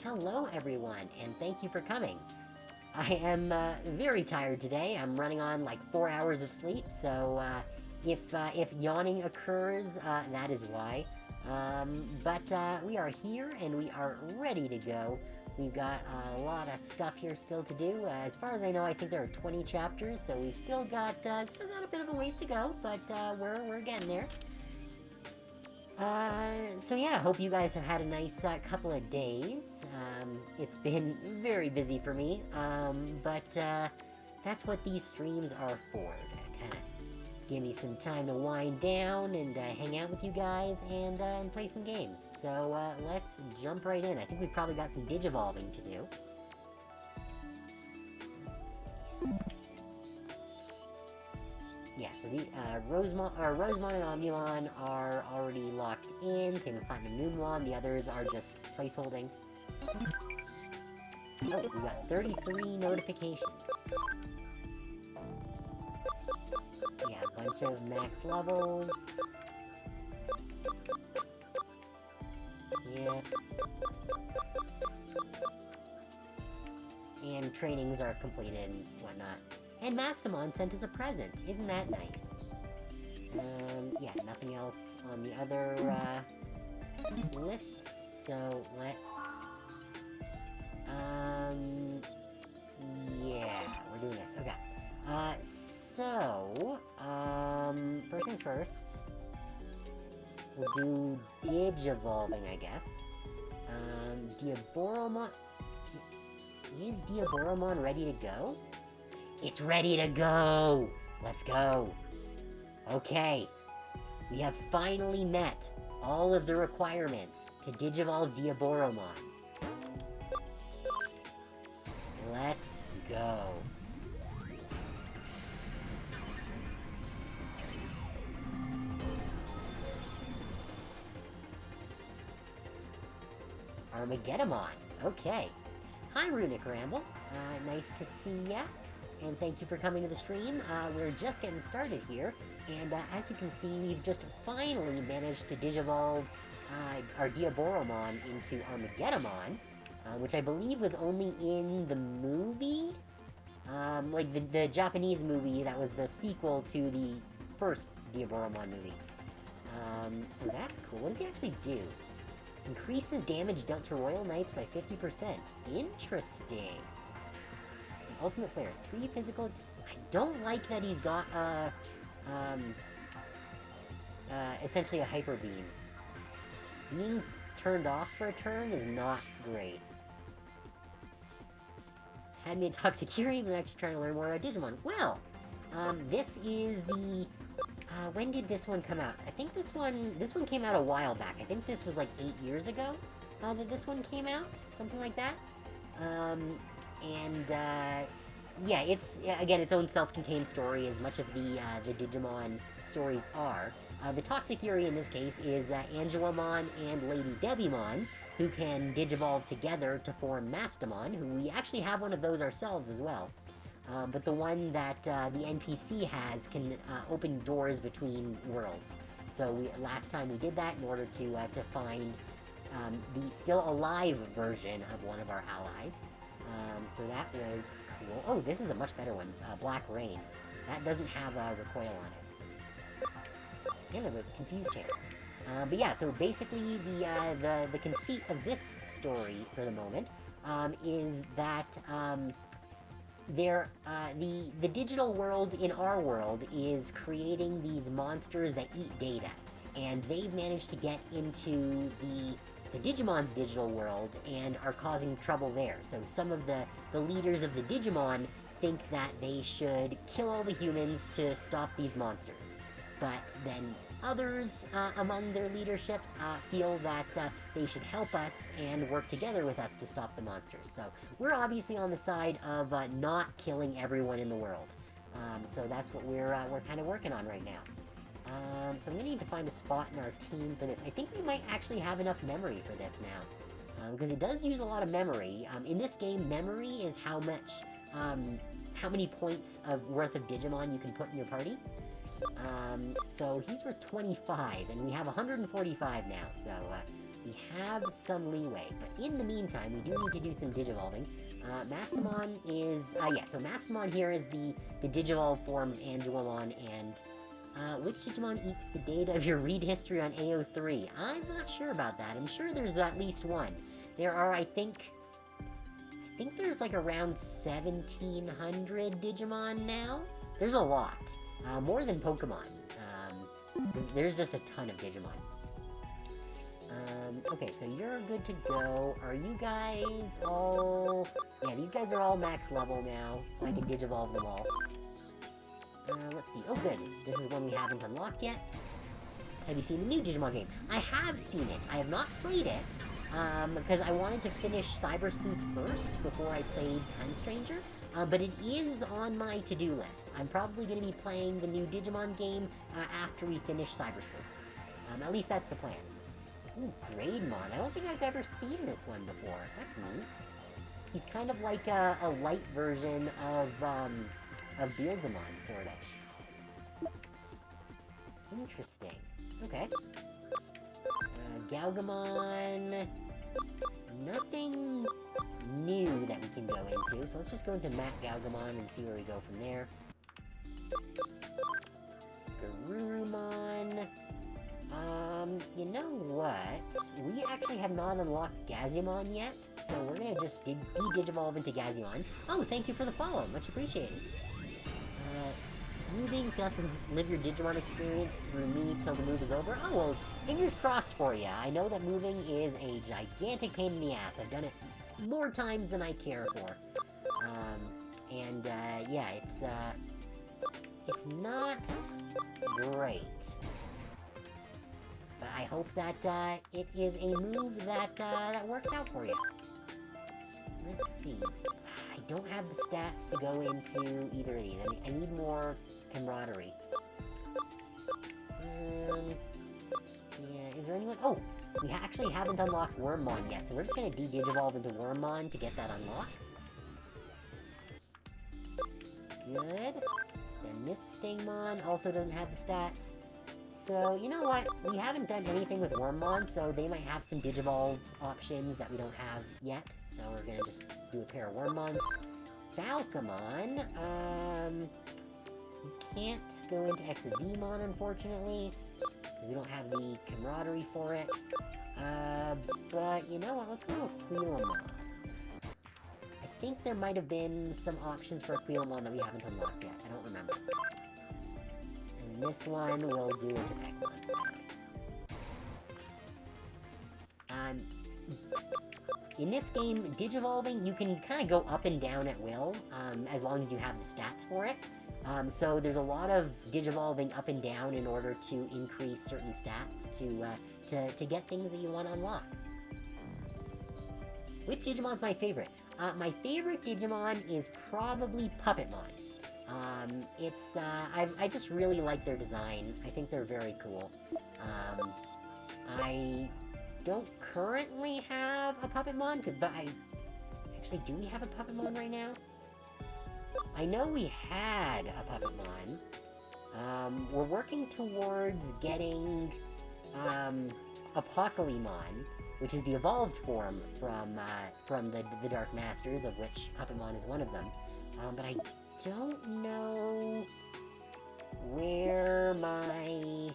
Hello everyone, and thank you for coming. I am very tired today. I'm running on like 4 hours of sleep, so if yawning occurs, that is why. But we are here and we are ready to go. We've got a lot of stuff here still to do. As far as I know, I think there are 20 chapters, so we've still got a bit of a ways to go, but we're getting there. So yeah, hope you guys have had a nice couple of days. It's been very busy for me, but that's what these streams are for, to kind of give me some time to wind down and hang out with you guys and play some games. So let's jump right in. I think we've probably got some Digivolving to do. Let's see. Yeah, so the Rosemon and Omnimon are already locked in, same with Platinum Numemon, the others are just placeholding. Oh, we got 33 notifications. Yeah, a bunch of max levels. Yeah. And trainings are completed and whatnot. And Mastamon sent us a present. Isn't that nice? Yeah, nothing else on the other, lists. So, let's... yeah, we're doing this. Okay. First things first. We'll do Digivolving, I guess. Diaboromon... Is Diaboromon ready to go? It's ready to go! Let's go! Okay. We have finally met all of the requirements to Digivolve Diaboromon. Let's go. Armageddon. Okay. Hi, Runic Ramble. Nice to see ya. And thank you for coming to the stream. We're just getting started here. And as you can see, we've just finally managed to Digivolve our Diaboromon into Armageddon, which I believe was only in the movie? Like the Japanese movie that was the sequel to the first Diaboromon movie. So that's cool. What does he actually do? Increases damage dealt to Royal Knights by 50%. Interesting. The Ultimate Flare. 3 physical... I don't like that he's got, essentially a Hyper Beam. Being turned off for a turn is not great. Had me a Toxicuri, but I'm actually trying to learn more about Digimon. Well, this is the... when did this one come out? I think this one came out a while back. I think this was like 8 years ago that this one came out. Something like that. Yeah, it's, again, its own self-contained story, as much of the Digimon stories are. The Toxicuri in this case is Angelamon and Lady Devimon, who can Digivolve together to form Mastamon, who we actually have one of those ourselves as well. But the one that the NPC has can open doors between worlds. So last time we did that in order to find the still alive version of one of our allies. So that was cool. Oh, this is a much better one. Black Rain. That doesn't have a recoil on it. And a confused chance. But yeah, so basically the conceit of this story for the moment is that the digital world in our world is creating these monsters that eat data, and they've managed to get into the Digimon's digital world and are causing trouble there. So some of the leaders of the Digimon think that they should kill all the humans to stop these monsters. But then others among their leadership feel that they should help us and work together with us to stop the monsters. So we're obviously on the side of not killing everyone in the world. So that's what we're kind of working on right now. So I'm going to need to find a spot in our team for this. I think we might actually have enough memory for this now. Because it does use a lot of memory. In this game, memory is how many points worth of Digimon you can put in your party. So he's worth 25, and we have 145 now, so we have some leeway. But in the meantime, we do need to do some Digivolving. Mastamon is... so Mastamon here is the Digivolve form of Angelamon, and... which Digimon eats the data of your read history on AO3? I'm not sure about that. I'm sure there's at least one. There are, I think there's like around 1,700 Digimon now. There's a lot. More than Pokemon. There's just a ton of Digimon. Okay, so you're good to go. Are you guys all... Yeah, these guys are all max level now, so I can Digivolve them all. Let's see. Oh, good. This is one we haven't unlocked yet. Have you seen the new Digimon game? I have seen it. I have not played it, because I wanted to finish Cyber Sleuth first before I played Time Stranger. But it is on my to-do list. I'm probably going to be playing the new Digimon game after we finish Cyber Sleuth. At least that's the plan. Ooh, Greymon. I don't think I've ever seen this one before. That's neat. He's kind of like a light version of Beelzemon, sort of. Interesting. Okay. Galgamon... Nothing new that we can go into, so let's just go into Matt Galgamon and see where we go from there. Garurumon... you know what? We actually have not unlocked Gazimon yet, so we're gonna just de-digivolve into Gazimon. Oh, thank you for the follow, much appreciated. Moving, so you have to live your Digimon experience through me till the move is over. Oh, well, fingers crossed for you. I know that moving is a gigantic pain in the ass. I've done it more times than I care for. Yeah, it's not great. But I hope that, it is a move that, that works out for you. Let's see. I don't have the stats to go into either of these. I need more camaraderie. Yeah, is there anyone? Oh! We actually haven't unlocked Wormmon yet, so we're just gonna de-digivolve into Wormmon to get that unlocked. Good. Then this Stingmon also doesn't have the stats. So, you know what? We haven't done anything with Wormmon, so they might have some Digivolve options that we don't have yet. So we're gonna just do a pair of Wormmons. Falcomon, we can't go into Exavemon, unfortunately, because we don't have the camaraderie for it. But you know what? Let's go with Aquilamon. I think there might have been some options for Aquilamon that we haven't unlocked yet. I don't remember. And this one we'll do into Pegmon. In this game, Digivolving, you can kind of go up and down at will, as long as you have the stats for it. So there's a lot of Digivolving up and down in order to increase certain stats to get things that you want to unlock. Which Digimon's my favorite? My favorite Digimon is probably Puppetmon. I just really like their design. I think they're very cool. I don't currently have a Puppetmon, but actually, do we have a Puppetmon right now? I know we had a Puppetmon. We're working towards getting, Apocalypmon, which is the evolved form from the Dark Masters, of which Puppetmon is one of them. But I don't know where my...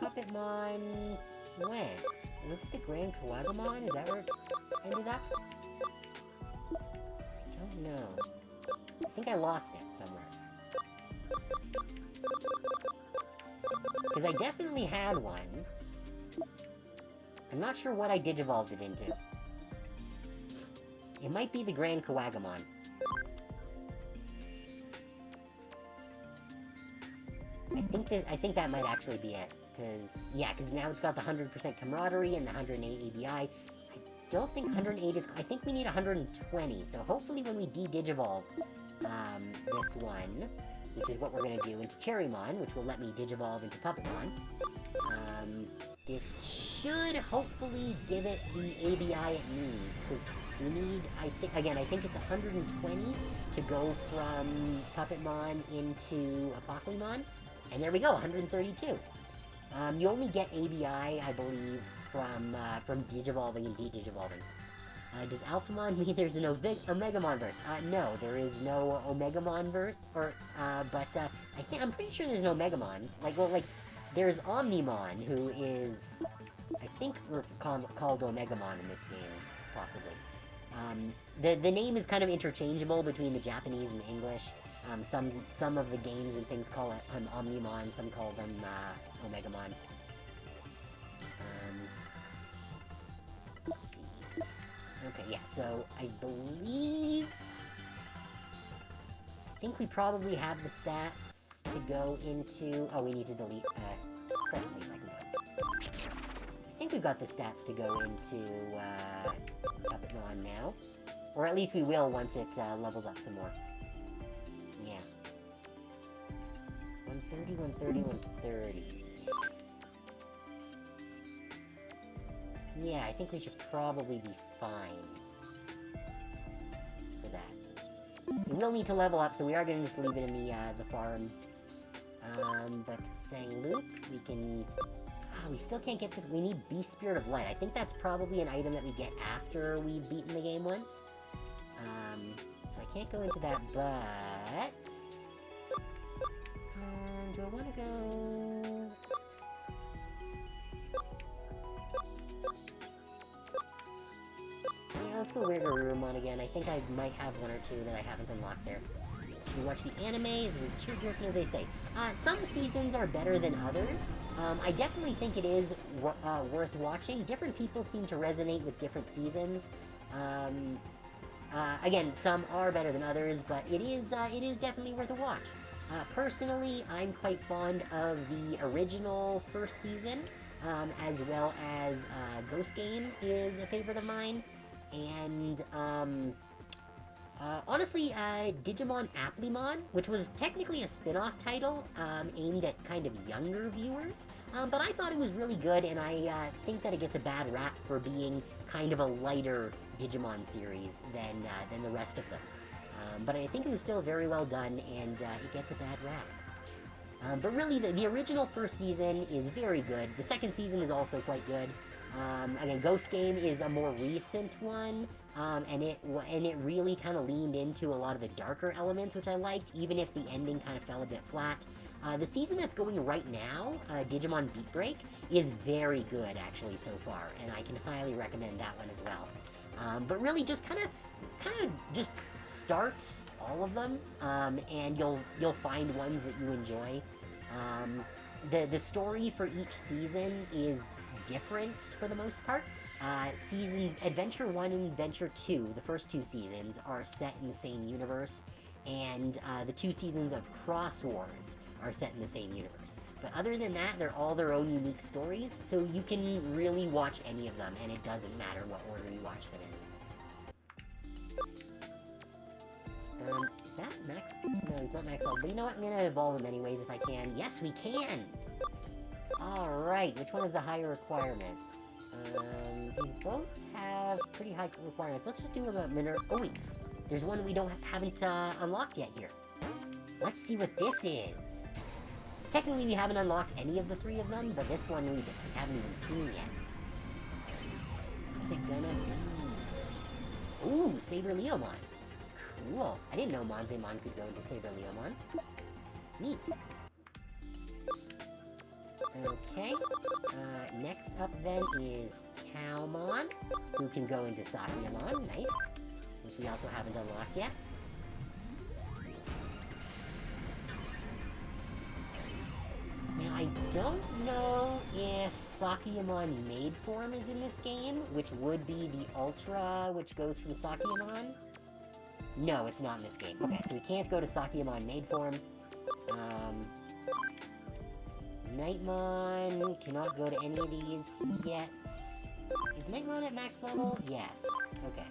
Puppetmon went. Was it the Grand Kawagamon? Is that where it ended up? I don't know. I think I lost it somewhere. Because I definitely had one. I'm not sure what I Digivolved it into. It might be the Grand Kawagamon. I think that might actually be it. Because now it's got the 100% camaraderie and the 108 ABI. I don't think 108 is... I think we need 120, so hopefully when we de-Digivolve this one, which is what we're going to do, into Cherrymon, which will let me Digivolve into Puppetmon, this should hopefully give it the ABI it needs, because we need, I think it's 120 to go from Puppetmon into Apocalypmon, and there we go, 132. You only get ABI, I believe, from Digivolving and de-Digivolving. Does Alphamon mean there's an Omegamon verse? No, there is no Omegamon verse, I'm pretty sure there's no Omegamon. There's Omnimon, who is, I think we're called Omegamon in this game, possibly. The name is kind of interchangeable between the Japanese and the English. Some of the games and things call it Omnimon, some call them Omegamon. Let's see. Okay, yeah, so I think we probably have the stats to go into... Oh, we need to delete... press delete, I can go. I think we've got the stats to go into, Puppetmon now. Or at least we will once it, levels up some more. Yeah. 130, 130, 130. Yeah, I think we should probably be fine for that. We will need to level up, so we are going to just leave it in the farm. But saying loop, we can... Oh, we still can't get this. We need Beast Spirit of Light. I think that's probably an item that we get after we've beaten the game once. So I can't go into that, but... do I want to go... Yeah, let's go Weird Garurumon again. I think I might have one or two that I haven't unlocked there. We watch the anime, is it as tear-jerking as they say? Some seasons are better than others. I definitely think it is worth watching. Different people seem to resonate with different seasons. Again, some are better than others, but it is definitely worth a watch. Personally, I'm quite fond of the original first season, as well as Ghost Game is a favorite of mine, and honestly, Digimon Applimon, which was technically a spin-off title, aimed at kind of younger viewers, but I thought it was really good, and I think that it gets a bad rap for being kind of a lighter Digimon series than the rest of them. But I think it was still very well done, and it gets a bad rap. But really, the original first season is very good. The second season is also quite good. Again, Ghost Game is a more recent one, and it really kind of leaned into a lot of the darker elements, which I liked, even if the ending kind of fell a bit flat. The season that's going right now, Digimon Beat Break, is very good, actually, so far, and I can highly recommend that one as well. But really, just kind of just start all of them, and you'll find ones that you enjoy. The story for each season is different for the most part. Adventure 1 and Adventure 2, the first two seasons, are set in the same universe, and the two seasons of Cross Wars are set in the same universe. But other than that, they're all their own unique stories, so you can really watch any of them, and it doesn't matter what order you watch them in. Is that max? No, he's not max level, but you know what? I'm gonna evolve him anyways if I can. Yes, we can! Alright, which one is the higher requirements? These both have pretty high requirements. Let's just do them a minute. Oh wait, there's one we haven't unlocked yet here. Let's see what this is. Technically, we haven't unlocked any of the three of them, but this one we haven't even seen yet. What's it gonna be? Ooh, Saber Leomon. Cool. I didn't know Monzemon could go into Saber Leomon. Neat. Okay. Next up then is Taomon, who can go into Sakyamon. Nice. Which we also haven't unlocked yet. Now, I don't know if Sakyamon Maid Form is in this game, which would be the Ultra, which goes from Sakyamon. No, it's not in this game. Okay, so we can't go to Sakyamon Maid Form. Nightmon cannot go to any of these yet. Is Nightmon at max level? Yes. Okay.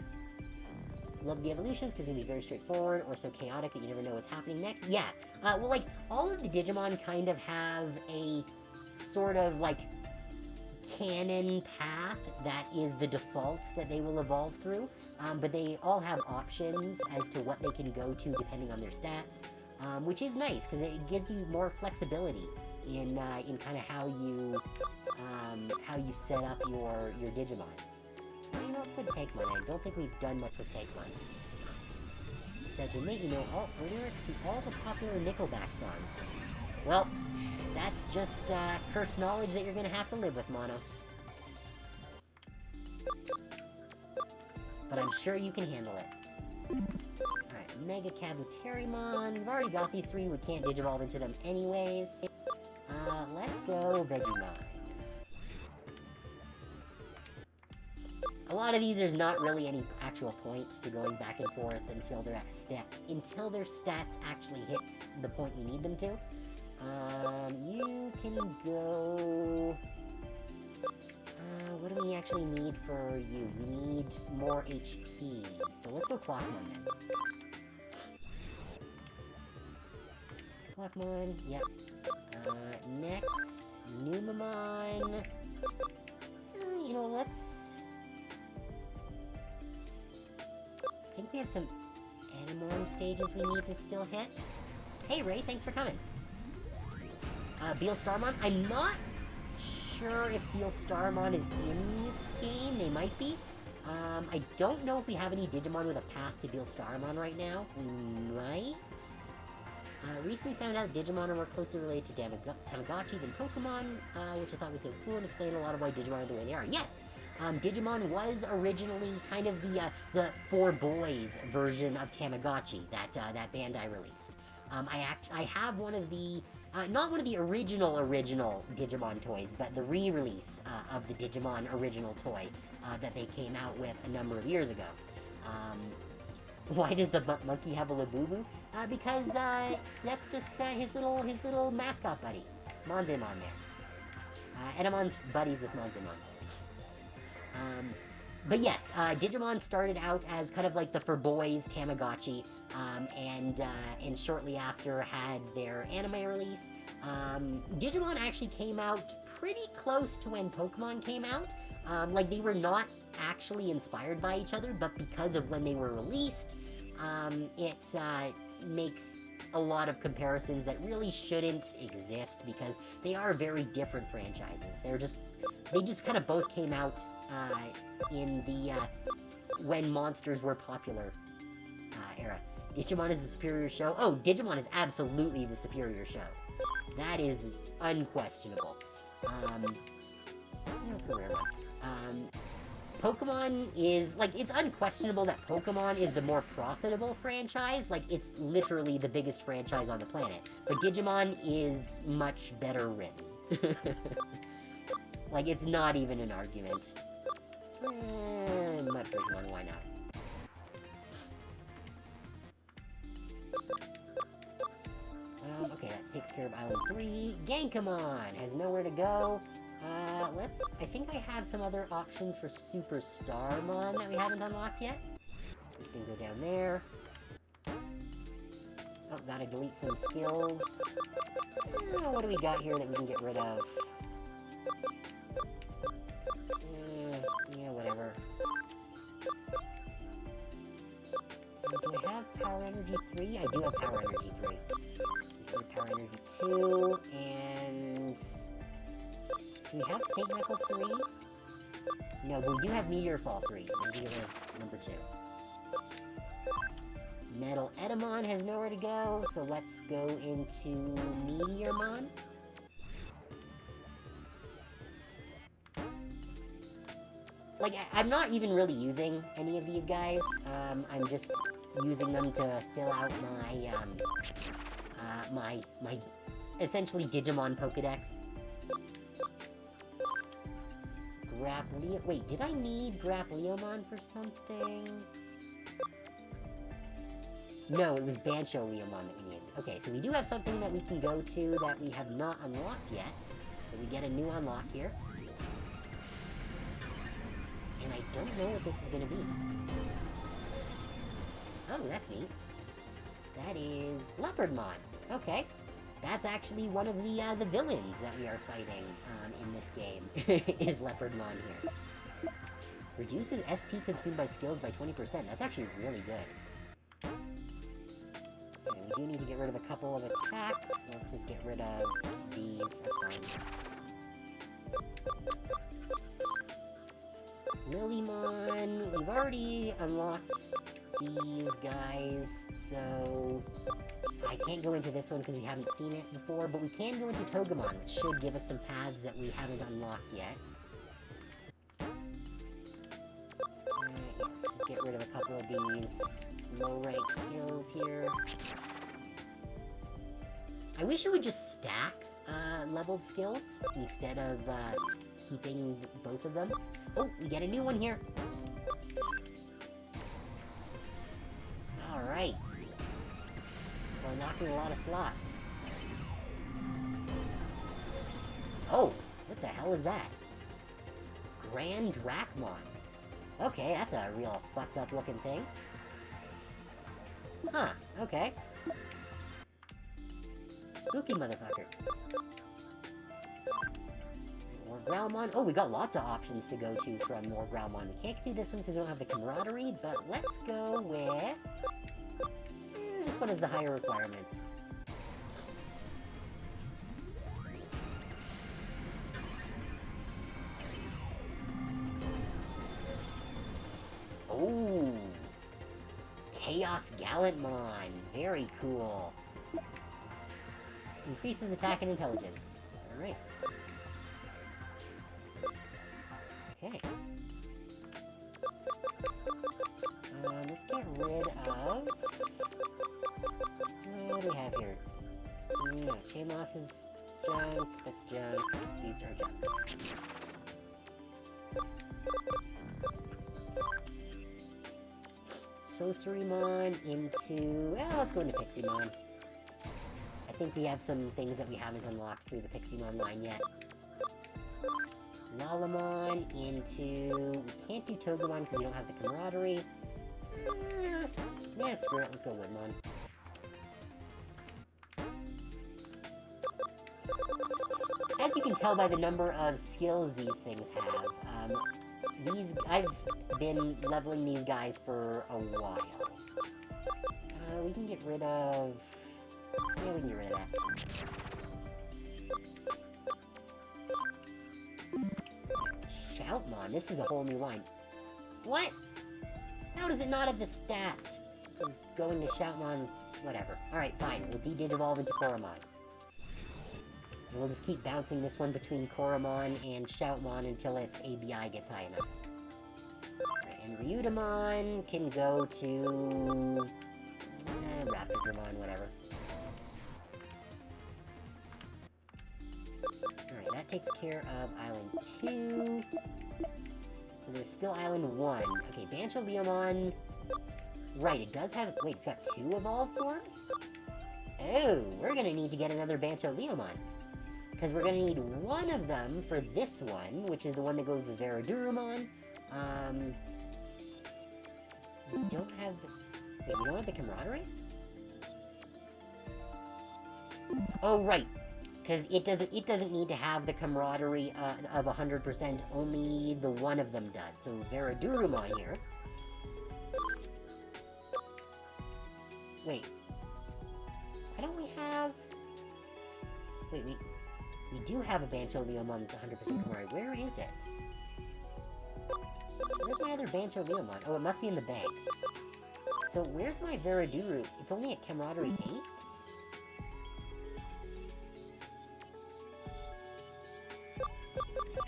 Love the evolutions because it's going to be very straightforward or so chaotic that you never know what's happening next. Yeah. Well, like, all of the Digimon kind of have a sort of, like, canon path that is the default that they will evolve through, but they all have options as to what they can go to depending on their stats, which is nice because it gives you more flexibility in kind of how you set up your Digimon. You know, let's go to Tankmon. I don't think we've done much with Tankmon. So to make you know all lyrics to all the popular Nickelback songs. Well, that's just cursed knowledge that you're gonna have to live with, Mono. But I'm sure you can handle it. Alright, Mega Kabuterimon. We've already got these three, we can't Digivolve into them anyways. Let's go Vegemon. A lot of these, there's not really any actual points to going back and forth until their stats actually hit the point you need them to. You can go... what do we actually need for you? You need more HP. So let's go Clockmon then. Clockmon, yep. Next, Numamon. you know, let's... I think we have some Animon stages we need to still hit. Hey, Ray, thanks for coming. Beal Starmon, I'm not sure if Beal Starmon is in this game. They might be. I don't know if we have any Digimon with a path to Beal Starmon right now. We might. Recently found out Digimon are more closely related to Tamagotchi than Pokemon, which I thought was so cool and explained a lot of why Digimon are the way they are. Yes! Digimon was originally kind of the for boys version of Tamagotchi that Bandai released. I have one of the, not one of the original Digimon toys, but the re-release of the Digimon original toy that they came out with a number of years ago. Why does the monkey have a Labubu? Because that's just his little mascot buddy, Monzemon there. Edamon's buddies with Monzemon. But yes, Digimon started out as kind of like the for boys Tamagotchi, and shortly after had their anime release. Digimon actually came out pretty close to when Pokemon came out. Like, they were not actually inspired by each other, but because of when they were released, it makes a lot of comparisons that really shouldn't exist, because they are very different franchises. They just kind of both came out in the when monsters were popular era. Digimon is the superior show. Oh, Digimon is absolutely the superior show. That is unquestionable. Let's go rare one. Pokemon is, like, it's unquestionable that Pokemon is the more profitable franchise. Like, it's literally the biggest franchise on the planet. But Digimon is much better written. Like, it's not even an argument. Mudfridge one, why not? Okay, that takes care of Island 3. Gankamon has nowhere to go. I think I have some other options for Super Starmon that we haven't unlocked yet. Just gonna go down there. Oh, gotta delete some skills. What do we got here that we can get rid of? Yeah, whatever. Do I have Power Energy 3? I do have Power Energy 3. Power Energy 2, and... do we have Saint Michael 3? No, but we do have Meteor Fall 3, so we can get rid of number 2. Metal Edamon has nowhere to go, so let's go into Meteormon. Like, I'm not even really using any of these guys. I'm just using them to fill out my, my essentially Digimon Pokedex. Wait, did I need Grapleomon for something? No, it was Bancho Leomon that we needed. Okay, so we do have something that we can go to that we have not unlocked yet. So we get a new unlock here. And I don't know what this is going to be. Oh, that's neat. That is Leopardmon. Okay. That's actually one of the villains that we are fighting in this game, is Leopardmon here. Reduces SP consumed by skills by 20%. That's actually really good. And we do need to get rid of a couple of attacks. So let's just get rid of these. That's fine. Lilymon, we've already unlocked these guys, so I can't go into this one because we haven't seen it before, but we can go into Togemon, which should give us some paths that we haven't unlocked yet. Let's just get rid of a couple of these low-rank skills here. I wish it would just stack leveled skills instead of keeping both of them. Oh, we get a new one here. Alright. We're unlocking a lot of slots. Oh, what the hell is that? Grand Drachmon. Okay, that's a real fucked up looking thing. Huh, okay. Spooky motherfucker. More Growlmon. Oh, we got lots of options to go to from more Growlmon. We can't do this one because we don't have the camaraderie, but let's go with... this one has the higher requirements. Oh! Chaos Gallantmon. Very cool. Increases attack and intelligence. Alright. Okay. Let's get rid of... what do we have here? No, Chain Loss is junk. That's junk. These are junk. Sorcerymon into... well, let's go into Pixiemon. I think we have some things that we haven't unlocked through the Pixiemon line yet. Lalamon into... we can't do Togemon because we don't have the camaraderie. Yeah, screw it. Let's go Woodmon. As you can tell by the number of skills these things have, I've been leveling these guys for a while. We can get rid of... yeah, we can get rid of that. Shoutmon, this is a whole new line. What? How does it not have the stats for going to Shoutmon? Whatever. Alright, fine. We'll de-digivolve into Koromon. And we'll just keep bouncing this one between Koromon and Shoutmon until its ABI gets high enough. Right, and Ryudomon can go to... Raptordramon, whatever. Alright, that takes care of Island 2. So there's still Island 1. Okay, Bancho-Leomon... right, it does have... wait, it's got 2 evolved forms? Oh, we're gonna need to get another Bancho-Leomon. Because we're gonna need one of them for this one, which is the one that goes with Veradurumon. We don't have the... wait, we don't have the camaraderie? Oh, right. Because it doesn't need to have the camaraderie of 100%, only the one of them does. So Veradurumon here. Wait. Why don't we have... wait, we do have a Bancho-Leomon that's 100% camaraderie. Where is it? Where's my other Bancho-Leomon? Oh, it must be in the bank. So where's my Veraduru? It's only at camaraderie 8?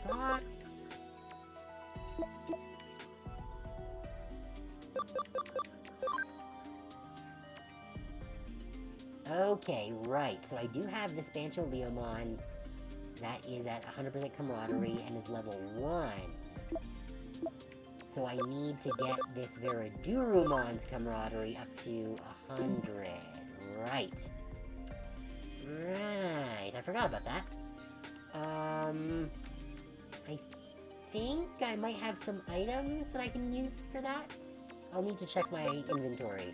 Thoughts? Okay, right. So I do have this Bancho-Leomon that is at 100% camaraderie and is level 1. So I need to get this Veradurumon's camaraderie up to 100. Right. Right. I forgot about that. I think I might have some items that I can use for that. I'll need to check my inventory.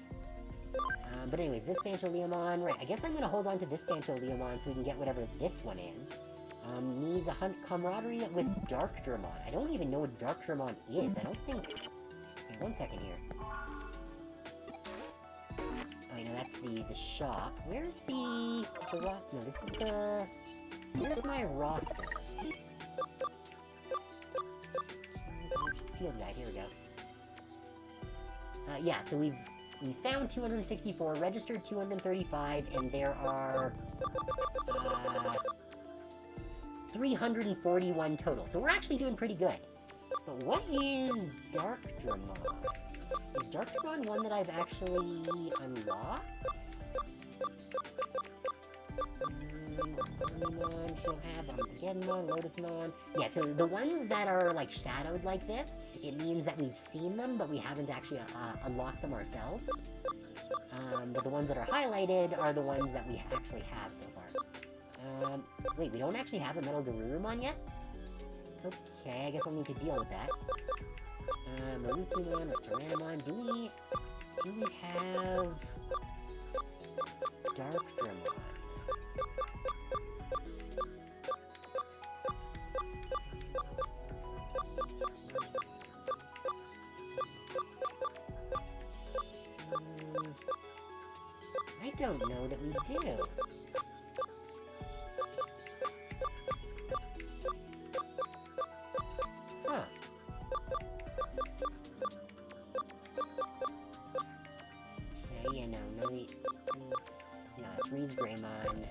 But anyways, this Bancho-Leomon, right, I guess I'm gonna hold on to this Bancho-Leomon so we can get whatever this one is. Needs a camaraderie with Darkdramon. I don't even know what Darkdramon is. I don't think... okay, 1 second here. Oh, you know, that's the shop. Where's the rock? No, this is the... where's my roster? Field guide, here we go. Yeah, so we found 264, registered 235, and there are 341 total. So we're actually doing pretty good. But what is Darkdramon? Is Darkdramon one that I've actually unlocked? Omnimon, she'll have Armageddon, Lotusmon. Yeah, so the ones that are, like, shadowed like this, it means that we've seen them, but we haven't actually unlocked them ourselves. But the ones that are highlighted are the ones that we actually have so far. Wait, we don't actually have a Metal Garurumon yet? Okay, I guess I'll need to deal with that. Marukimon, Restoranimon, do we have Darkdramon? 1, don't know that we do. Huh. Okay, yeah, no, it's Reese Greymon.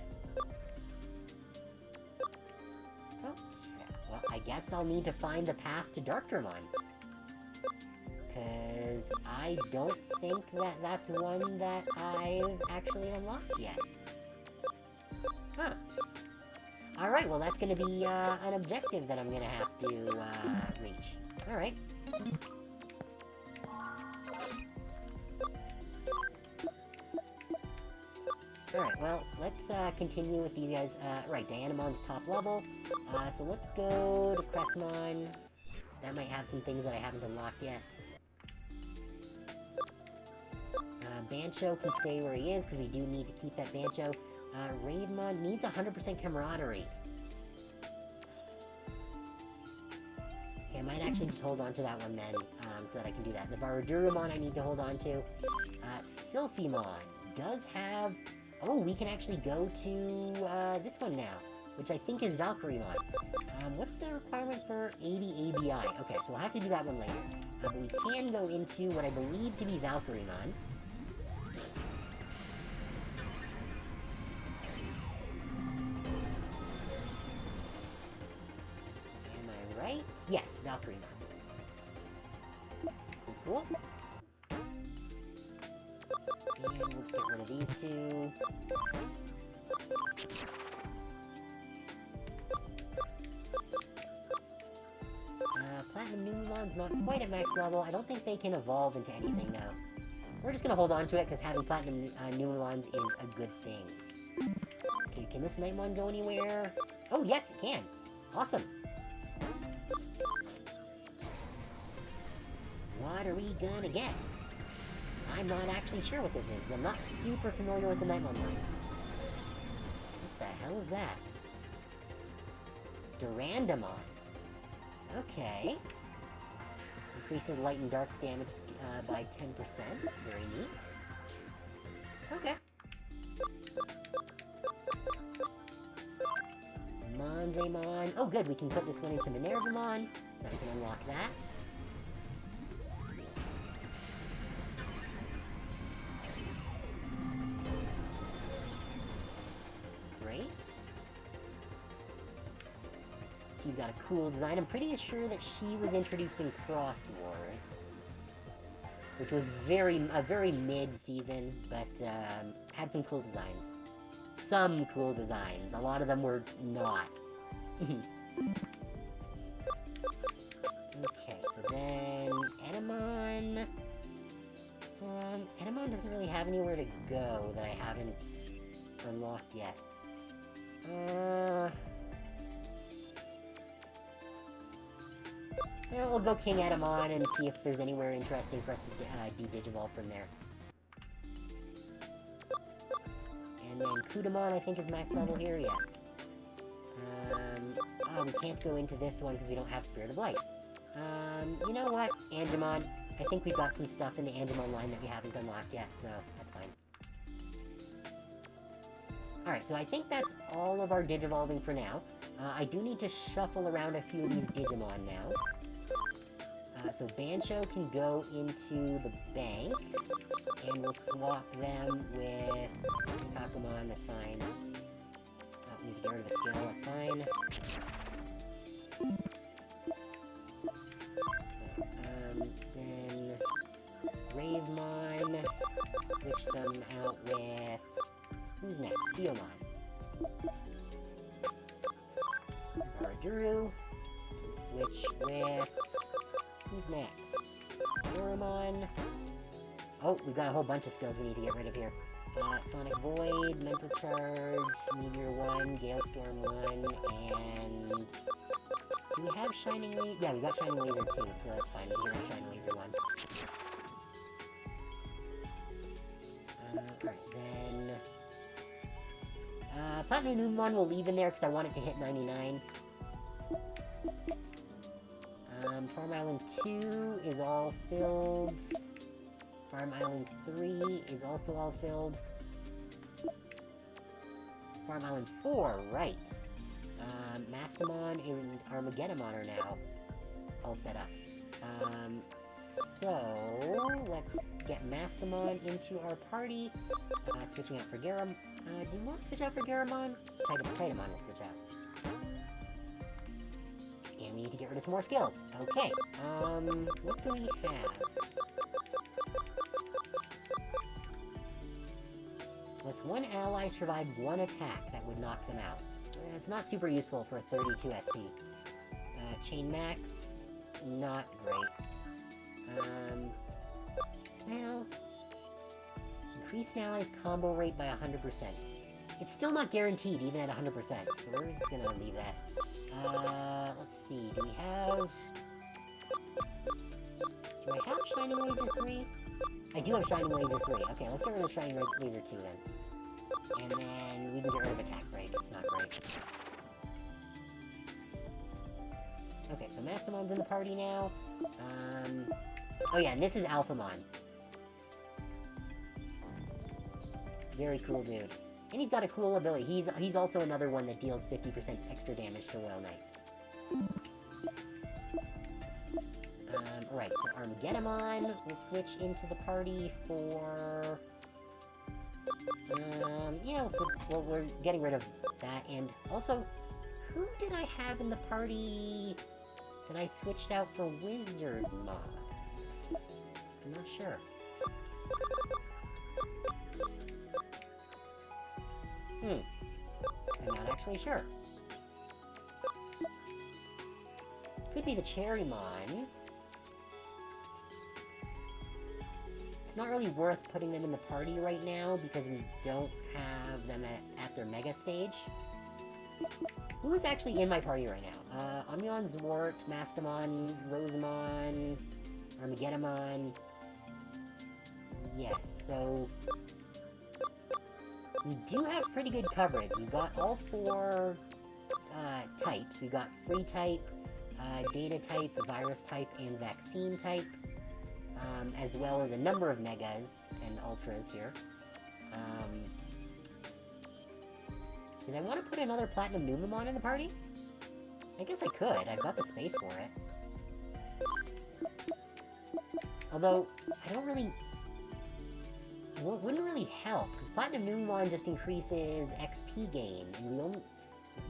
Okay, well, I guess I'll need to find the path to Darkdramon. Because I don't think that that's one that I've actually unlocked yet. Huh. Alright, well that's gonna be an objective that I'm gonna have to reach. Alright. Alright, well, let's continue with these guys. Right, Dianamon's top level. So let's go to Crestmon. That might have some things that I haven't unlocked yet. Bancho can stay where he is, because we do need to keep that Bancho. Ravemon needs 100% camaraderie. Okay, I might actually just hold on to that one then, so that I can do that. The Varadurumon I need to hold on to. Sylphimon does have... Oh, we can actually go to this one now, which I think is Valkyriemon. What's the requirement for 80 ABI? Okay, so we'll have to do that one later. But we can go into what I believe to be Valkyriemon. Right? Yes, Valkyriemon. Cool, cool. And let's get rid of these two. Platinum Numon's not quite at max level. I don't think they can evolve into anything, though. We're just gonna hold on to it, because having Platinum Numemons is a good thing. Okay, can this Nightmon go anywhere? Oh, yes, it can! Awesome! What are we gonna get? I'm not actually sure what this is, because I'm not super familiar with the Nightmon line. What the hell is that? Durandamon. Okay. Increases light and dark damage by 10%. Very neat. Okay. Monzemon. Oh, good, we can put this one into Minervamon, so I can unlock that. Great. She's got a cool design. I'm pretty sure that she was introduced in Cross Wars, which was a very mid-season, but had some cool designs. Some cool designs. A lot of them were not. Okay, so then Edamon. Edamon doesn't really have anywhere to go that I haven't unlocked yet. We'll go King Edamon and see if there's anywhere interesting for us to de-digivolve from there. And then Kudamon, I think, is max level here, yeah. Oh, we can't go into this one because we don't have Spirit of Light. You know what? Angemon. I think we've got some stuff in the Angemon line that we haven't unlocked yet, so that's fine. Alright, so I think that's all of our Digivolving for now. I do need to shuffle around a few of these Digimon now. So Bancho can go into the bank, and we'll swap them with Kakumon, that's fine. Oh, we need to get rid of a skill, that's fine. Then Ravemon, switch them out with... Who's next? Diomon. Varaduru, can switch with... Who's next? Doramon. Oh, we've got a whole bunch of skills we need to get rid of here. Sonic Void, Mental Charge, Meteor 1, Gale Storm 1, and... Do we have Shining Laser? Yeah, we got Shining Laser too, so that's fine. We can get rid of Shining Laser 1. Alright, then... Platinum Numemon we'll leave in there because I want it to hit 99. Farm Island 2 is all filled. Farm Island 3 is also all filled. Farm Island 4, right. Mastamon and Armageddonmon are now all set up. So let's get Mastamon into our party. Switching out for Garam. Do you want to switch out for Garamon? Titamon will switch out. And we need to get rid of some more skills. Okay, what do we have? Let's one ally survive one attack that would knock them out. It's not super useful for 32 SP. Chain Max, not great. Well, increase an ally's combo rate by 100%. It's still not guaranteed, even at 100%, so we're just gonna leave that. Let's see, do I have Shining Laser 3? I do have Shining Laser 3. Okay, let's get rid of Shining Laser 2 then. And then we can get rid of Attack Break, it's not great. Okay, so Mastamon's in the party now. Oh yeah, and this is Alphamon. Very cool dude. And he's got a cool ability. He's also another one that deals 50% extra damage to Royal Knights. Alright, so Armageddonmon will switch into the party for... yeah, we're getting rid of that, and also, who did I have in the party that I switched out for Wizardmon? I'm not sure. I'm not actually sure. Could be the Cherrymon. It's not really worth putting them in the party right now because we don't have them at their Mega Stage. Who is actually in my party right now? Umbreon, Zwart, Mastamon, Rosemon, Armageddonmon. Yes, so... we do have pretty good coverage. We've got all 4 types. We've got Free type, Data type, Virus type, and Vaccine type. As well as a number of Megas and Ultras here. Did I want to put another Platinum Numemon in the party? I guess I could. I've got the space for it. Although, I don't really... it wouldn't really help, because Platinum Numemon just increases XP gain, and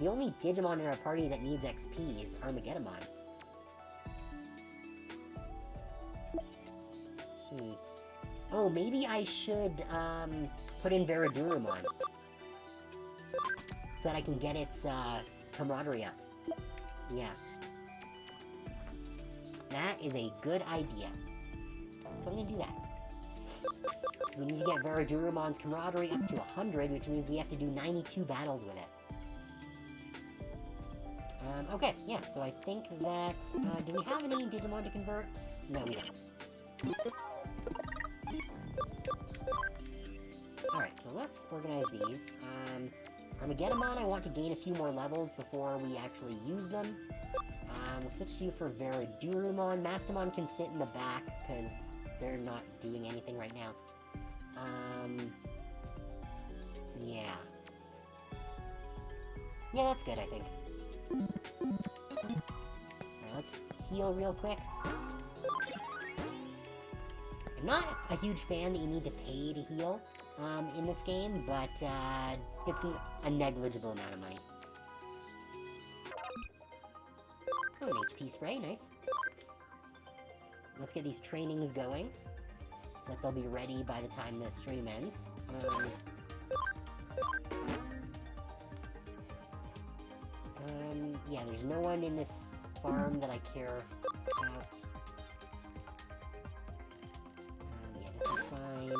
the only Digimon in our party that needs XP is Armageddonmon. Oh, maybe I should, put in Veradurumon. So that I can get its, camaraderie up. Yeah. That is a good idea. So I'm gonna do that. So we need to get Veradurumon's camaraderie up to 100, which means we have to do 92 battles with it. Okay, yeah, so I think that, do we have any Digimon to convert? No, we don't. Alright, so let's organize these. Armageddonmon, I want to gain a few more levels before we actually use them. We'll switch to you for Veradurumon. Mastamon can sit in the back, because they're not doing anything right now. Yeah. Yeah, that's good, I think. Alright, let's heal real quick. I'm not a huge fan that you need to pay to heal, in this game, but, it's a negligible amount of money. Oh, an HP spray, nice. Let's get these trainings going, so that they'll be ready by the time this stream ends. Yeah, there's no one in this farm that I care about. Yeah, this is fine.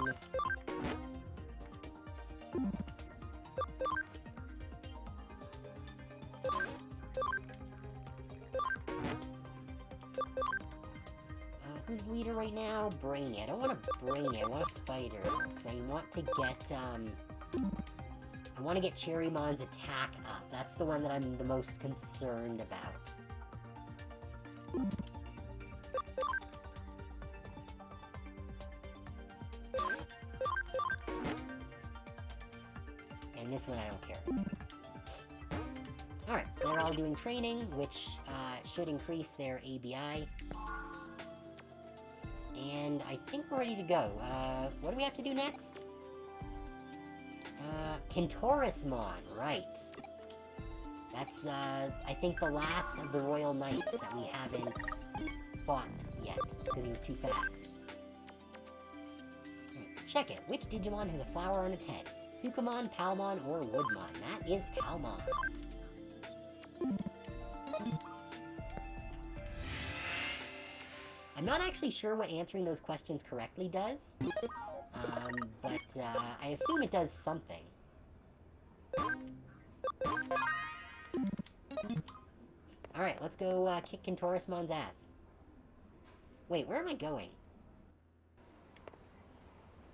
Who's leader right now? Brainy. I don't want a Brainy, I want a fighter. Because I want to get, I want to get Cherrymon's attack up. That's the one that I'm the most concerned about. And And this one I don't care. Alright, so they're all doing training, which should increase their ABI. And I think we're ready to go. What do we have to do next? Kintourismon, right. That's, I think the last of the Royal Knights that we haven't fought yet, because he was too fast. Check it. Which Digimon has a flower on its head? Sukamon, Palmon, or Woodmon? That is Palmon. I'm not actually sure what answering those questions correctly does, but I assume it does something. Alright, let's go kick Kintourismon's ass. Wait, where am I going?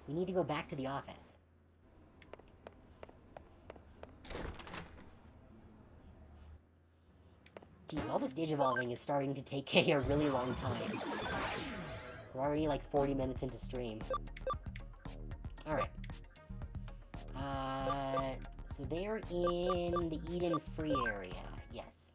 We need to go back to the office. Jeez, all this digivolving is starting to take a really long time. We're already like 40 minutes into stream. Alright. So they're in the Eden Free area. Yes.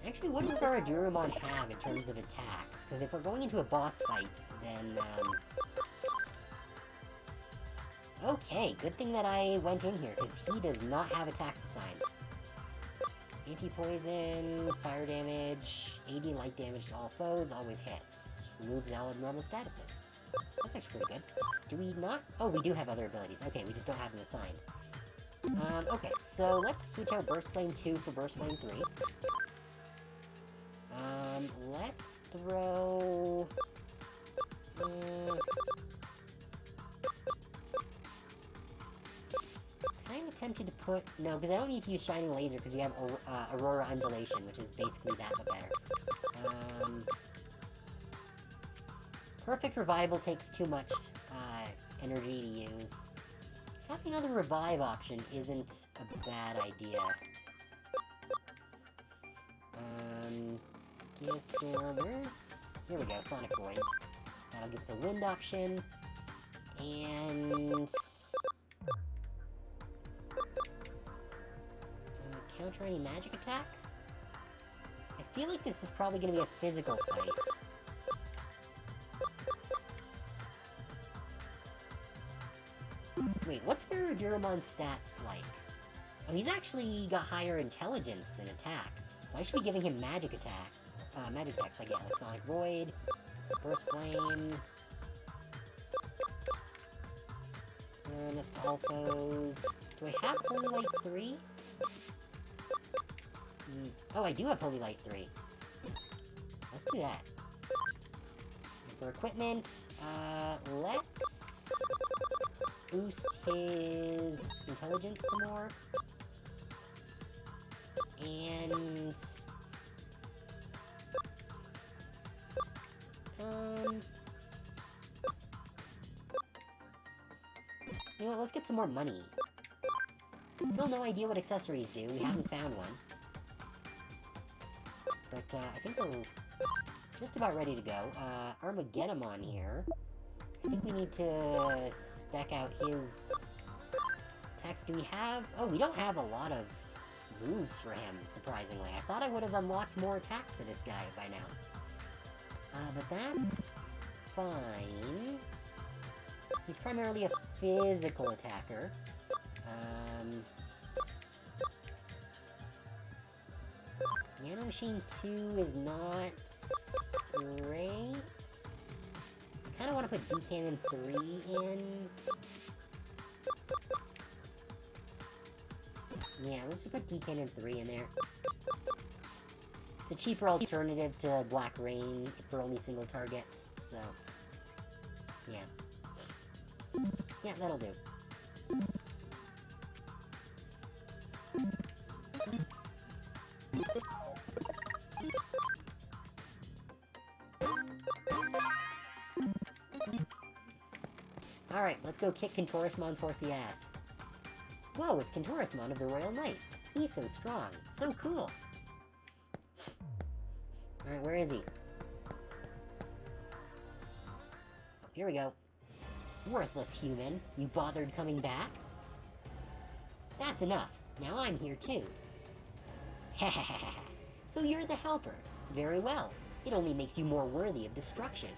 Actually, what does our Durumon have in terms of attacks? Because if we're going into a boss fight, then, okay, good thing that I went in here, because he does not have attacks assigned. Anti-poison, fire damage, AD light damage to all foes, always hits. Removes all abnormal statuses. That's actually pretty good. Do we not? Oh, we do have other abilities. Okay, we just don't have them assigned. Okay, so let's switch out Burst Flame 2 for Burst Flame 3. Let's throw... kind of tempted to put... No, because I don't need to use Shining Laser, because we have Aurora Undulation, which is basically that, but better. Perfect Revival takes too much energy to use. Having another Revive option isn't a bad idea. Geostorm, here we go, Sonic Void. That'll give us a Wind option. And... counter any magic attack? I feel like this is probably going to be a physical fight. Wait, what's Viridurumon's stats like? Oh, he's actually got higher intelligence than attack. So I should be giving him magic attack. Magic attacks I get, like Sonic Void, Burst Flame. That's to all foes. Do I have Holy Light 3? Oh, I do have Holy Light 3. Let's do that. And for equipment, let's boost his intelligence some more. And... you know what, let's get some more money. Still no idea what accessories do, we haven't found one. But, I think we're just about ready to go. Armageddon here. I think we need to spec out his attacks. Do we have... Oh, we don't have a lot of moves for him, surprisingly. I thought I would have unlocked more attacks for this guy by now. But that's fine. He's primarily a physical attacker. Nano Machine 2 is not great. I kind of want to put D-Cannon 3 in. Yeah, let's just put D-Cannon 3 in there. It's a cheaper alternative to Black Rain for only single targets, so... yeah. Yeah, that'll do. Alright, let's go kick Kintourismon's horsey ass. Whoa, it's Kintourismon of the Royal Knights. He's so strong. So cool. Alright, where is he? Oh, here we go. Worthless human, you bothered coming back? That's enough. Now I'm here too. Hahaha. So you're the helper. Very well. It only makes you more worthy of destruction.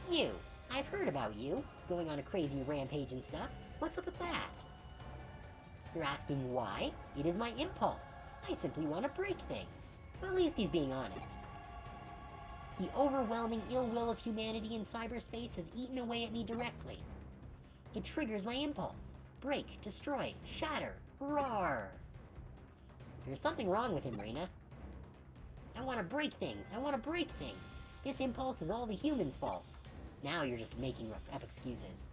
You. I've heard about you. Going on a crazy rampage and stuff. What's up with that? You're asking why? It is my impulse. I simply want to break things. Well, at least he's being honest. The overwhelming ill will of humanity in cyberspace has eaten away at me directly. It triggers my impulse. Break, destroy, shatter, roar. There's something wrong with him, Reina. I want to break things. I want to break things. This impulse is all the humans' fault. Now you're just making up excuses.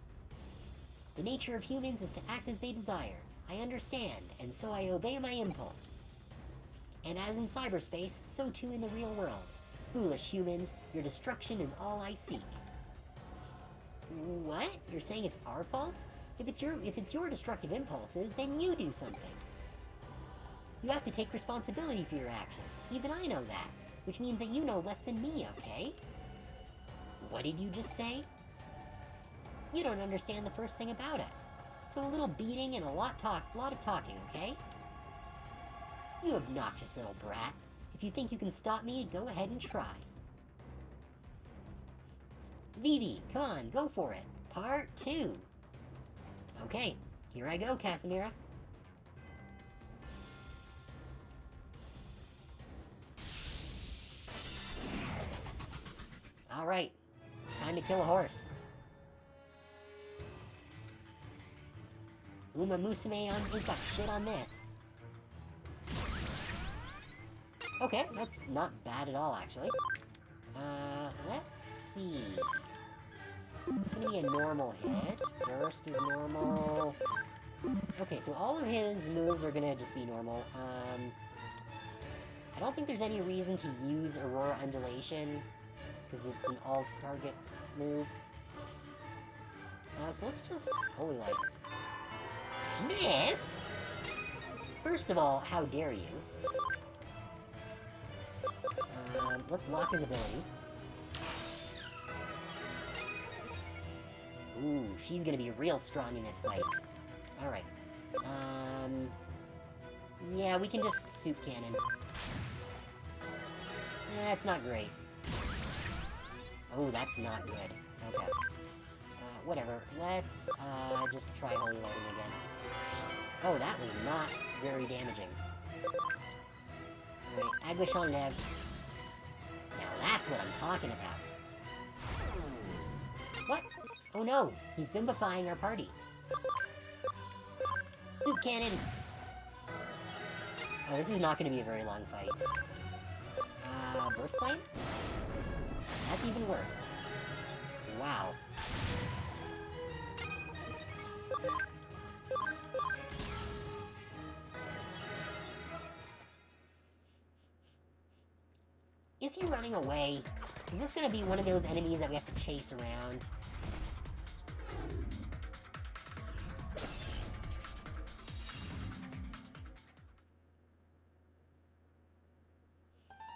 The nature of humans is to act as they desire. I understand, and so I obey my impulse. And as in cyberspace, so too in the real world. Foolish humans, your destruction is all I seek. What? You're saying it's our fault? If it's your destructive impulses, then you do something. You have to take responsibility for your actions. Even I know that, which means that you know less than me, okay? What did you just say? You don't understand the first thing about us. So a little beating and a lot of talking, okay? You obnoxious little brat. If you think you can stop me, go ahead and try. Vivi, come on, go for it. Part 2. Okay, here I go, Casimira. Alright, time to kill a horse. Uma Musume ain't got shit on this. Okay, that's not bad at all, actually. Let's see. It's gonna be a normal hit. Burst is normal. Okay, so all of his moves are gonna just be normal. I don't think there's any reason to use Aurora Undulation, because it's an alt target's move. So let's just Holy Light. Miss? First of all, how dare you? Let's lock his ability. Ooh, she's gonna be real strong in this fight. Alright. Yeah, we can just soup cannon. That's not great. Oh, that's not good. Okay. Whatever. Let's, just try Holy Lighting again. Oh, that was not very damaging. Alright, Aguish on Lev. Now that's what I'm talking about. What? Oh no, he's bimbifying our party. Soup cannon! Oh, this is not going to be a very long fight. Burst flame? That's even worse. Wow. Is he running away? Is this gonna be one of those enemies that we have to chase around?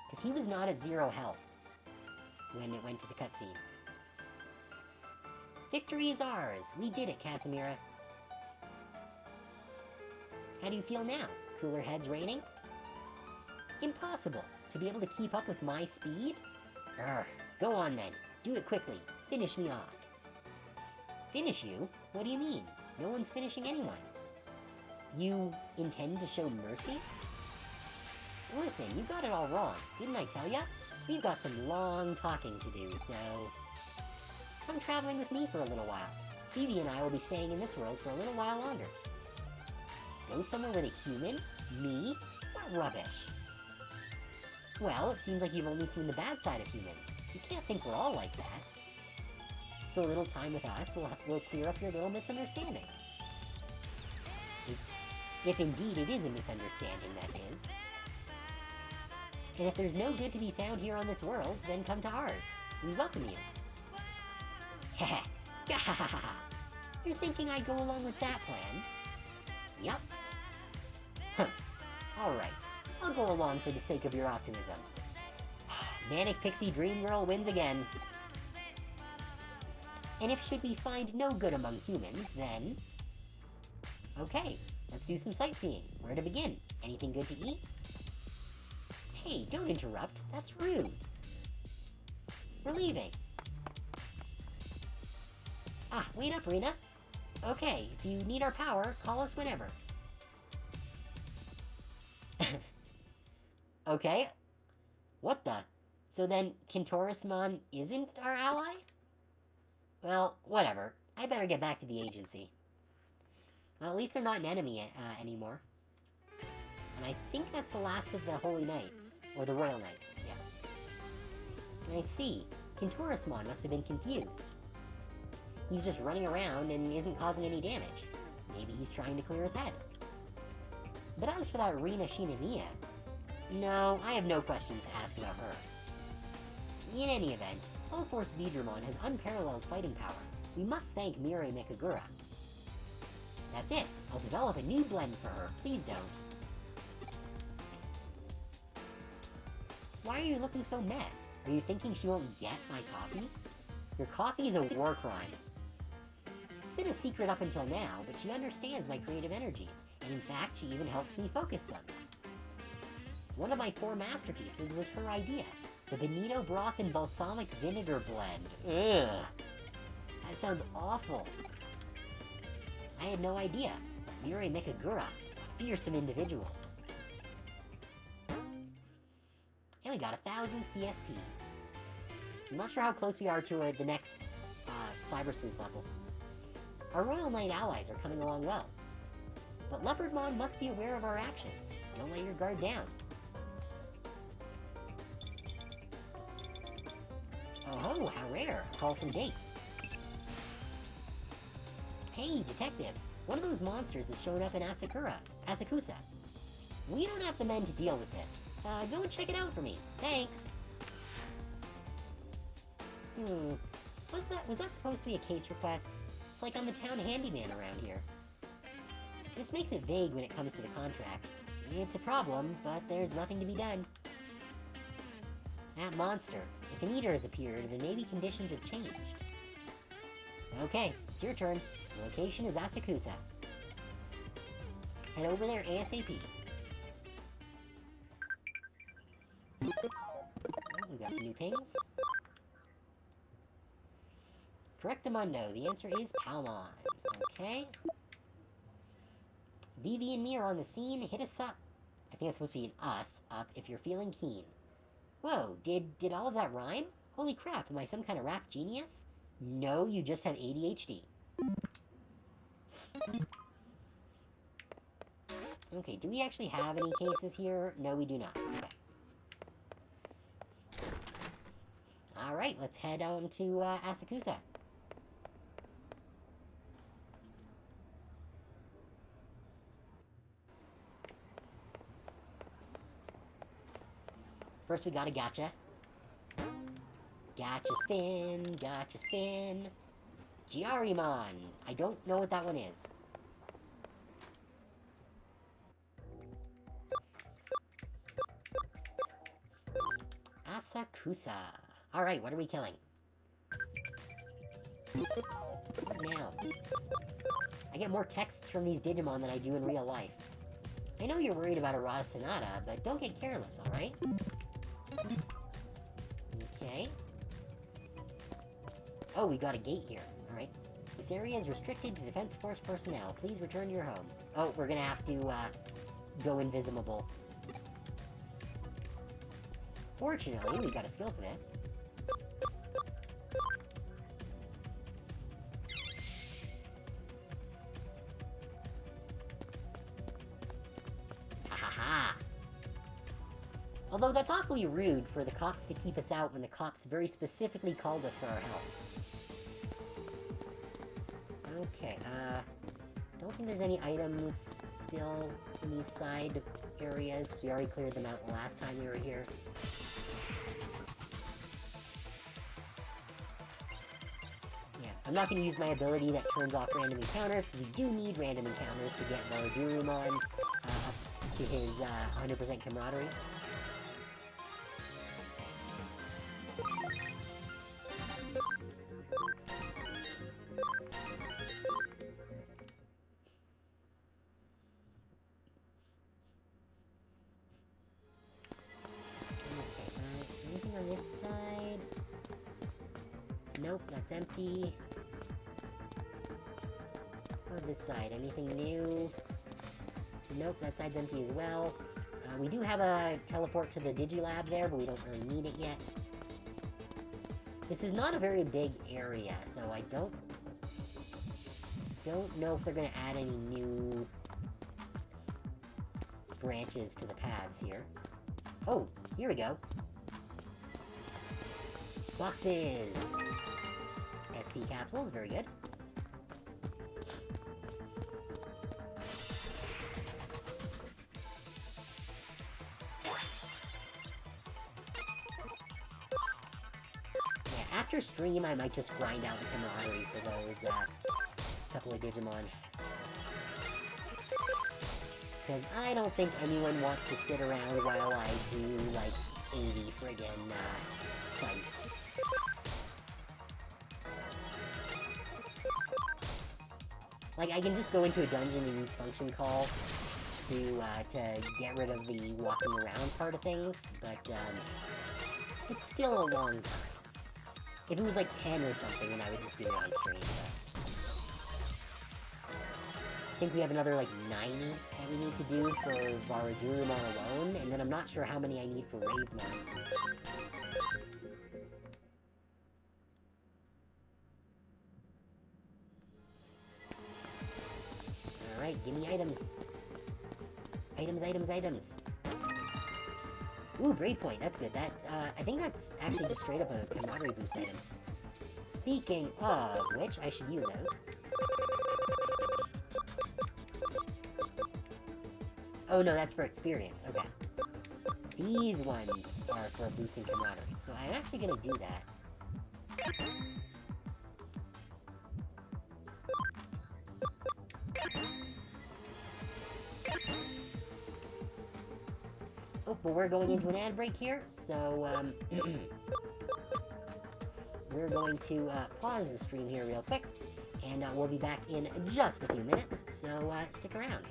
Because he was not at 0 health when it went to the cutscene. Victory is ours! We did it, Casimira. How do you feel now? Cooler heads reigning? Impossible! To be able to keep up with my speed? Urgh. Go on then. Do it quickly. Finish me off. Finish you? What do you mean? No one's finishing anyone. You intend to show mercy? Listen, you got it all wrong. Didn't I tell ya? We've got some long talking to do, so... Come traveling with me for a little while. Phoebe and I will be staying in this world for a little while longer. Go somewhere with a human? Me? What rubbish. Well, it seems like you've only seen the bad side of humans. You can't think we're all like that. So a little time with us will clear up your little misunderstanding. If indeed it is a misunderstanding, that is. And if there's no good to be found here on this world, then come to ours. We welcome you. Heh heh. You're thinking I'd go along with that plan? Yup. Huh. Alright. I'll go along for the sake of your optimism. Manic Pixie Dream Girl wins again. And if should we find no good among humans, then... Okay, let's do some sightseeing. Where to begin? Anything good to eat? Hey, don't interrupt. That's rude. We're leaving. Ah, wait up, Rena. Okay, if you need our power, call us whenever. Okay. What the? So then, Kintorismon isn't our ally? Well, whatever. I better get back to the agency. Well, at least they're not an enemy anymore. And I think that's the last of the Holy Knights. Or the Royal Knights, yeah. I see. Kintorismon must have been confused. He's just running around and isn't causing any damage. Maybe he's trying to clear his head. But as for that Rina Shinamiya, no, I have no questions to ask about her. In any event, Full Force Digimon has unparalleled fighting power. We must thank Mirai Mikagura. That's it. I'll develop a new blend for her. Please don't. Why are you looking so mad? Are you thinking she won't get my coffee? Your coffee is a war crime. It's been a secret up until now, but she understands my creative energies, and in fact, she even helped me focus them. One of my 4 masterpieces was her idea, the Bonito Broth and Balsamic Vinegar Blend. Ugh. That sounds awful. I had no idea. Mirai Mikagura, a fearsome individual. And we got 1,000 CSP. I'm not sure how close we are to the next Cyber Sleuth level. Our Royal Knight allies are coming along well. But Leopardmon must be aware of our actions. Don't let your guard down. Oh ho, how rare. A call from Date. Hey, Detective. One of those monsters has shown up in Asakusa. We don't have the men to deal with this. Go and check it out for me. Thanks. Was that supposed to be a case request? It's like I'm the town handyman around here. This makes it vague when it comes to the contract. It's a problem, but there's nothing to be done. That monster. If an eater has appeared, then maybe conditions have changed. Okay, it's your turn. The location is Asakusa. Head over there ASAP. We got some new pings. Correctamundo, the answer is Palmon. Okay. Vivi and me are on the scene. Hit us up. I think it's supposed to be an us up if you're feeling keen. Whoa, did all of that rhyme? Holy crap, am I some kind of rap genius? No, you just have ADHD. Okay, do we actually have any cases here? No, we do not. Okay. Alright, let's head on to Asakusa. First we got a gotcha. Gotcha spin, gotcha spin. Giarimon. I don't know what that one is. Asakusa. Alright, what are we killing? What now? I get more texts from these Digimon than I do in real life. I know you're worried about a raw Sonata, but don't get careless, alright? Okay. Oh, we got a gate here. Alright. This area is restricted to Defense Force personnel. Please return to your home. Oh, we're gonna have to, go invisible. Fortunately, we got a skill for this. Although that's awfully rude for the cops to keep us out when the cops very specifically called us for our help. Okay, don't think there's any items still in these side areas, because we already cleared them out the last time we were here. Yeah, I'm not going to use my ability that turns off random encounters, because we do need random encounters to get Varadurumon up to his 100% camaraderie. Nope, that's empty. How about this side? Anything new? Nope, that side's empty as well. We do have a teleport to the Digilab there, but we don't really need it yet. This is not a very big area, so I don't know if they're gonna add any new branches to the paths here. Oh, here we go. Boxes! SP capsules, very good. Yeah, after stream, I might just grind out the camaraderie for those, couple of Digimon. Because I don't think anyone wants to sit around while I do, like, 80 friggin', fights. Like, I can just go into a dungeon and use function call to get rid of the walking around part of things, but, it's still a long time. If it was like 10 or something, then I would just do it on stream, but... I think we have another, like, 90 that we need to do for Varagurumon alone, and then I'm not sure how many I need for Ravemon. Alright, give me items. Items, items, items. Ooh, Brave Point, that's good. That, I think that's actually just straight up a camaraderie boost item. Speaking of which, I should use those. Oh no, that's for experience, okay. These ones are for boosting camaraderie, so I'm actually gonna do that. Oh, but we're going into an ad break here, so, we're going to, pause the stream here real quick, and, we'll be back in just a few minutes, so, stick around.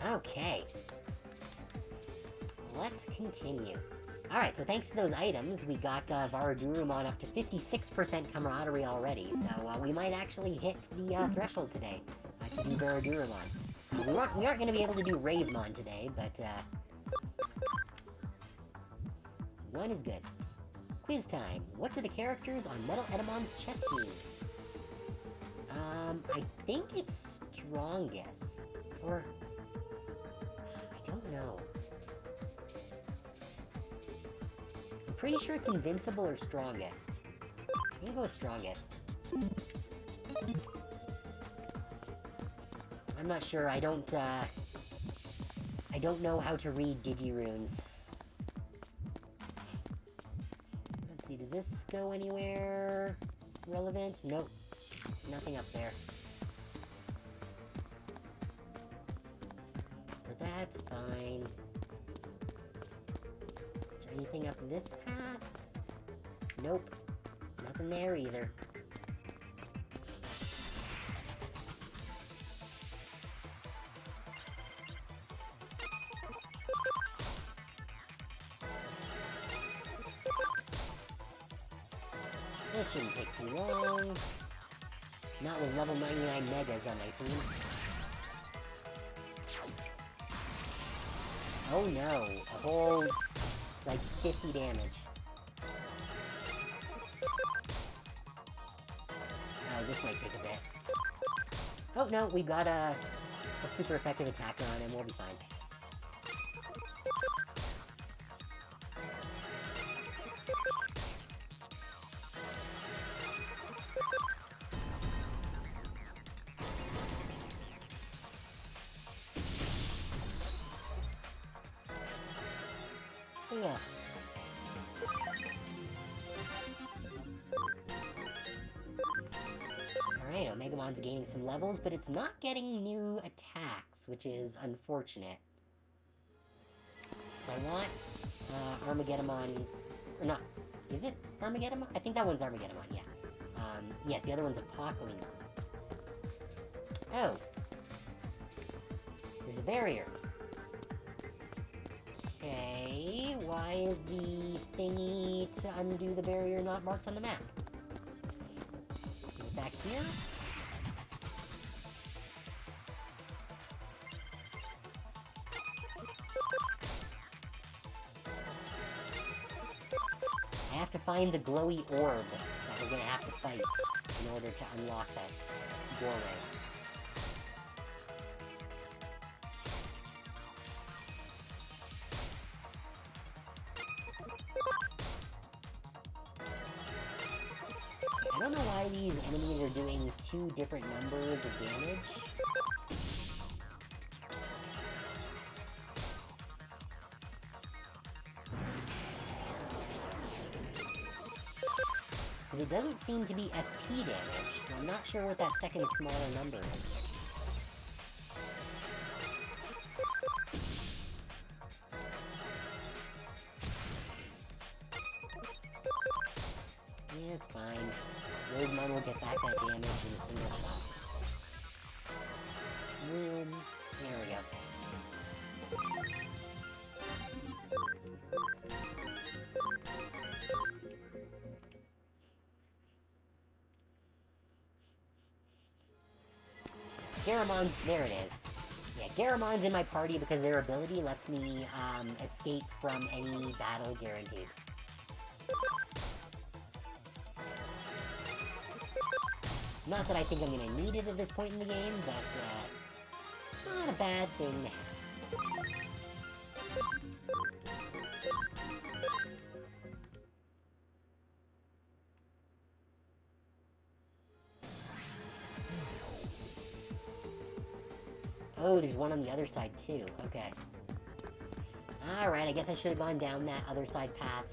Okay. Let's continue. Alright, so thanks to those items, we got Varadurumon up to 56% camaraderie already, so we might actually hit the threshold today to do Varadurumon. We aren't going to be able to do Ravemon today, but one is good. Quiz time. What do the characters on Metal Edamon's chest mean? I think it's strongest. Or... I don't know. I'm pretty sure it's invincible or strongest. I'm gonna go with strongest. I'm not sure. I don't know how to read Digirunes. Let's see, does this go anywhere relevant? Nope. Nothing up there. But that's fine. Is there anything up this path? Nope. Nothing there either. This shouldn't take too long. Not with level 99 megas on my team. Oh no, a whole, like, 50 damage. Oh, this might take a bit. Oh no, we got a super effective attacker on him, we'll be fine. Yeah. Alright, Omegamon's gaining some levels, but it's not getting new attacks, which is unfortunate. So I want Armageddon... Or not. Is it Armageddon? I think that one's Armageddon, yeah. Yes, the other one's Apocalypse. Oh. There's a barrier. Okay, why is the thingy to undo the barrier not marked on the map? Is it back here? I have to find the glowy orb that we're gonna have to fight in order to unlock that doorway. I don't know why these enemies are doing 2 different numbers of damage. Because it doesn't seem to be SP damage, so I'm not sure what that second smaller number is. Yeah, it's fine. Roadmon will get back that damage in a single shot. There we go. Garamon, there it is. Yeah, Garamon's in my party because their ability lets me escape from any battle guaranteed. Not that I think I'm gonna need it at this point in the game, but it's not a bad thing to have. Oh, there's one on the other side too. Okay. Alright, I guess I should have gone down that other side path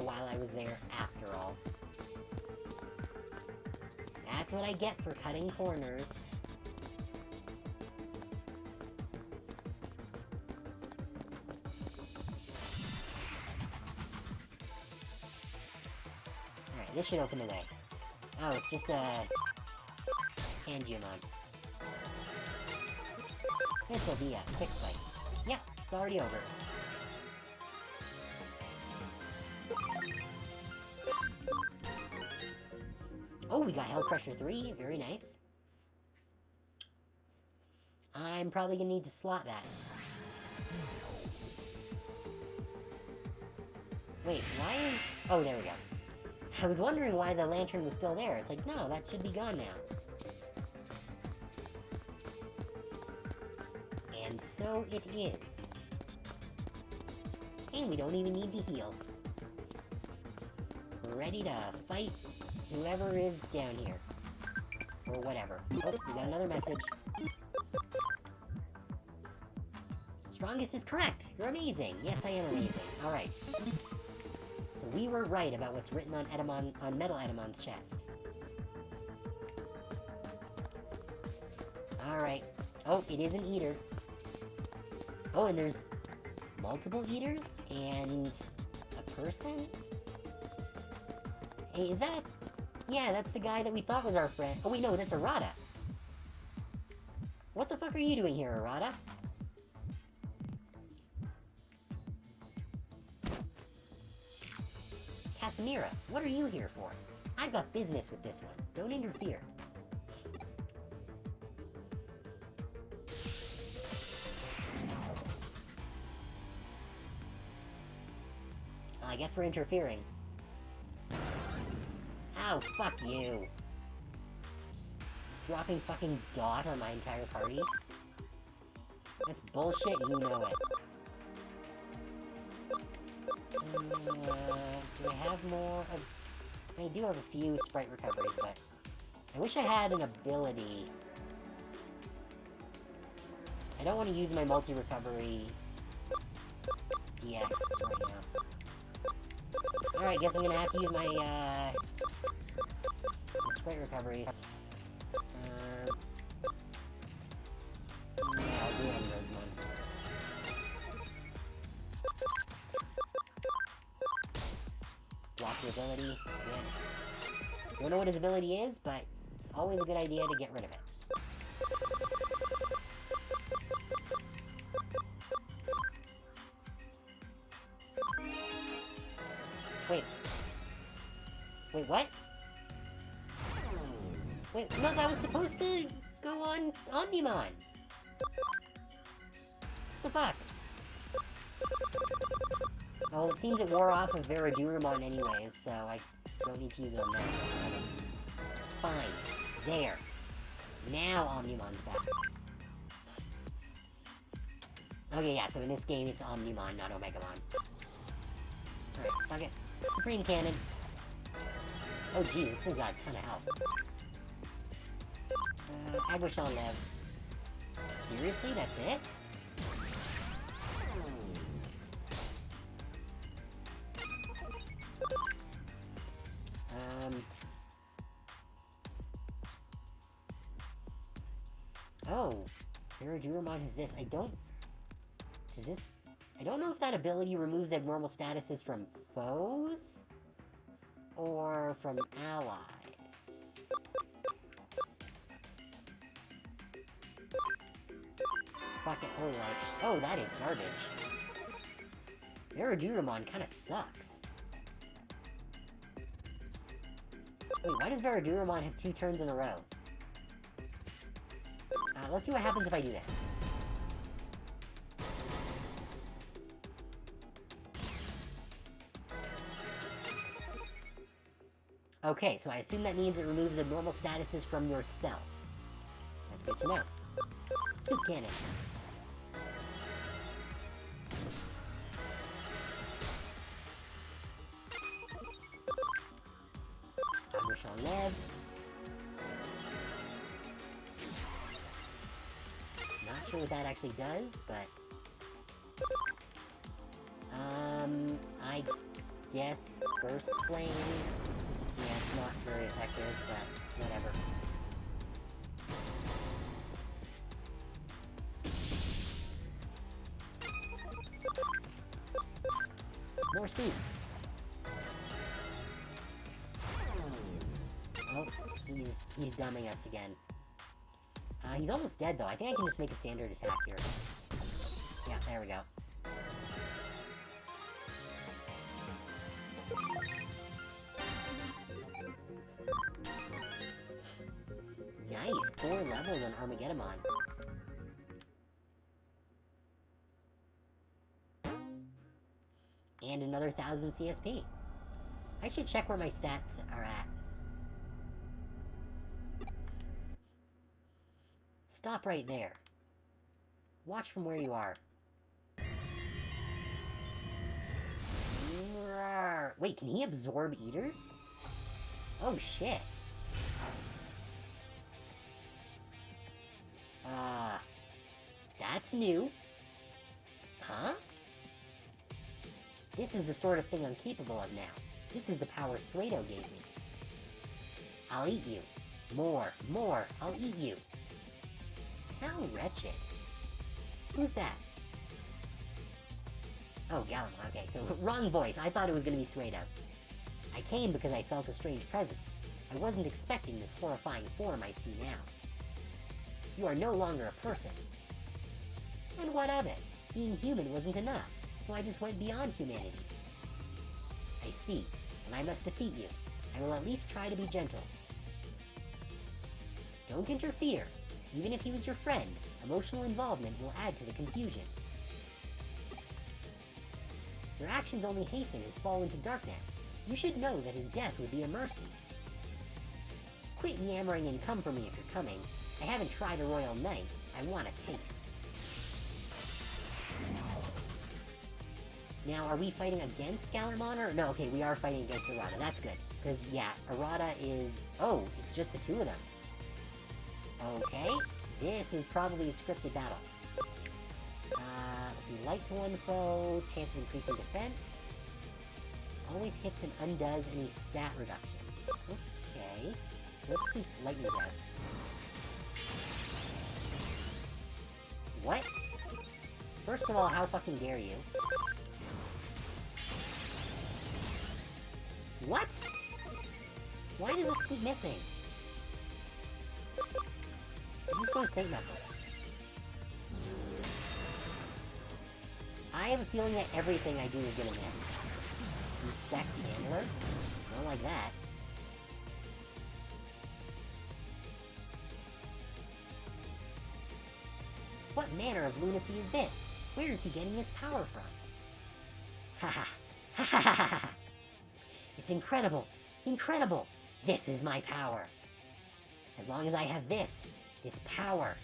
while I was there after all. That's what I get for cutting corners. Alright, this should open the way. Oh, it's just a... Digimon. This'll be a quick fight. Yep, it's already over. Oh, we got Hell Crusher 3. Very nice. I'm probably gonna need to slot that. Wait, why is... Oh, there we go. I was wondering why the lantern was still there. It's like, no, that should be gone now. And so it is. And we don't even need to heal. We're ready to fight whoever is down here. Or whatever. Oh, we got another message. Strongest is correct. You're amazing. Yes, I am amazing. Alright. So we were right about what's written on Metal Edamon's chest. Alright. Oh, it is an eater. Oh, and there's multiple eaters and a person? Hey, is that... Yeah, that's the guy that we thought was our friend. Oh wait, no, that's Arata. What the fuck are you doing here, Arata? Casimira, what are you here for? I've got business with this one. Don't interfere. I guess we're interfering. Oh, fuck you. Dropping fucking dot on my entire party? That's bullshit, you know it. Do I have more of... I do have a few sprite recoveries, but... I wish I had an ability. I don't want to use my multi-recovery DX right now. Alright, guess I'm gonna have to use my sprite recoveries. Yeah, I'll do it on Rosemont. Block the ability. Good. Don't know what his ability is, but it's always a good idea to get rid of it. Wait. Wait, what? Wait, no, that was supposed to go on Omnimon! What the fuck? Oh, it seems it wore off of Veradurumon anyways, so I don't need to use it on that. Fine. There. Now Omnimon's back. Okay, yeah, so in this game it's Omnimon, not Omegamon. Alright, fuck it. Supreme Cannon. Oh geez, this thing's got a ton of health. Aguishon Lev. Seriously, that's it? Oh, Veradurumon has this. I don't know if that ability removes abnormal statuses from foes or from allies. Fuck it. Oh, that is garbage. Veradurumon kind of sucks. Wait, why does Veradurumon have 2 turns in a row? Let's see what happens if I do this. Okay, so I assume that means it removes abnormal statuses from yourself. That's good to know. Soup Cannon. Aguishon Lev. Not sure what that actually does, but... I guess Burst Flame... Yeah, it's not very effective, but whatever. More soup! Oh, he's dumbing us again. He's almost dead, though. I think I can just make a standard attack here. Yeah, there we go. Nice! 4 levels on Armageddon. And another 1,000 CSP. I should check where my stats are at. Stop right there. Watch from where you are. Wait, can he absorb eaters? Oh, shit. That's new. Huh? This is the sort of thing I'm capable of now. This is the power Suedo gave me. I'll eat you. More, I'll eat you. How wretched. Who's that? Oh, Gallimon, okay, so wrong voice. I thought it was gonna be Suedo. I came because I felt a strange presence. I wasn't expecting this horrifying form I see now. You are no longer a person. And what of it? Being human wasn't enough, so I just went beyond humanity. I see, and I must defeat you. I will at least try to be gentle. Don't interfere. Even if he was your friend, emotional involvement will add to the confusion. Your actions only hasten his fall into darkness. You should know that his death would be a mercy. Quit yammering and come for me if you're coming. I haven't tried a royal knight. I want a taste. Now, are we fighting against Gallimon or... No, okay, we are fighting against Arata. That's good. Because, yeah, Arata is... Oh, it's just the two of them. Okay. This is probably a scripted battle. Let's see. Light to one foe. Chance of increasing defense. Always hits and undoes any stat reductions. Okay. So let's do Lightning Joust. What? First of all, how fucking dare you? What? Why does this keep missing? Let's just go to Saint Knuckle. I have a feeling that everything I do is gonna miss. Inspect Handler? Don't like that. What manner of lunacy is this? Where is he getting this power from? Haha. Ha ha ha ha ha. It's incredible. Incredible. This is my power. As long as I have this power.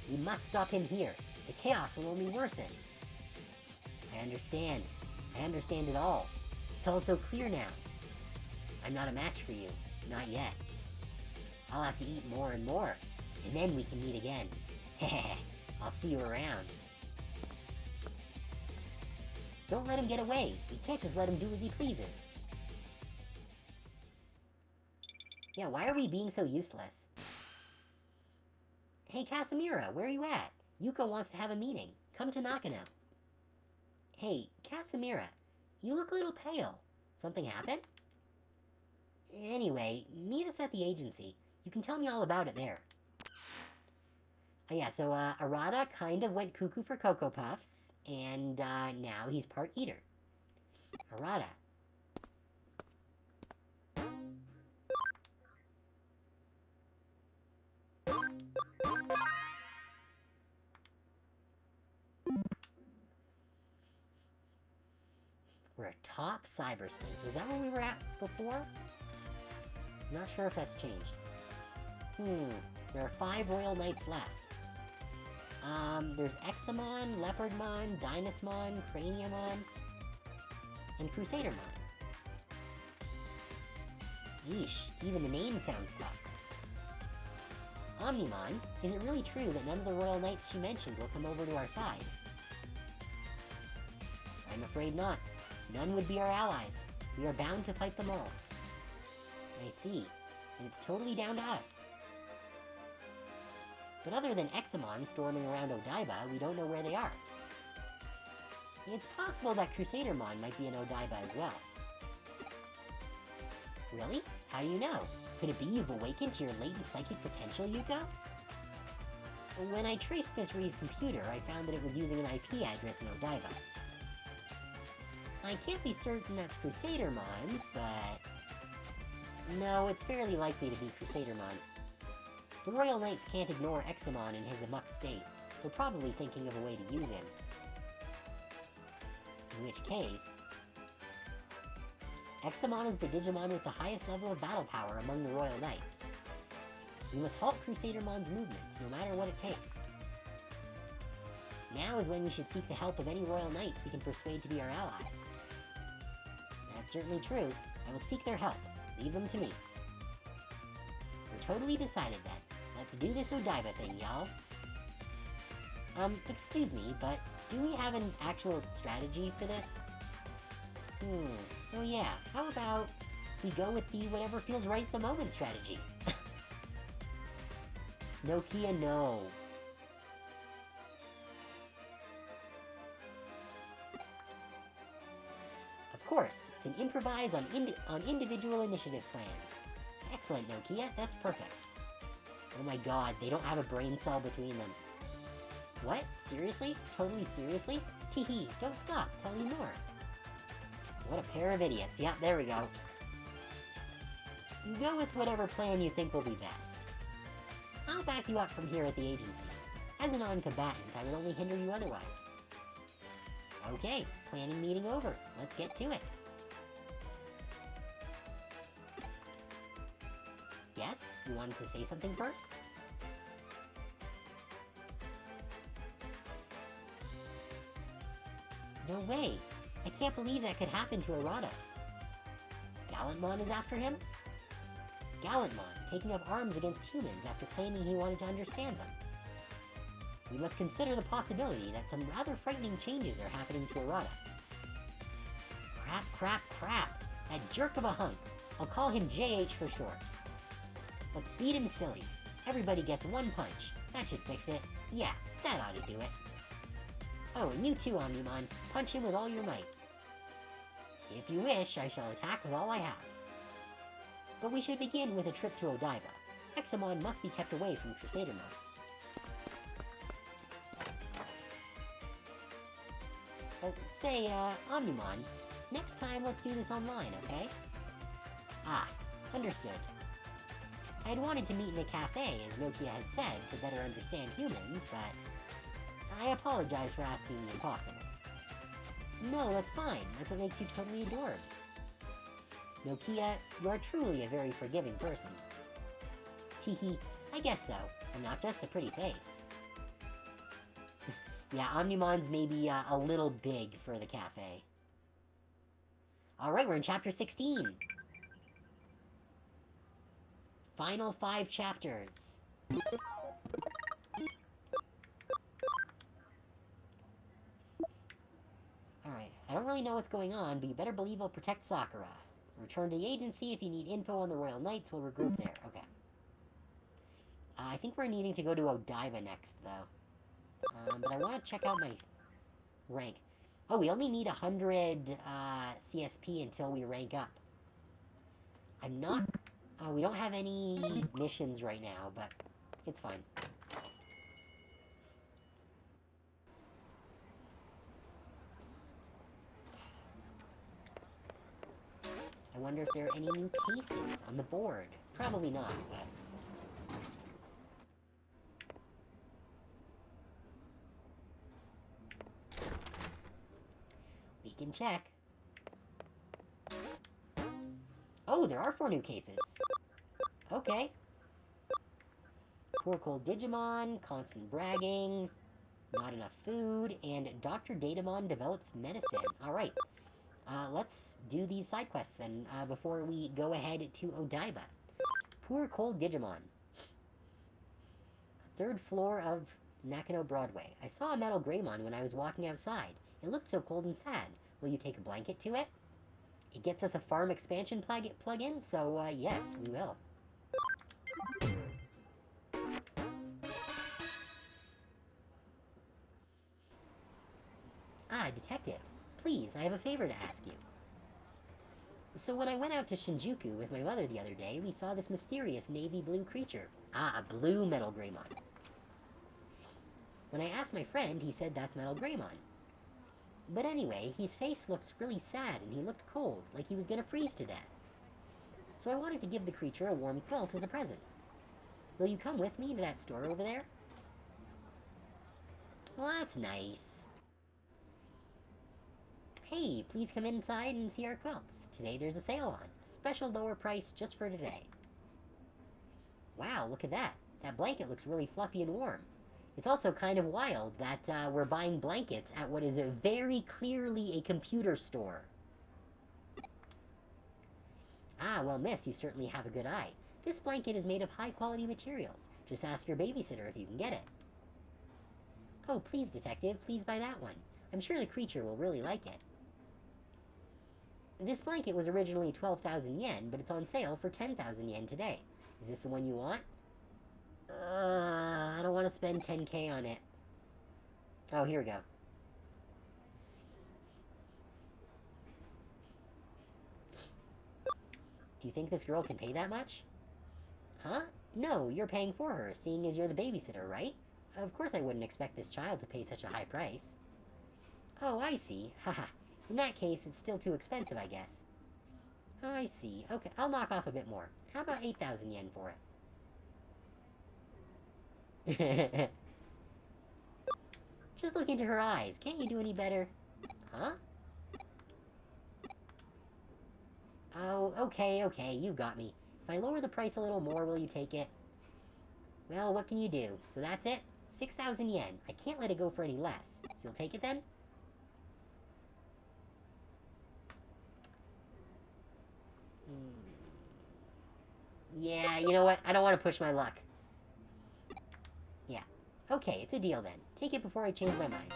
We must stop him here. The chaos will only worsen. I understand. I understand it all. It's all so clear now. I'm not a match for you. Not yet. I'll have to eat more and more, and then we can meet again. Heh. I'll see you around. Don't let him get away. We can't just let him do as he pleases. Yeah, why are we being so useless? Hey, Casimira, where are you at? Yuko wants to have a meeting. Come to Nakano. Hey, Casimira, you look a little pale. Something happened? Anyway, meet us at the agency. You can tell me all about it there. Oh yeah, so, Arata kind of went cuckoo for Cocoa Puffs, and, now he's part eater. Arata. We're a top Cyber Sleuth. Is that where we were at before? Not sure if that's changed. There are 5 Royal Knights left. There's Examon, Leopardmon, Dynasmon, Craniamon, and Crusadermon. Yeesh, even the name sounds tough. Omnimon, is it really true that none of the Royal Knights she mentioned will come over to our side? I'm afraid not. None would be our allies. We are bound to fight them all. I see. And it's totally down to us. But other than Examon storming around Odaiba, we don't know where they are. It's possible that Crusadermon might be in Odaiba as well. Really? How do you know? Could it be you've awakened to your latent psychic potential, Yuko? When I traced Miss Ree's computer, I found that it was using an IP address in Odaiba. I can't be certain that's Crusadermon's, but... No, it's fairly likely to be Crusadermon. The Royal Knights can't ignore Examon in his amok state. They're probably thinking of a way to use him. In which case... Examon is the Digimon with the highest level of battle power among the Royal Knights. We must halt Crusadermon's movements, no matter what it takes. Now is when we should seek the help of any Royal Knights we can persuade to be our allies. That's certainly true. I will seek their help. Leave them to me. We're totally decided then. Let's do this Odaiba thing, y'all. Excuse me, but do we have an actual strategy for this? Oh yeah, how about we go with the whatever feels right at the moment strategy? Nokia, no. Of course, it's an improvise on individual initiative plan. Excellent, Nokia, that's perfect. Oh my god, they don't have a brain cell between them. What? Seriously? Totally seriously? Teehee, don't stop, tell me more. What a pair of idiots. Yep, there we go. Go with whatever plan you think will be best. I'll back you up from here at the agency. As a non-combatant, I would only hinder you otherwise. Okay, planning meeting over. Let's get to it. Yes? You wanted to say something first? No way! I can't believe that could happen to Arata. Gallantmon is after him? Gallantmon, taking up arms against humans after claiming he wanted to understand them. We must consider the possibility that some rather frightening changes are happening to Arata. Crap, crap, crap! That jerk of a hunk! I'll call him JH for short. Let's beat him silly. Everybody gets one punch. That should fix it. Yeah, that ought to do it. Oh, and you too, Omnimon. Punch him with all your might. If you wish, I shall attack with all I have. But we should begin with a trip to Odaiba. Examon must be kept away from Crusadermon. Omnimon, next time let's do this online, okay? Ah, understood. I had wanted to meet in a cafe, as Nokia had said, to better understand humans, but I apologize for asking the impossible. No, that's fine. That's what makes you totally adorbs. Nokia, you are truly a very forgiving person. Teehee, I guess so. I'm not just a pretty face. Yeah, Omnimon's maybe a little big for the cafe. Alright, we're in Chapter 16. Final 5 chapters. Alright, I don't really know what's going on, but you better believe I'll protect Sakura. Return to the agency if you need info on the Royal Knights, we'll regroup there. Okay. I think we're needing to go to Odaiba next, though. But I want to check out my rank. Oh, we only need 100 CSP until we rank up. I'm not... Oh, we don't have any missions right now, but it's fine. I wonder if there are any new cases on the board. Probably not, but... we can check. Oh, there are 4 new cases. Okay. Poor cold Digimon, constant bragging, not enough food, and Dr. Datamon develops medicine. Alright. Let's do these side quests then, before we go ahead to Odaiba. Poor cold Digimon. 3rd floor of Nakano Broadway. I saw a metal Greymon when I was walking outside. It looked so cold and sad. Will you take a blanket to it? It gets us a farm expansion plug-in, so, yes, we will. Ah, detective. Please, I have a favor to ask you. So when I went out to Shinjuku with my mother the other day, we saw this mysterious navy blue creature. Ah, a blue Metal Greymon. When I asked my friend, he said that's Metal Greymon. But anyway, his face looked really sad and he looked cold, like he was gonna freeze to death. So I wanted to give the creature a warm quilt as a present. Will you come with me to that store over there? Well, that's nice. Hey, please come inside and see our quilts. Today there's a sale on. A special lower price just for today. Wow, look at that. That blanket looks really fluffy and warm. It's also kind of wild that we're buying blankets at what is very clearly a computer store. Ah, well, miss, you certainly have a good eye. This blanket is made of high-quality materials. Just ask your babysitter if you can get it. Oh, please, detective, please buy that one. I'm sure the creature will really like it. This blanket was originally 12,000 yen, but it's on sale for 10,000 yen today. Is this the one you want? I don't want to spend 10K on it. Oh, here we go. Do you think this girl can pay that much? Huh? No, you're paying for her, seeing as you're the babysitter, right? Of course I wouldn't expect this child to pay such a high price. Oh, I see. Haha. In that case, it's still too expensive, I guess. I see. Okay, I'll knock off a bit more. How about 8,000 yen for it? Just look into her eyes. Can't you do any better? Huh? Oh, okay, you got me. If I lower the price a little more, will you take it? Well, what can you do? So that's it? 6,000 yen. I can't let it go for any less. So you'll take it then? Yeah, you know what? I don't want to push my luck. Yeah. Okay, it's a deal then. Take it before I change my mind.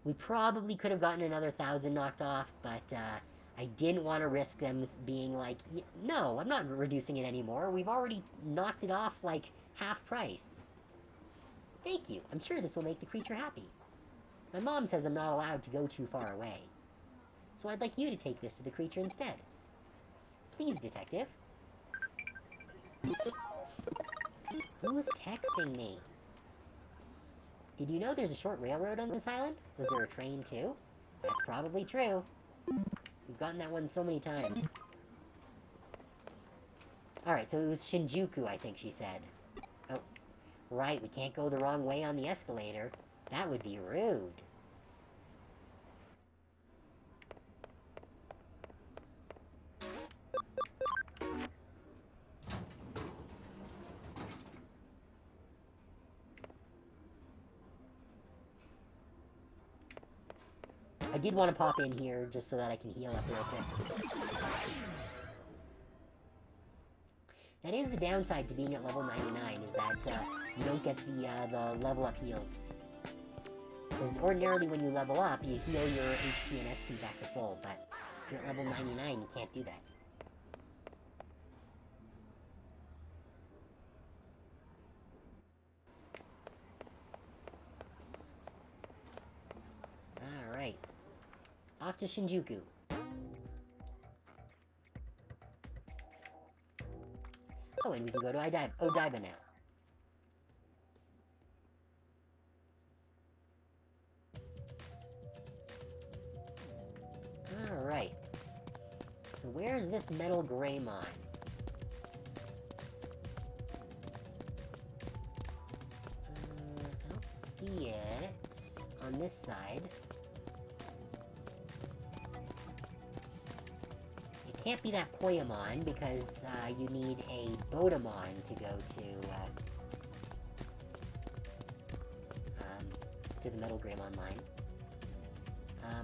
We probably could have gotten another 1,000 knocked off, but I didn't want to risk them being like, no, I'm not reducing it anymore. We've already knocked it off like half price. Thank you. I'm sure this will make the creature happy. My mom says I'm not allowed to go too far away. So I'd like you to take this to the creature instead. Please, detective. Who's texting me? Did you know there's a short railroad on this island? Was there a train too? That's probably true. We've gotten that one so many times. Alright, so it was Shinjuku, I think she said. Oh, right, we can't go the wrong way on the escalator. That would be rude. I did want to pop in here just so that I can heal up real quick. That is the downside to being at level 99, is that you don't get the level up heals. Because ordinarily when you level up, you heal your HP and SP back to full, but if you're at level 99, you can't do that. Alright. Off to Shinjuku. Oh, and we can go to Odaiba now. Alright. So where's this Metal Greymon? I don't see it on this side. It can't be that Koyamon because you need a Bodamon to go to the Metal Greymon line.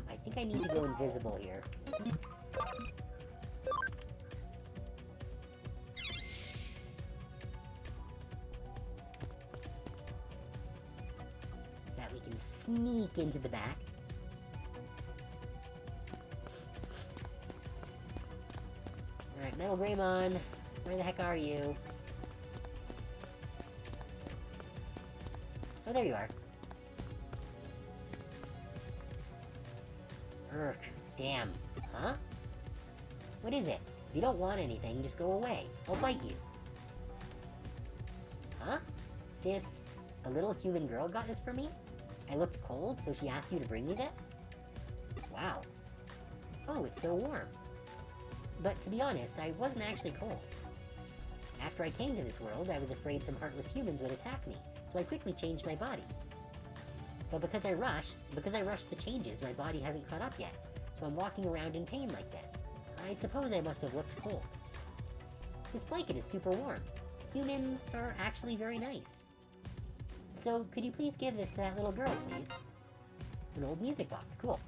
I think I need to go invisible here. So that we can sneak into the back. Alright, Metal Greymon, where the heck are you? Oh, there you are. Urk. Damn. Huh? What is it? If you don't want anything, just go away. I'll bite you. Huh? A little human girl got this for me? I looked cold, so she asked you to bring me this? Wow. Oh, it's so warm. But to be honest, I wasn't actually cold. After I came to this world, I was afraid some heartless humans would attack me, so I quickly changed my body. But because I rushed the changes, my body hasn't caught up yet, so I'm walking around in pain like this. I suppose I must have looked cold. This blanket is super warm. Humans are actually very nice. So, could you please give this to that little girl, please? An old music box, cool.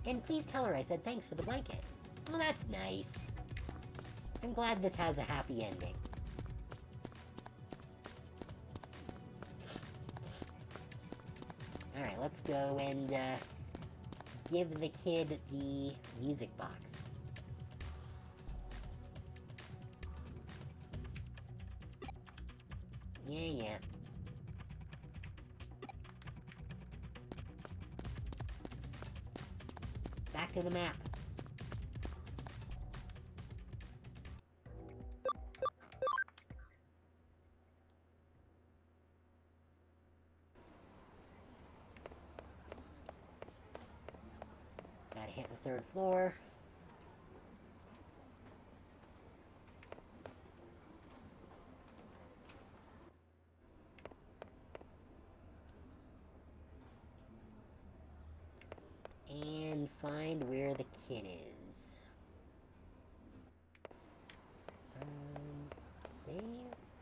And please tell her I said thanks for the blanket. Oh, that's nice. I'm glad this has a happy ending. Alright, let's go and, give the kid the music box. Yeah. Back to the map. Gotta hit the 3rd floor. And find where the kid is.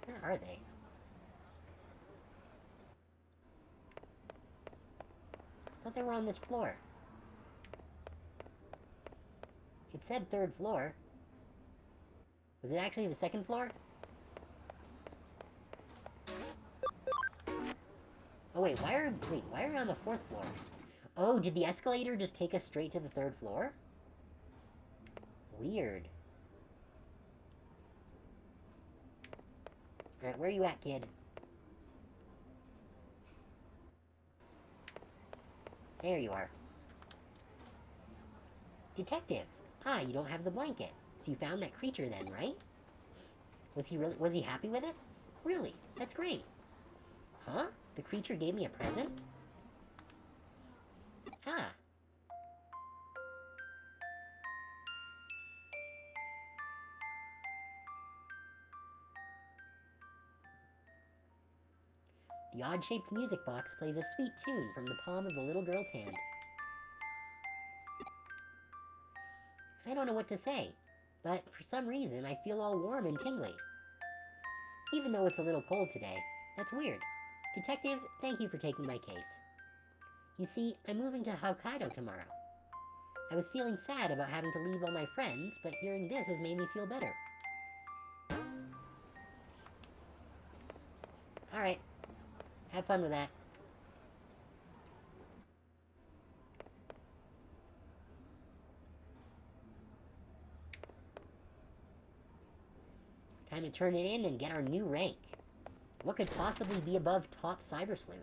Where are they? I thought they were on this floor. It said 3rd floor. Was it actually the 2nd floor? Oh wait, why are we on the 4th floor? Oh, did the escalator just take us straight to the 3rd floor? Weird. Alright, where are you at, kid? There you are. Detective! Ah, you don't have the blanket. So you found that creature then, right? Was he happy with it? Really? That's great. Huh? The creature gave me a present? Ah. The odd-shaped music box plays a sweet tune from the palm of the little girl's hand. I don't know what to say, but for some reason I feel all warm and tingly. Even though it's a little cold today. That's weird. Detective, thank you for taking my case. You see, I'm moving to Hokkaido tomorrow. I was feeling sad about having to leave all my friends, but hearing this has made me feel better. Alright. Have fun with that. Time to turn it in and get our new rank. What could possibly be above top Cyber Sleuth?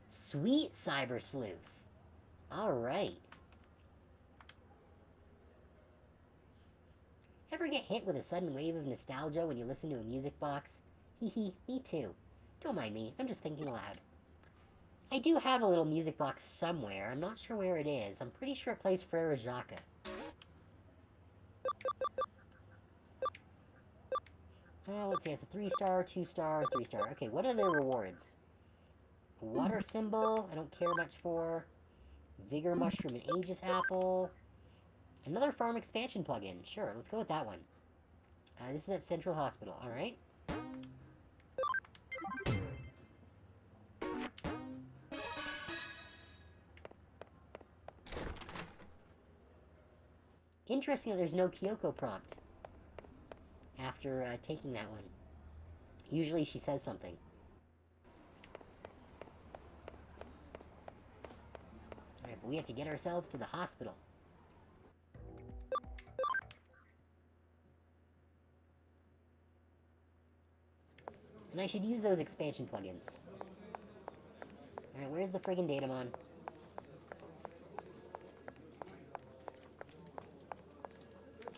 Sweet Cyber Sleuth. Alright. Ever get hit with a sudden wave of nostalgia when you listen to a music box? Hee, me too. Don't mind me, I'm just thinking aloud. I do have a little music box somewhere. I'm not sure where it is. I'm pretty sure it plays Frere Jacques. Let's see, it's a 3-star, 2-star, 3-star. Okay, what are the rewards? A water symbol, I don't care much for. Vigor Mushroom and Aegis Apple. Another farm expansion plugin. Sure, let's go with that one. This is at Central Hospital, alright. Interesting that there's no Kyoko prompt after taking that one. Usually she says something. Alright, but we have to get ourselves to the hospital. I should use those expansion plugins. Alright, where's the friggin' Datamon?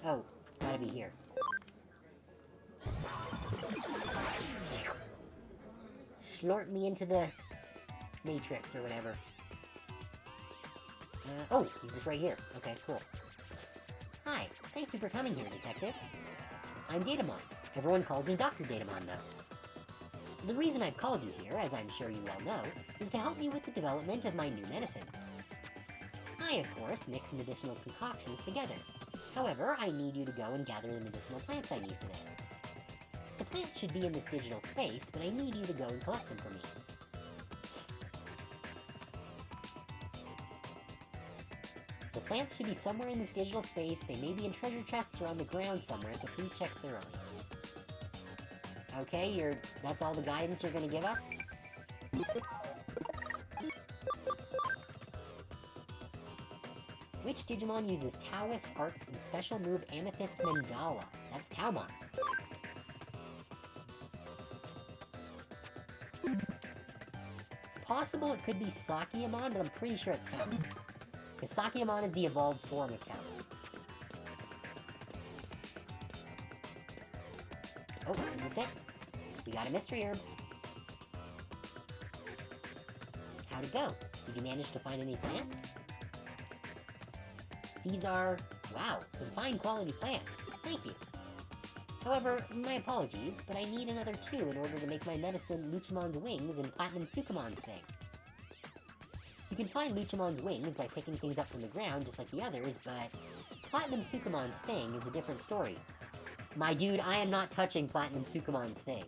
Oh, gotta be here. Slort me into the Matrix or whatever. Oh, he's just right here. Okay, cool. Hi, thank you for coming here, Detective. I'm Datamon. Everyone calls me Dr. Datamon, though. The reason I've called you here, as I'm sure you all know, is to help me with the development of my new medicine. I, of course, mix medicinal concoctions together. However, I need you to go and gather the medicinal plants I need for this. The plants should be in this digital space, but I need you to go and collect them for me. The plants should be somewhere in this digital space. They may be in treasure chests or on the ground somewhere, so please check thoroughly. Okay, that's all the guidance you're gonna give us? Which Digimon uses Taoist arts and special move Amethyst Mandala? That's Taomon. It's possible it could be Sakyamon, but I'm pretty sure it's Taomon. Because Sakyamon is the evolved form of Taomon. Oh, is this it? We got a mystery herb. How'd it go? Did you manage to find any plants? These are, wow, some fine quality plants. Thank you. However, my apologies, but I need another 2 in order to make my medicine Luchamon's Wings and Platinum Sukumon's Thing. You can find Luchamon's Wings by picking things up from the ground just like the others, but Platinum Sukumon's Thing is a different story. My dude, I am not touching Platinum Sukumon's Thing.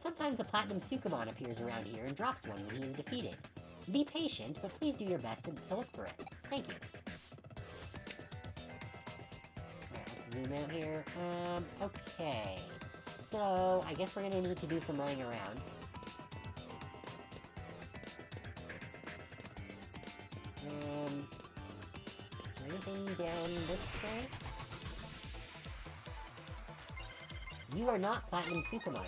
Sometimes a Platinum Sukumon appears around here and drops one when he is defeated. Be patient, but please do your best to look for it. Thank you. Alright, let's zoom out here. Okay. So, I guess we're gonna need to do some running around. Is there anything down this way? You are not Platinum Sukumon.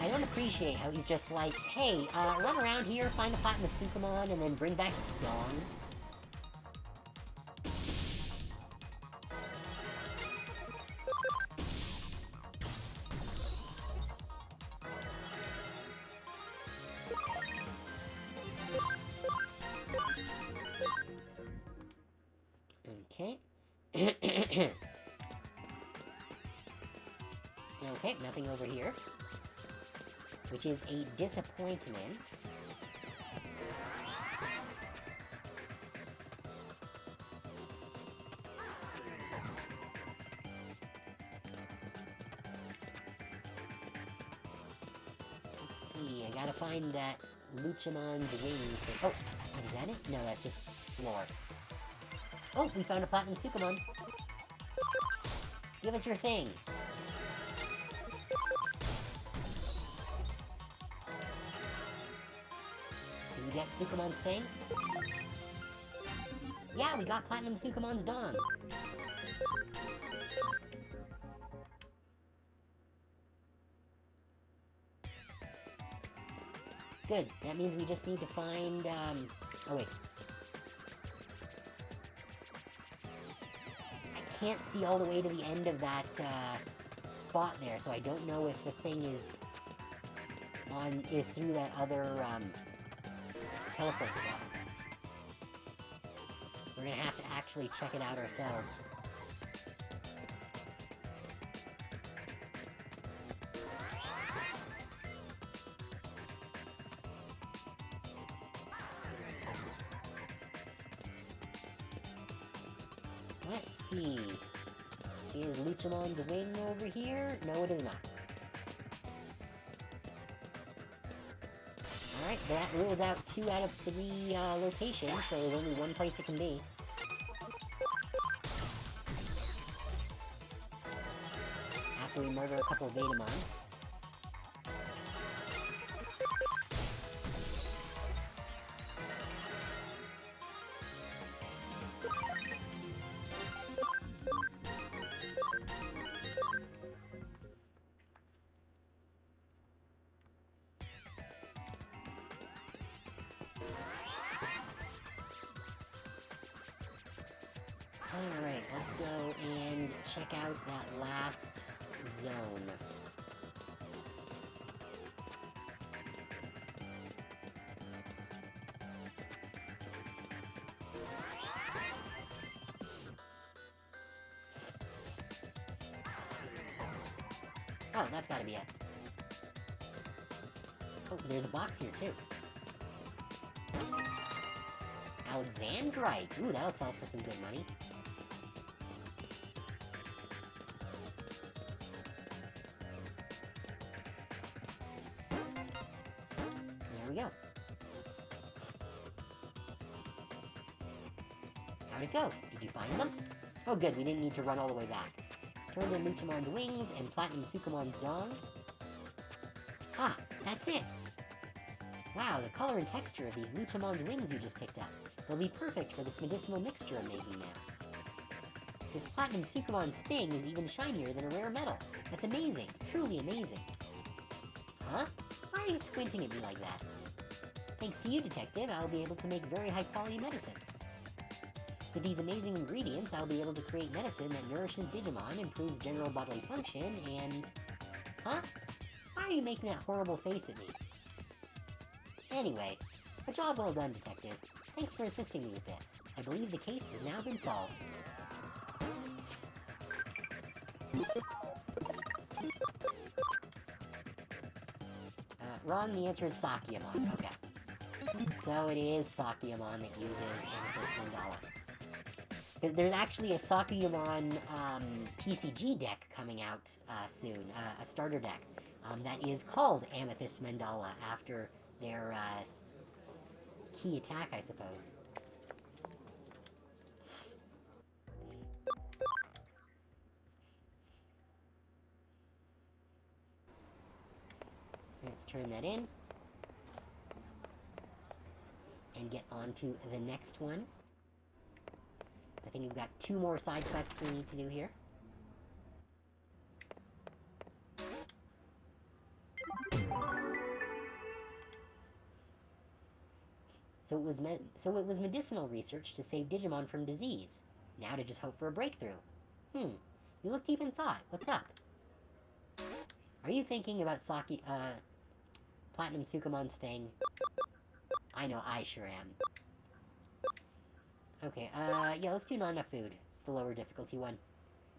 I don't appreciate how he's just like, hey, run around here, find a Platinum Sukumon, and then bring back its dong. Okay. Okay, nothing over here. Which is a disappointment. Let's see, I gotta find that Luchamon's wing thing. Oh, is that it? No, that's just floor. Oh, we found a Platinum Sukumon. Give us your thing. Did we get Sukumon's thing? Yeah, we got Platinum Sukumon's dong. Good. That means we just need to find, oh wait. I can't see all the way to the end of that, spot there, so I don't know if the thing is through that other, teleport spot. We're gonna have to actually check it out ourselves. Let's see. Is Luchamon's wing over here? No, it is not. Alright, that rules out 2 out of 3 locations, so there's only one place it can be. After we murder a couple of Datamon. check out that last zone. Oh, that's gotta be it. Oh, there's a box here, too. Alexandrite! Ooh, that'll sell for some good money. There we go. How'd it go? Did you find them? Oh good, we didn't need to run all the way back. Turned in Luchamon's wings and Platinum Sukumon's dong. Ah, that's it! Wow, the color and texture of these Luchamon's wings you just picked up. They'll be perfect for this medicinal mixture I'm making now. This Platinum Sukumon's thing is even shinier than a rare metal. That's amazing. Truly amazing. Huh? Why are you squinting at me like that? Thanks to you, Detective, I'll be able to make very high-quality medicine. With these amazing ingredients, I'll be able to create medicine that nourishes Digimon, improves general bodily function, and... Huh? Why are you making that horrible face at me? Anyway, a job well done, Detective. Thanks for assisting me with this. I believe the case has now been solved. Wrong, the answer is Sakyamon. Okay. So it is Sakyamon that uses Amethyst Mandala. There's actually a Sakyamon TCG deck coming out soon, a starter deck, that is called Amethyst Mandala after their key attack, I suppose. Let's turn that in. And get on to the next one. I think we've got 2 more side quests we need to do here. So it was medicinal research to save Digimon from disease. Now to just hope for a breakthrough. You look deep in thought. What's up? Are you thinking about Platinum Sukumon's thing? I know, I sure am. Okay, yeah, let's do not enough food. It's the lower difficulty one.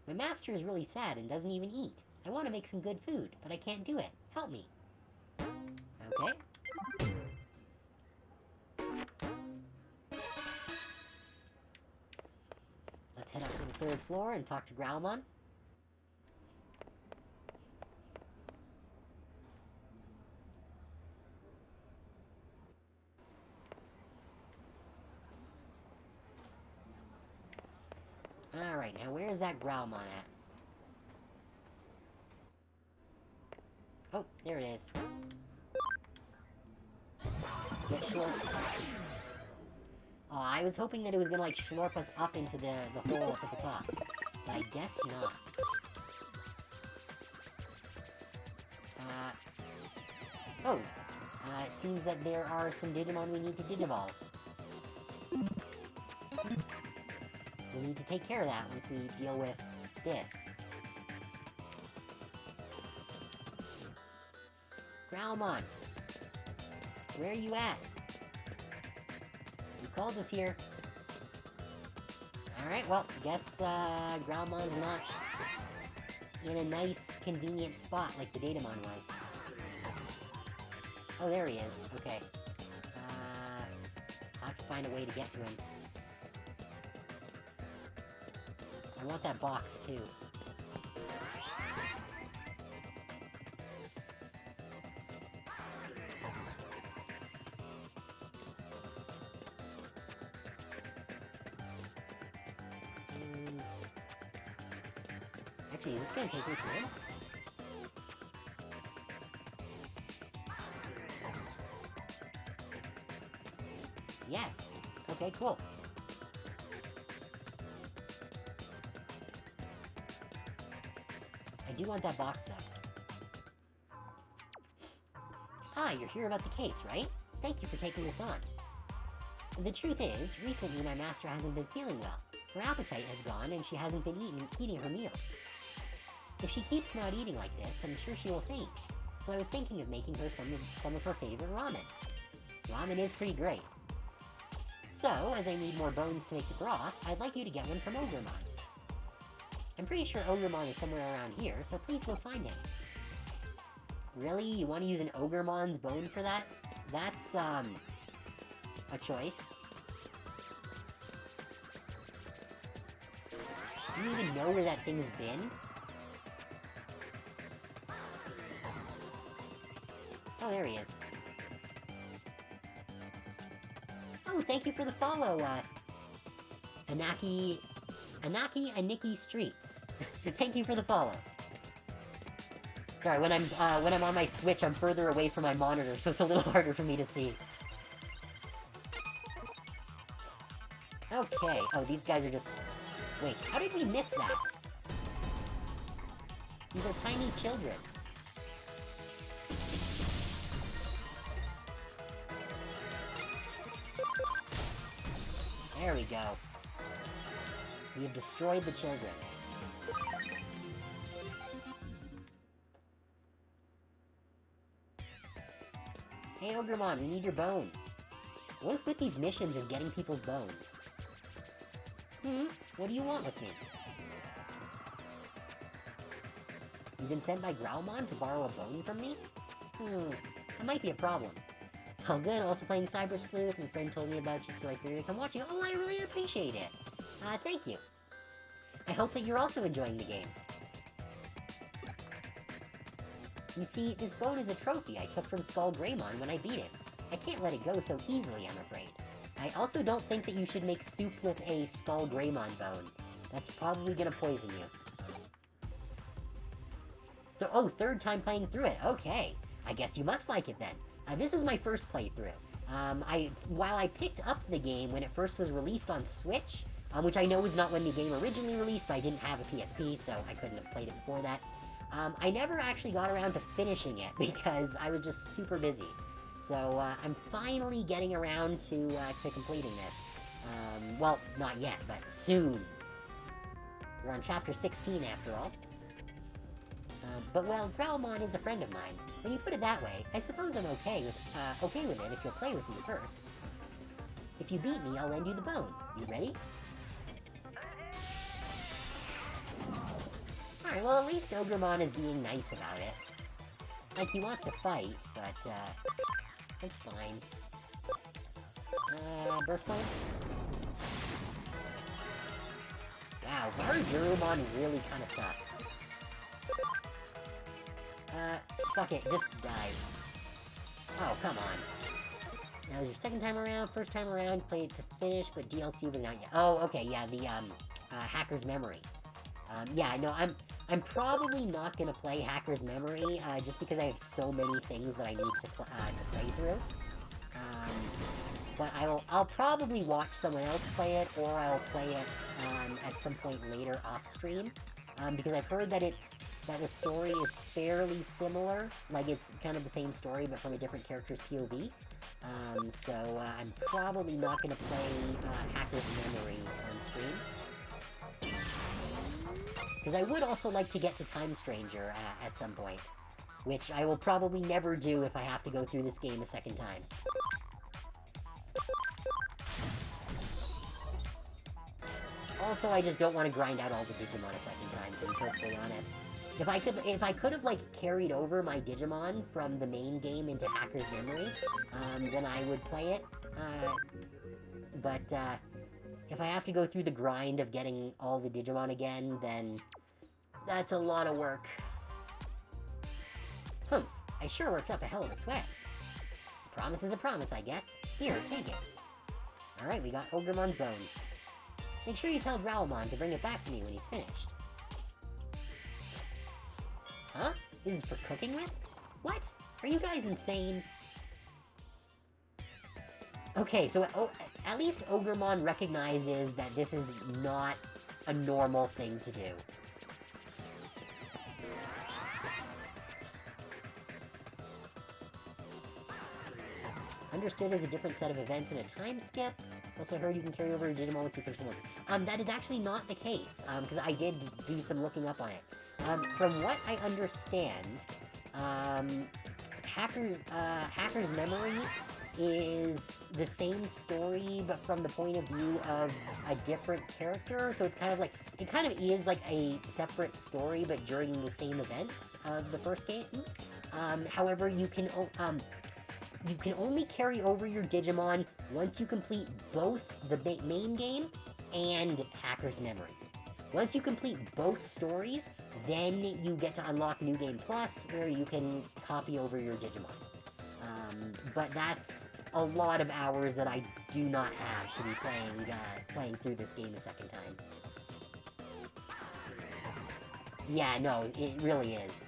My master is really sad and doesn't even eat. I want to make some good food, but I can't do it. Help me. Okay. Let's head up to the 3rd floor and talk to Growlmon. Alright, now where's that Growlmon at? Oh, there it is. Get slurped. Oh, I was hoping that it was gonna, like, slurp us up into the hole up at the top. But I guess not. It seems that there are some Digimon we need to Digivolve. We'll need to take care of that once we deal with this. Growlmon! Where are you at? You called us here. Alright, well, guess, Growlmon's not in a nice, convenient spot like the Datamon was. Oh, there he is. Okay. I'll have to find a way to get to him. I want that box, too. Actually, is this gonna take me to him? Yes! Okay, cool. I do want that box, though. Ah, you're here about the case, right? Thank you for taking this on. The truth is, recently my master hasn't been feeling well. Her appetite has gone, and she hasn't been eating her meals. If she keeps not eating like this, I'm sure she will faint. So I was thinking of making her some of her favorite ramen. Ramen is pretty great. So, as I need more bones to make the broth, I'd like you to get one from Ogremon. I'm pretty sure Ogremon is somewhere around here, so please go find him. Really? You want to use an Ogremon's bone for that? That's, a choice. Do you even know where that thing's been? Oh, there he is. Oh, thank you for the follow, Aniki Streets. Thank you for the follow. Sorry, when I'm on my Switch, I'm further away from my monitor, so it's a little harder for me to see. Okay. Oh, these guys are just... Wait, how did we miss that? These are tiny children. There we go. We have destroyed the children. Hey, Ogremon, we need your bone. What is with these missions of getting people's bones? What do you want with me? You've been sent by Growlmon to borrow a bone from me? That might be a problem. It's all good, also playing Cyber Sleuth, my friend told me about you, so I figured to come watch you. Oh, I really appreciate it! Thank you. I hope that you're also enjoying the game. You see, this bone is a trophy I took from Skull Greymon when I beat him. I can't let it go so easily, I'm afraid. I also don't think that you should make soup with a Skull Greymon bone. That's probably gonna poison you. Oh, third time playing through it. Okay. I guess you must like it then. This is my first playthrough. While I picked up the game when it first was released on Switch, which I know is not when the game originally released, but I didn't have a PSP, so I couldn't have played it before that. I never actually got around to finishing it because I was just super busy. So, I'm finally getting around to completing this. Well, not yet, but soon. We're on Chapter 16, after all. But, well, Growlmon is a friend of mine. When you put it that way, I suppose I'm okay with it if you'll play with me first. If you beat me, I'll lend you the bone. You ready? Alright, well, at least Ogremon is being nice about it. Like, he wants to fight, but, that's fine. Burst Flame? Wow, Garurumon really kinda sucks. Fuck it, just die. Oh, come on. That was your second time around, first time around, played it to finish, but DLC was not yet. Oh, okay, yeah, the, Hacker's Memory. Yeah, no, I'm probably not gonna play Hacker's Memory, just because I have so many things that I need to play through. But I'll probably watch someone else play it, or I'll play it, at some point later off-stream. Because I've heard that that the story is fairly similar, like it's kind of the same story, but from a different character's POV. So, I'm probably not gonna play, Hacker's Memory on stream. Because I would also like to get to Time Stranger at some point, which I will probably never do if I have to go through this game a second time. Also, I just don't want to grind out all the Digimon a second time, to be perfectly honest. If I could have, like, carried over my Digimon from the main game into Hacker's Memory, then I would play it. But, if I have to go through the grind of getting all the Digimon again, then that's a lot of work. I sure worked up a hell of a sweat. A promise is a promise, I guess. Here, take it. Alright, we got Ogremon's bone. Make sure you tell Growlmon to bring it back to me when he's finished. Huh? This is for cooking with? What? Are you guys insane? Okay, so at least Ogremon recognizes that this is not a normal thing to do. Understood as a different set of events in a time skip, Also, I heard you can carry over your Digimon with 2 first levels. That is actually not the case, because I did do some looking up on it. From what I understand, Hacker's Memory is the same story, but from the point of view of a different character, so it's kind of like, it kind of is like a separate story, but during the same events of the first game. However, you can only carry over your Digimon once you complete both the main game and Hacker's Memory. Once you complete both stories, then you get to unlock New Game Plus, where you can copy over your Digimon. But that's a lot of hours that I do not have to be playing through this game a second time. Yeah, no, it really is.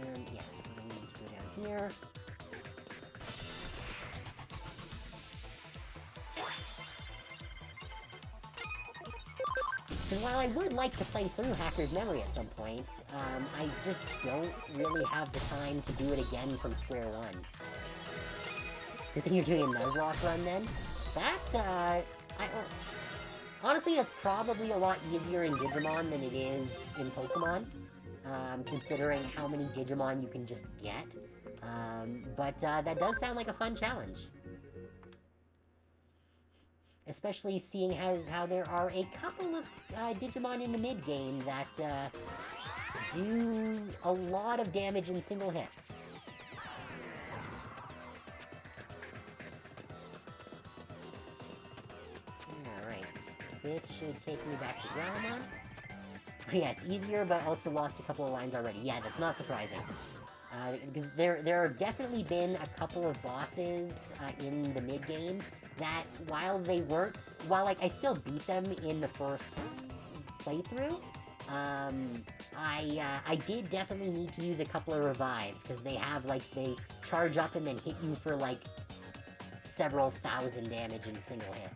And yes, I need to go down here. Because while I would like to play through Hacker's Memory at some point, I just don't really have the time to do it again from square one. Good thing you're doing a Nuzlocke run then? That, honestly, that's probably a lot easier in Digimon than it is in Pokemon, considering how many Digimon you can just get. But that does sound like a fun challenge. Especially seeing how there are a couple of Digimon in the mid-game that do a lot of damage in single hits. Alright, this should take me back to Growlmon. Oh yeah, it's easier, but also lost a couple of lines already. Yeah, that's not surprising. Because there have definitely been a couple of bosses in the mid-game that, while I still beat them in the first playthrough, I did definitely need to use a couple of revives, because they charge up and then hit you for, several thousand damage in a single hit.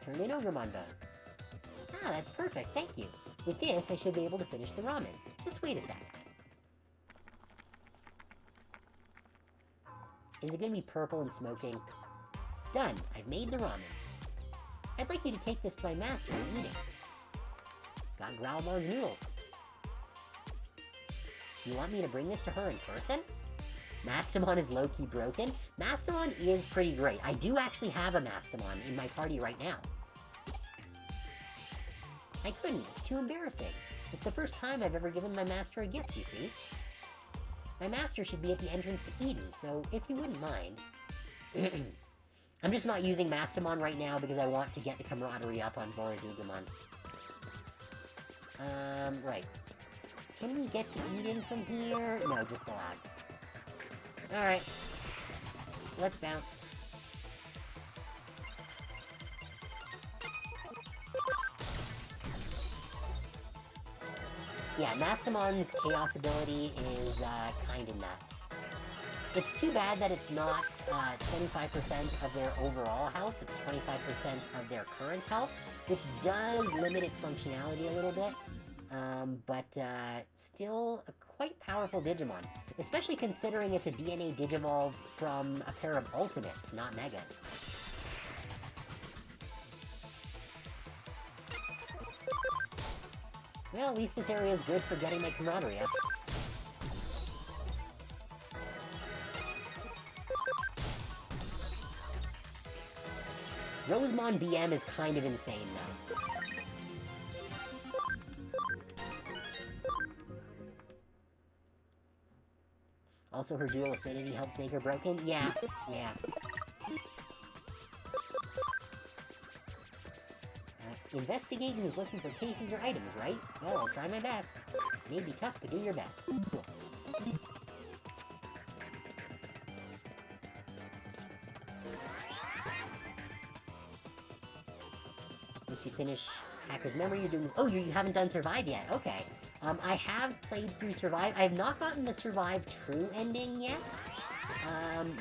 Turn in Ogremon Bone. Ah, that's perfect, thank you. With this, I should be able to finish the ramen. Just wait a sec. Is it gonna be purple and smoking? Done! I've made the ramen. I'd like you to take this to my master and eat it. Got Growlmon's noodles. You want me to bring this to her in person? Mastamon is low-key broken. Mastamon is pretty great. I do actually have a Mastamon in my party right now. I couldn't. It's too embarrassing. It's the first time I've ever given my master a gift, you see. My master should be at the entrance to Eden, so if you wouldn't mind... I'm just not using Mastamon right now because I want to get the camaraderie up on Voradigimon. Right. Can we get to Eden from here? No, just the lab. Alright. Let's bounce. Yeah, Mastamon's Chaos ability is, kinda nuts. It's too bad that it's not 25% of their overall health, it's 25% of their current health, which does limit its functionality a little bit, but still a quite powerful Digimon, especially considering it's a DNA Digivolve from a pair of Ultimates, not Megas. Well, at least this area is good for getting my camaraderie up. Rosemon BM is kind of insane, though. Also, her dual affinity helps make her broken? Yeah, yeah. Investigating is looking for cases or items, right? Well, I'll try my best. It may be tough, but do your best. Cool. Once you finish Hacker's Memory, you're doing... Oh, you haven't done Survive yet. Okay. I have played through Survive. I have not gotten the Survive True ending yet.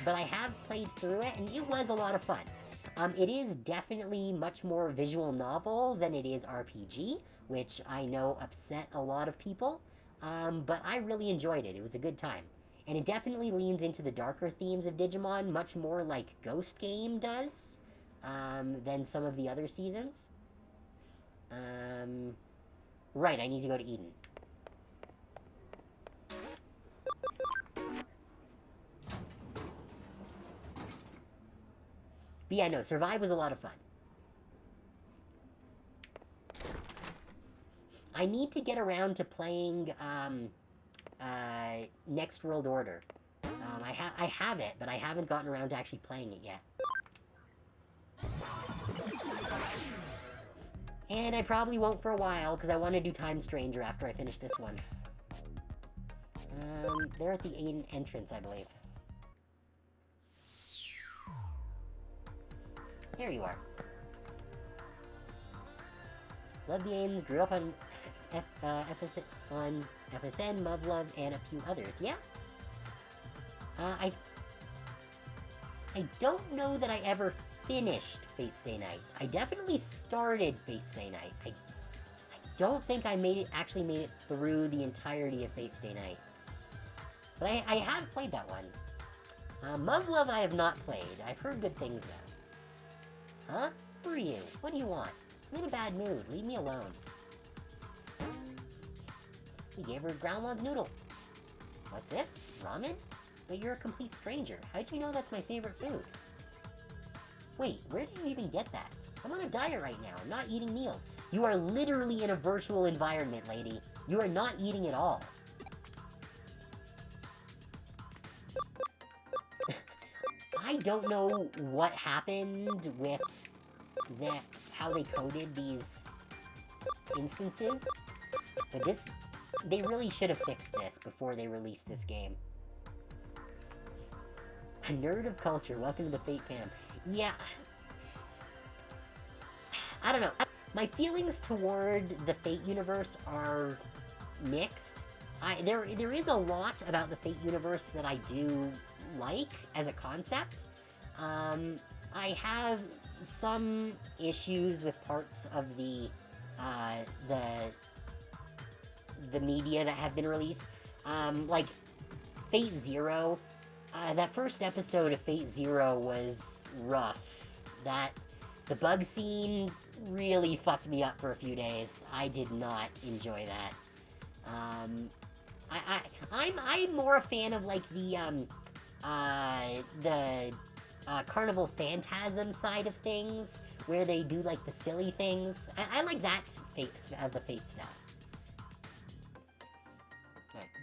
But I have played through it, and it was a lot of fun. It is definitely much more visual novel than it is RPG, which I know upset a lot of people, but I really enjoyed it. It was a good time. And it definitely leans into the darker themes of Digimon, much more like Ghost Game does, than some of the other seasons. Right, I need to go to Eden. But yeah, no, Survive was a lot of fun. I need to get around to playing, Next World Order. I have it, but I haven't gotten around to actually playing it yet. And I probably won't for a while, because I want to do Time Stranger after I finish this one. They're at the Aiden entrance, I believe. There you are. Love the Aidens, grew up on FSN, Muv-Love, and a few others. Yeah? I don't know that I ever finished Fate Stay Night. I definitely started Fate Stay Night. I don't think I actually made it through the entirety of Fate Stay Night. But I have played that one. Muv-Love I have not played. I've heard good things though. Huh? Who are you? What do you want? I'm in a bad mood. Leave me alone. We gave her Groundlon's noodle. What's this? Ramen? But you're a complete stranger. How'd you know that's my favorite food? Wait, where did you even get that? I'm on a diet right now. I'm not eating meals. You are literally in a virtual environment, lady. You are not eating at all. I don't know what happened with how they coded these instances, but they really should have fixed this before they released this game. A nerd of culture, welcome to the Fate fam. Yeah. I don't know. My feelings toward the Fate universe are mixed. There is a lot about the Fate universe that I do like as a concept. I have some issues with parts of the media that have been released. Like Fate Zero. That first episode of Fate Zero was rough. The bug scene really fucked me up for a few days. I did not enjoy that. I'm more a fan of like the Carnival Phantasm side of things, where they do like the silly things. I like that of the Fate stuff.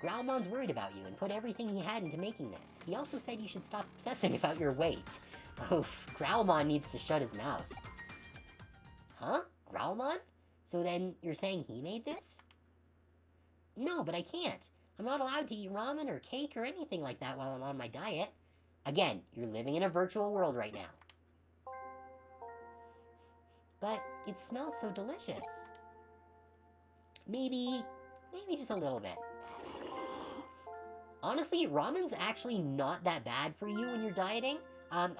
Growlmon's worried about you and put everything he had into making this. He also said you should stop obsessing about your weight. Oh, Growlmon needs to shut his mouth. Huh? Growlmon? So then you're saying he made this? No, but I can't. I'm not allowed to eat ramen or cake or anything like that while I'm on my diet. Again, you're living in a virtual world right now. But it smells so delicious. Maybe just a little bit. Honestly, ramen's actually not that bad for you when you're dieting.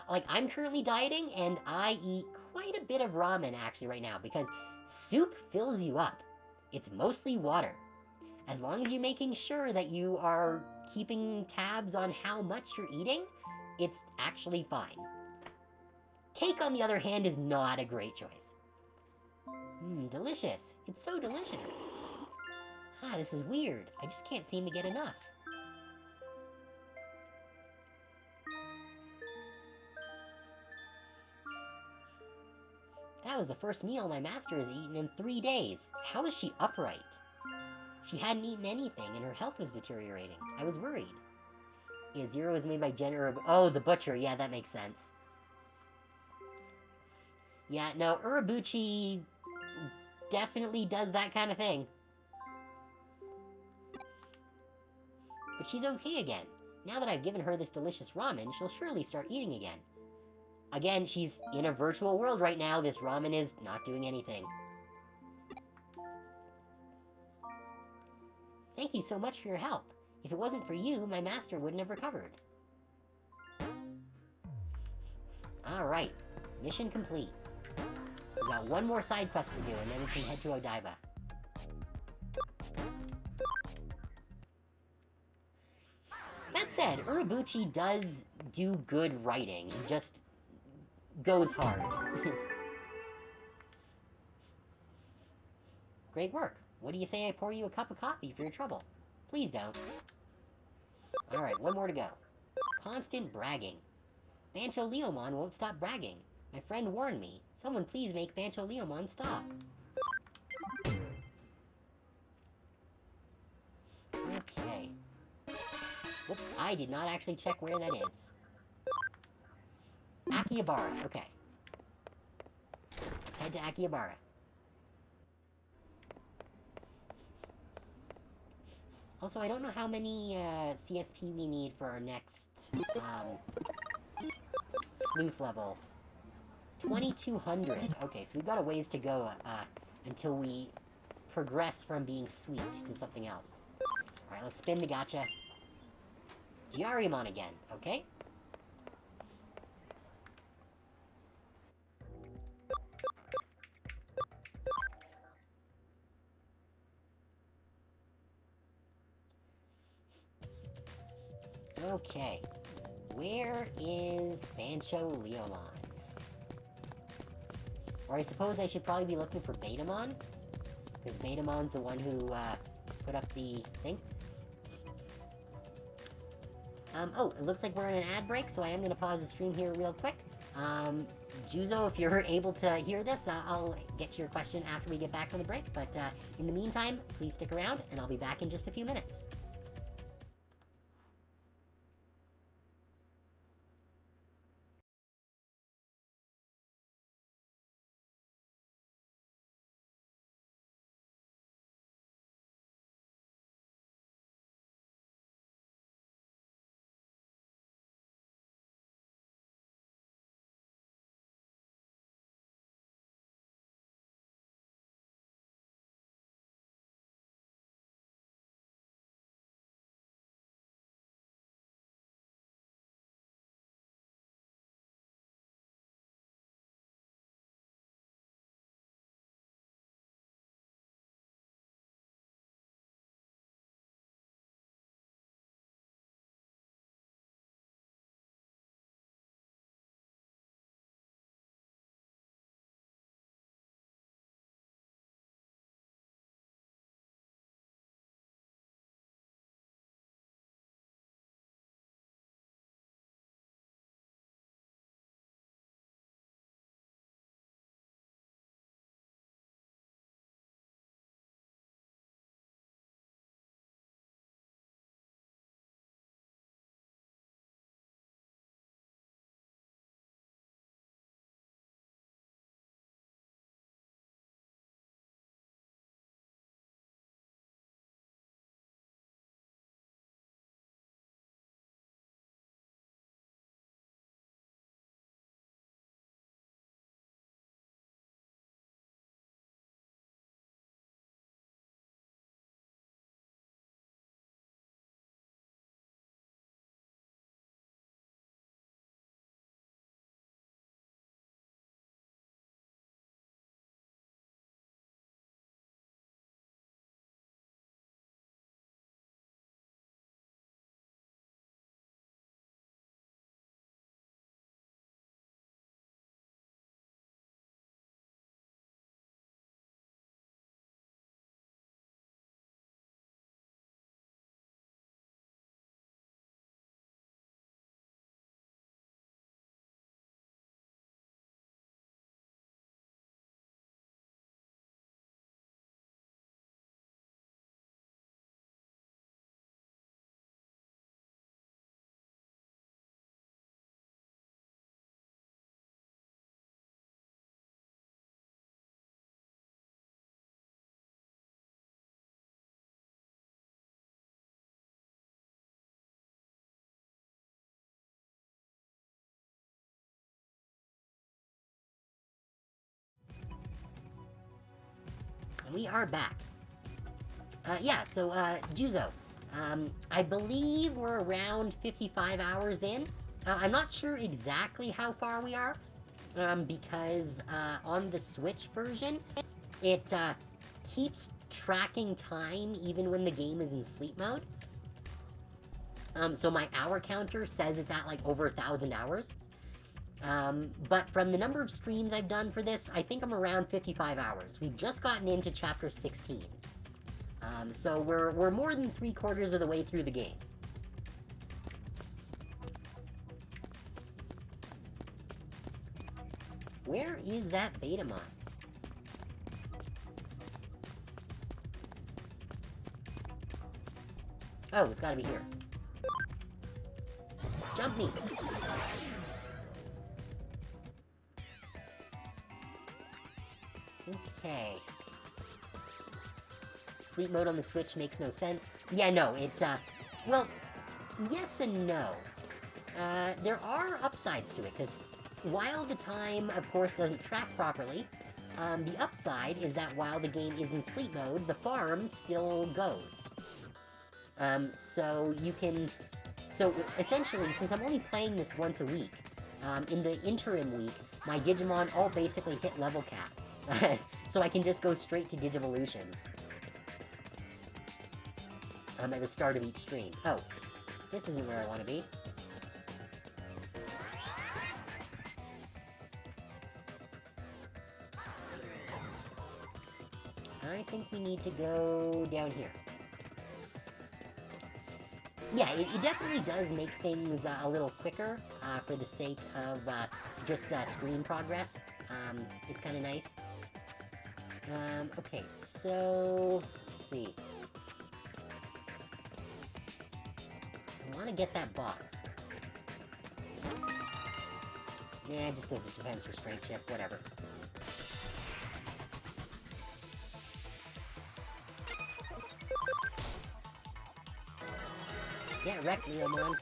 Like, I'm currently dieting, and I eat quite a bit of ramen, actually, right now, because soup fills you up. It's mostly water. As long as you're making sure that you are keeping tabs on how much you're eating, it's actually fine. Cake, on the other hand, is not a great choice. Delicious. It's so delicious. This is weird. I just can't seem to get enough. That was the first meal my master has eaten in 3 days. How is she upright? She hadn't eaten anything, and her health was deteriorating. I was worried. Yeah, Zero is made by Jen Oh, the butcher. Yeah, that makes sense. Yeah, no, Urabuchi definitely does that kind of thing. But she's okay again. Now that I've given her this delicious ramen, she'll surely start eating again. Again, she's in a virtual world right now. This ramen is not doing anything. Thank you so much for your help. If it wasn't for you, my master wouldn't have recovered. Alright, mission complete. We got one more side quest to do, and then we can head to Odaiba. That's said, Urabuchi does do good writing. He just goes hard. Great work. What do you say I pour you a cup of coffee for your trouble? Please don't. Alright, one more to go. Constant bragging. Bancho Leomon won't stop bragging. My friend warned me. Someone please make Bancho Leomon stop. Okay. Whoops, I did not actually check where that is. Akihabara, okay. Let's head to Akihabara. Also, I don't know how many CSP we need for our next sleuth level. 2200. Okay, so we've got a ways to go until we progress from being sweet to something else. Alright, let's spin the gacha. Giariamon again, okay? Okay. Where is Bancho Leomon? Or I suppose I should probably be looking for Betamon? Because Betamon's the one who, put up the thing. Oh, it looks like we're in an ad break, so I am gonna pause the stream here real quick. Juzo, if you're able to hear this, I'll get to your question after we get back from the break, but, in the meantime, please stick around, and I'll be back in just a few minutes. We are back. Yeah, so, Juzo, I believe we're around 55 hours in. I'm not sure exactly how far we are, because, on the Switch version, it, keeps tracking time even when the game is in sleep mode. So my hour counter says it's at, like, over 1,000 hours. But from the number of streams I've done for this, I think I'm around 55 hours. We've just gotten into Chapter 16. So we're more than 3/4 of the way through the game. Where is that Betamon? Oh, it's gotta be here. Jump me! Okay. Sleep mode on the Switch makes no sense. Yeah, no, well, yes and no. There are upsides to it, because while the time, of course, doesn't track properly, the upside is that while the game is in sleep mode, the farm still goes. So you can... So, essentially, since I'm only playing this once a week, in the interim week, my Digimon all basically hit level cap. So I can just go straight to Digivolutions. At the start of each stream. Oh, this isn't where I want to be. I think we need to go down here. Yeah, it definitely does make things a little quicker for the sake of just screen progress. It's kind of nice. Okay, so... Let's see. I want to get that box. Yeah, just a defense restraint chip, whatever. Yeah, wreck Leomon.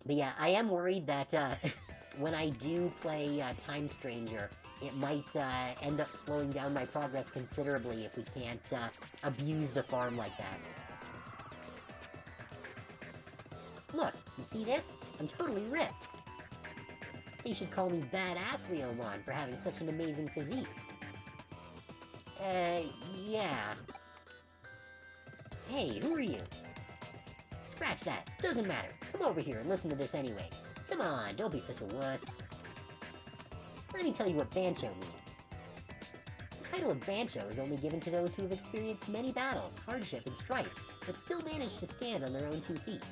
But yeah, I am worried that when I do play Time Stranger, it might end up slowing down my progress considerably if we can't abuse the farm like that. Look, you see this? I'm totally ripped. They should call me Badass Leomon for having such an amazing physique. Yeah. Hey, who are you? Scratch that. Doesn't matter. Come over here and listen to this anyway. Come on, don't be such a wuss. Let me tell you what Bancho means. The title of Bancho is only given to those who have experienced many battles, hardship, and strife, but still manage to stand on their own 2 feet.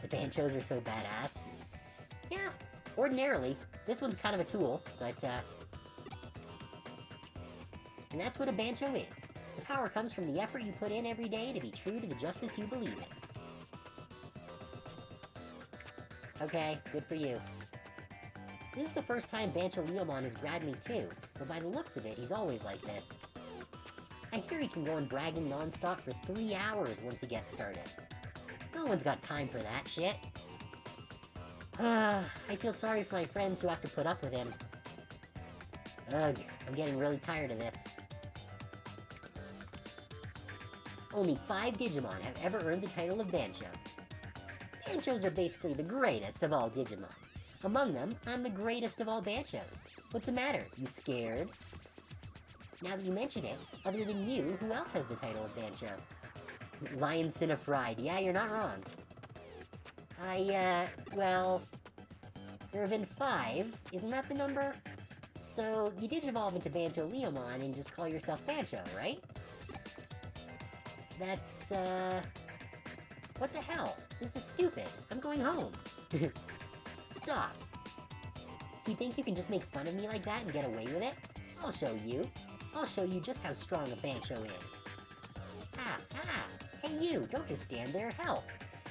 The Banchos are so badass. Yeah, ordinarily, this one's kind of a tool, but, and that's what a Bancho is. The power comes from the effort you put in every day to be true to the justice you believe in. Okay, good for you. This is the first time Bancho Leomon has grabbed me too, but by the looks of it, he's always like this. I hear he can go on bragging non-stop for 3 hours once he gets started. No one's got time for that shit. I feel sorry for my friends who have to put up with him. Ugh, I'm getting really tired of this. Only 5 Digimon have ever earned the title of Bancho. Banchos are basically the greatest of all Digimon. Among them, I'm the greatest of all Banchos. What's the matter? You scared? Now that you mention it, other than you, who else has the title of Bancho? Lion's Sin of Pride. Yeah, you're not wrong. Well... There have been 5. Isn't that the number? So, you Digivolve into Bancho Leomon and just call yourself Bancho, right? That's, what the hell? This is stupid. I'm going home. Stop. So you think you can just make fun of me like that and get away with it? I'll show you. I'll show you just how strong a Bancho is. Ah. Hey you, don't just stand there, help.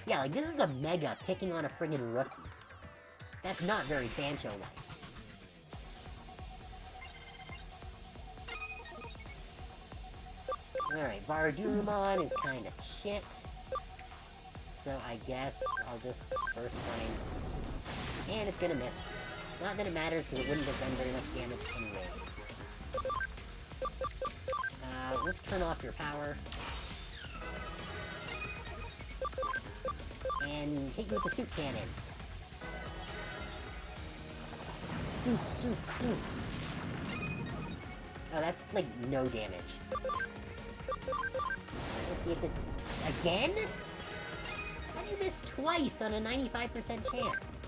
Yeah, like, this is a Mega picking on a friggin' rookie. That's not very Bancho-like. Alright, Varadurumon is kinda shit. So I guess I'll just first flame. And it's gonna miss. Not that it matters, because it wouldn't have done very much damage anyways. Let's turn off your power. And hit you with the soup cannon. Soup, soup, soup. Oh, that's, like, no damage. Let's see if this... Again? How do you miss twice on a 95% chance?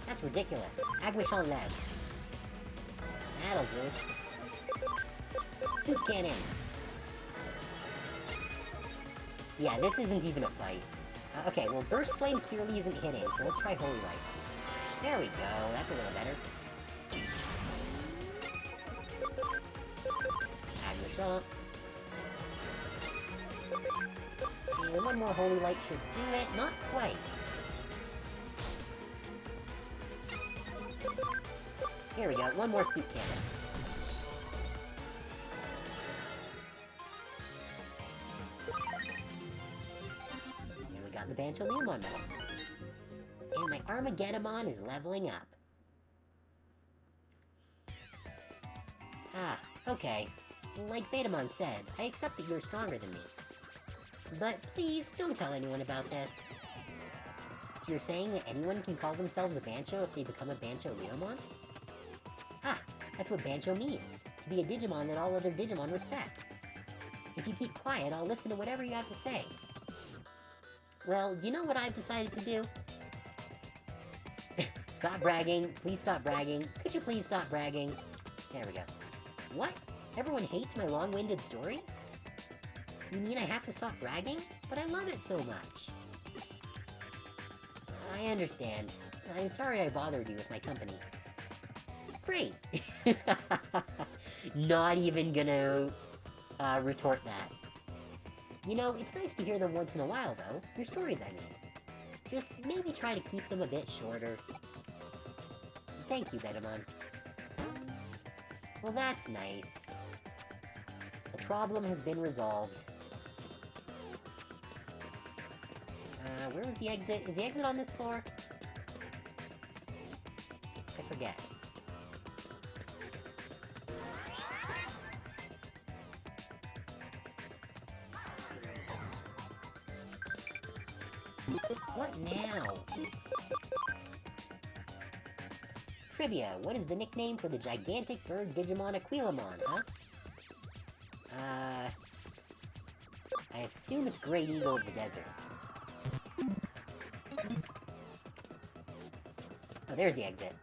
That's ridiculous. Aguish on left. That'll do. Soup cannon! Yeah, this isn't even a fight. Okay, well, Burst Flame clearly isn't hitting, so let's try Holy Light. There we go, that's a little better. Aguish up. And one more Holy Light should do it. Not quite. Here we go, one more Soup Cannon. And we got the Bancho Leomon medal. And my Armageddon is leveling up. Ah, okay. Like Betamon said, I accept that you're stronger than me. But please, don't tell anyone about this. So you're saying that anyone can call themselves a Bancho if they become a Bancho Leomon? Ah, that's what Bancho means. To be a Digimon that all other Digimon respect. If you keep quiet, I'll listen to whatever you have to say. Well, do you know what I've decided to do? Stop bragging. Please stop bragging. Could you please stop bragging? There we go. What? Everyone hates my long-winded stories? You mean I have to stop bragging? But I love it so much. I understand. I'm sorry I bothered you with my company. Great! Not even gonna retort that. You know, it's nice to hear them once in a while, though. Your stories, I mean. Just maybe try to keep them a bit shorter. Thank you, Betamon. Well, that's nice. The problem has been resolved. Where was the exit? Is the exit on this floor? I forget. What now? Trivia, what is the nickname for the gigantic bird Digimon Aquilamon, huh? I assume it's Great Eagle of the Desert. Oh, there's the exit.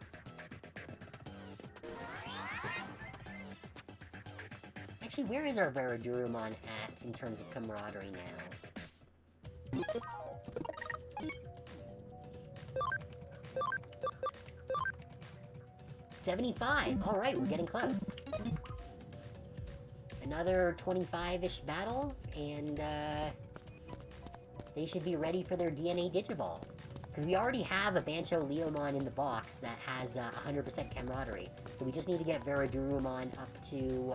Actually, where is our Veradurumon at in terms of camaraderie now? 75! Alright, we're getting close. Another 25-ish battles, and they should be ready for their DNA Digiball. Because we already have a Bancho Leomon in the box that has 100% camaraderie. So we just need to get Veradurumon up to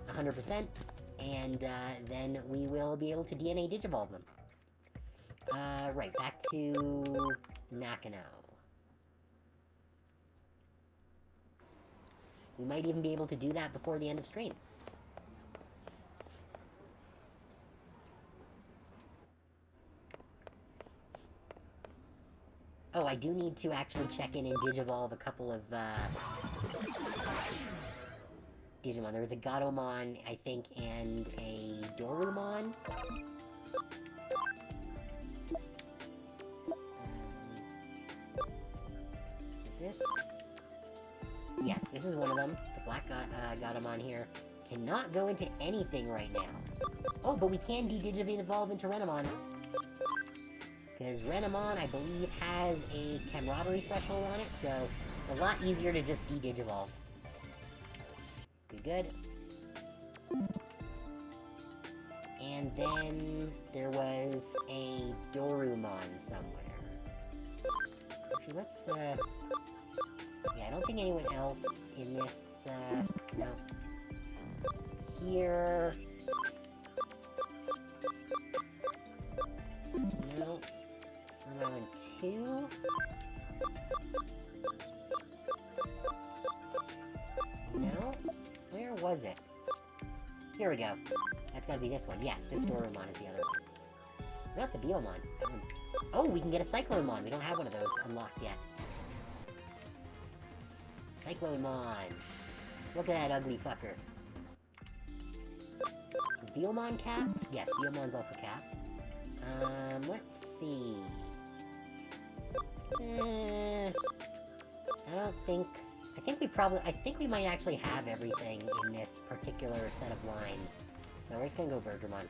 100%, and then we will be able to DNA Digivolve them. Right, back to Nakano. We might even be able to do that before the end of stream. Oh, I do need to actually check in and Digivolve a couple of, Digimon. There was a Gatomon, I think, and a Dorumon. Is this... Yes, this is one of them. The black Gatomon here. Cannot go into anything right now. Oh, but we can de-Digivolve into Renamon. Because Renamon, I believe, has a camaraderie threshold on it, so it's a lot easier to just de-Digivolve. Good, good. And then there was a Dorumon somewhere. Actually, let's, yeah, I don't think anyone else in this, no. Here... No. Farm Island 2? No? Where was it? Here we go. That's gotta be this one. Yes, this Dorumon is the other one. What about the Biomon? That one... Oh, we can get a Cyclonemon. We don't have one of those unlocked yet. Cyclomon. Look at that ugly fucker. Is Biomon capped? Yes, Biomon's also capped. Let's see. I don't think... I think we might actually have everything in this particular set of lines. So we're just gonna go Bergermon.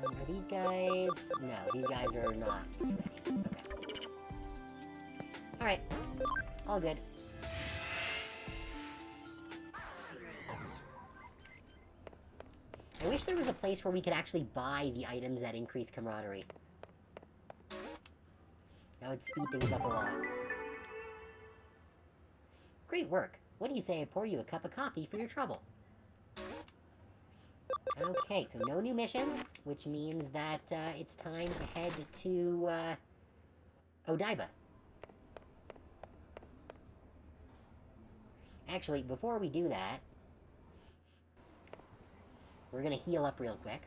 Are these guys... No, these guys are not ready. Okay. Alright. All good. I wish there was a place where we could actually buy the items that increase camaraderie. That would speed things up a lot. Great work. What do you say I pour you a cup of coffee for your trouble? Okay, so no new missions, which means that it's time to head to Odaiba. Actually, before we do that, we're gonna heal up real quick.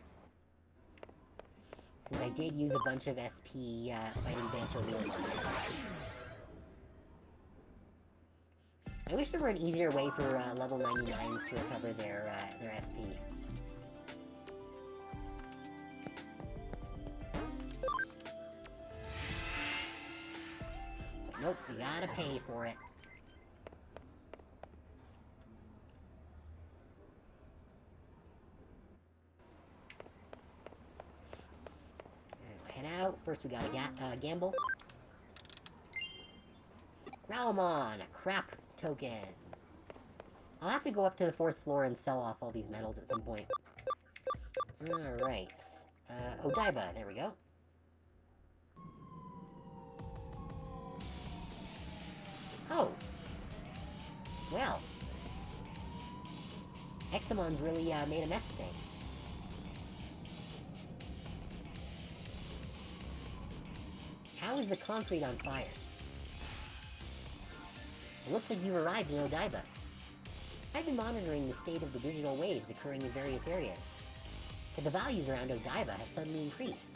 Since I did use a bunch of SP fighting Bancho Wheeling on there. I wish there were an easier way for level 99s to recover their SP. But nope, you gotta pay for it. Head out. First we gotta gamble. Growlmon, a crap token. I'll have to go up to the 4th floor and sell off all these medals at some point. Alright. Odaiba, there we go. Oh! Well. Eximon's really made a mess of things. How is the concrete on fire? It looks like you've arrived in Odaiba. I've been monitoring the state of the digital waves occurring in various areas. But the values around Odaiba have suddenly increased.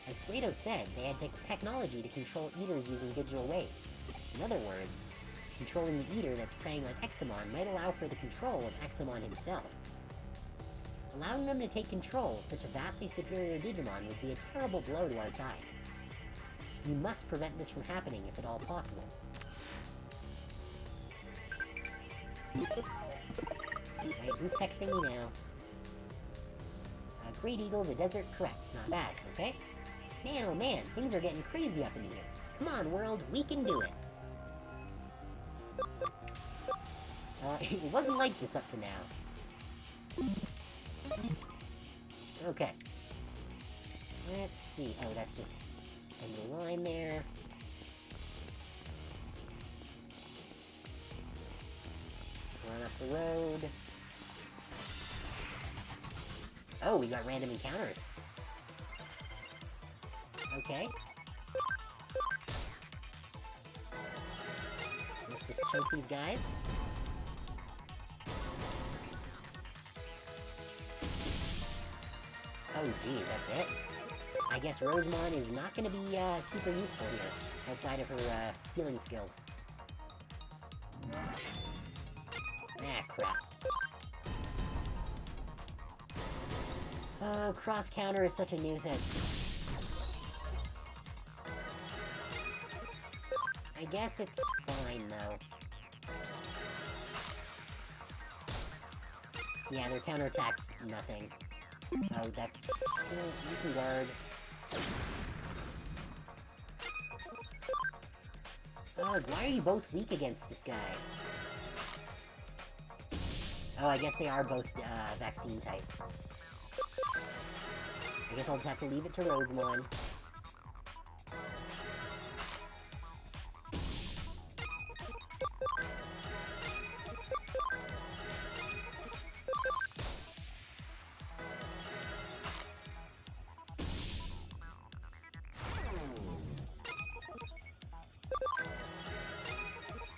As Suedo said, they had technology to control eaters using digital waves. In other words, controlling the eater that's preying on Eximon might allow for the control of Eximon himself. Allowing them to take control of such a vastly superior Digimon would be a terrible blow to our side. You must prevent this from happening if at all possible. Alright, who's texting me now? Great Eagle, the desert, correct. Not bad, okay? Man, oh man, things are getting crazy up in here. Come on, world, we can do it. It wasn't like this up to now. Okay. Let's see. Oh, that's just end the line there. Run up the road. Oh, we got random encounters. Okay. Let's just choke these guys. Oh, geez, that's it? I guess Rosemon is not going to be super useful here, outside of her healing skills. Ah, crap. Oh, cross-counter is such a nuisance. I guess it's fine, though. Yeah, their counterattack's nothing. Oh, that's... you can guard. Ugh, why are you both weak against this guy? Oh, I guess they are both vaccine type. I guess I'll just have to leave it to Rosemon.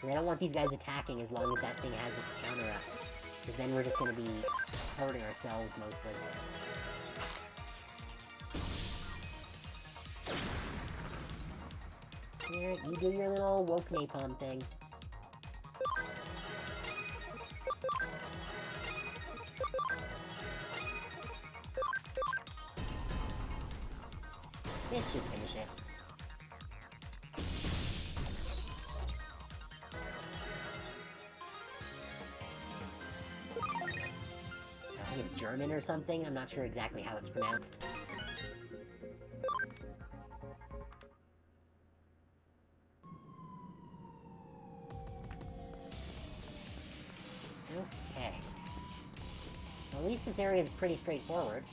And I don't want these guys attacking as long as that thing has its counter up. Because then we're just going to be hurting ourselves, mostly. Yeah, you do your little woke napalm thing. This should finish it. I think it's German or something. I'm not sure exactly how it's pronounced. Okay. Well, at least this area is pretty straightforward.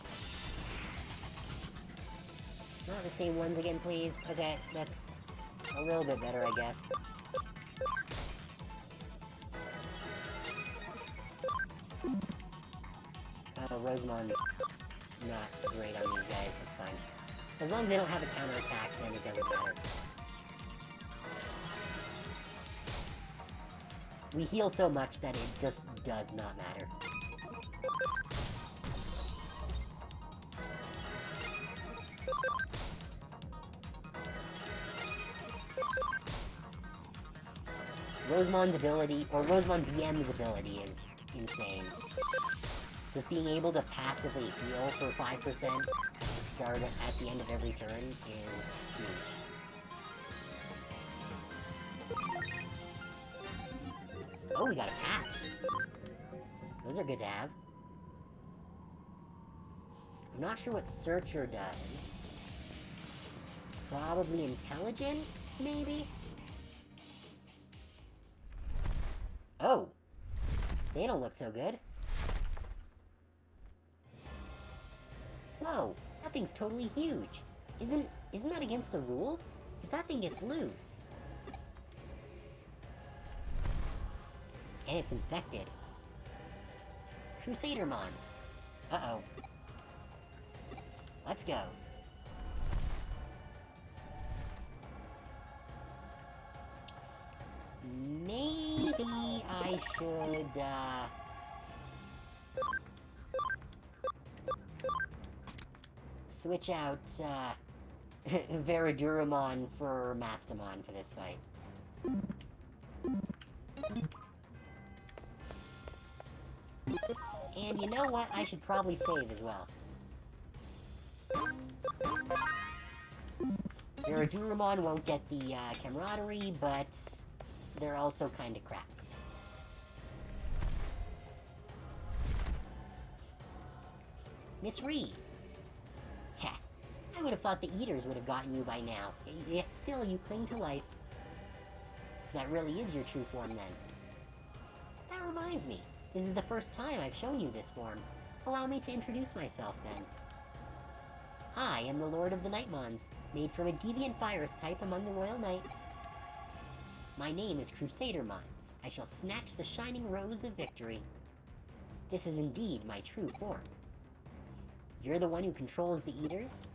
Not the same ones again, please. Okay, that's a little bit better, I guess. Rosemon's not great on these guys, it's fine. As long as they don't have a counterattack, then it doesn't matter. We heal so much that it just does not matter. Rosemon's ability, or Rosemon BM's ability is insane. Just being able to passively heal for 5% at the start, at the end of every turn is huge. Oh, we got a patch! Those are good to have. I'm not sure what Searcher does. Probably intelligence, maybe? Oh! They don't look so good. Whoa! That thing's totally huge! Isn't that against the rules? If that thing gets loose... And it's infected. Crusadermon! Uh-oh. Let's go. Maybe I should, switch out, Veradurumon for Mastamon for this fight. And you know what? I should probably save as well. Veradurumon won't get the, camaraderie, but they're also kinda crap. Miss Reed! Heh, I would have thought the Eaters would have gotten you by now, yet still you cling to life. So that really is your true form, then. That reminds me, this is the first time I've shown you this form. Allow me to introduce myself, then. I am the Lord of the Nightmons, made from a deviant virus type among the Royal Knights. My name is Crusadermon. I shall snatch the shining rose of victory. This is indeed my true form. You're the one who controls the Eaters?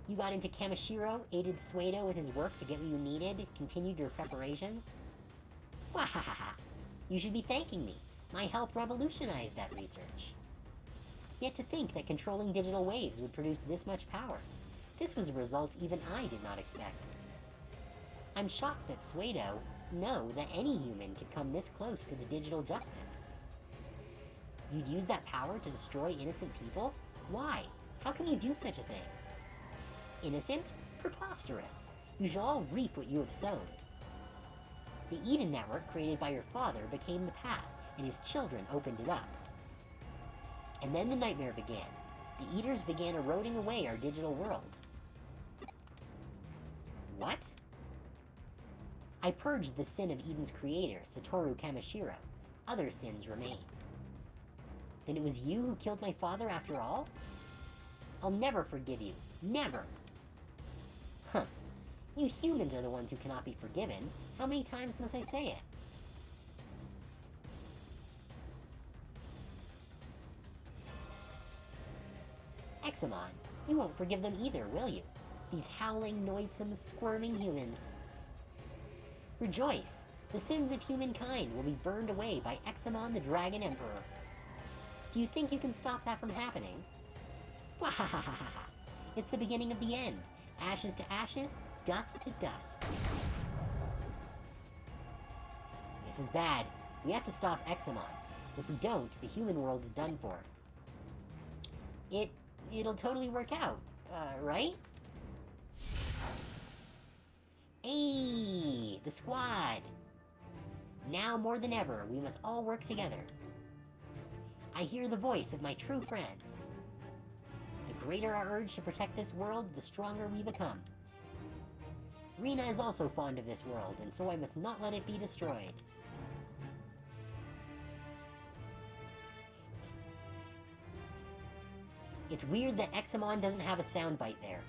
You got into Kamishiro, aided Suedo with his work to get what you needed, continued your preparations? Wahahaha! You should be thanking me. My help revolutionized that research. Yet to think that controlling digital waves would produce this much power. This was a result even I did not expect. I'm shocked that Suedo know that any human could come this close to the digital justice. You'd use that power to destroy innocent people? Why? How can you do such a thing? Innocent? Preposterous. You shall all reap what you have sown. The Eden Network created by your father became the path, and his children opened it up. And then the nightmare began. The Eaters began eroding away our digital world. What? I purged the sin of Eden's creator, Satoru Kamishiro. Other sins remain. Then it was you who killed my father after all? I'll never forgive you. Never! Huh. You humans are the ones who cannot be forgiven. How many times must I say it? Examon, you won't forgive them either, will you? These howling, noisome, squirming humans. Rejoice! The sins of humankind will be burned away by Examon the Dragon Emperor. Do you think you can stop that from happening? Wahahaha! It's the beginning of the end. Ashes to ashes, dust to dust. This is bad. We have to stop Examon. If we don't, the human world is done for. It'll totally work out, right? Hey, the squad! Now more than ever, we must all work together. I hear the voice of my true friends. The greater our urge to protect this world, the stronger we become. Rena is also fond of this world, and so I must not let it be destroyed. It's weird that Examon doesn't have a soundbite there.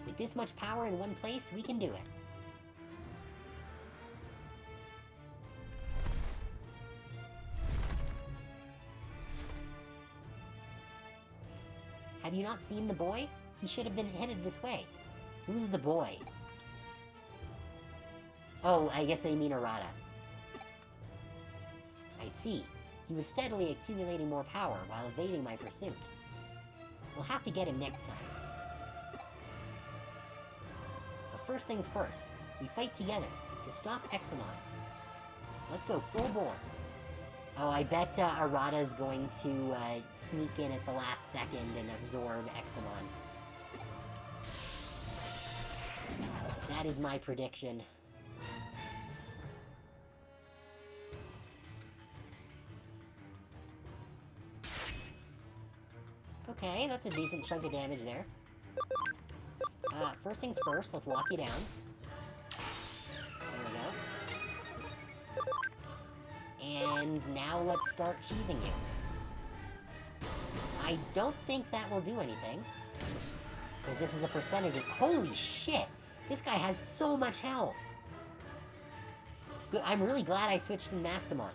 With this much power in one place, we can do it. Have you not seen the boy? He should have been headed this way. Who's the boy? Oh, I guess they mean Arata. I see. He was steadily accumulating more power while evading my pursuit. We'll have to get him next time. But first things first, we fight together to stop Examon. Let's go full bore. Oh, I bet Arata's going to sneak in at the last second and absorb Examon. That is my prediction. Okay, that's a decent chunk of damage there. First things first, let's lock you down. There we go. And now let's start cheesing you. I don't think that will do anything. Because this is a percentage of... Holy shit! This guy has so much health! Good, I'm really glad I switched in Mastamon.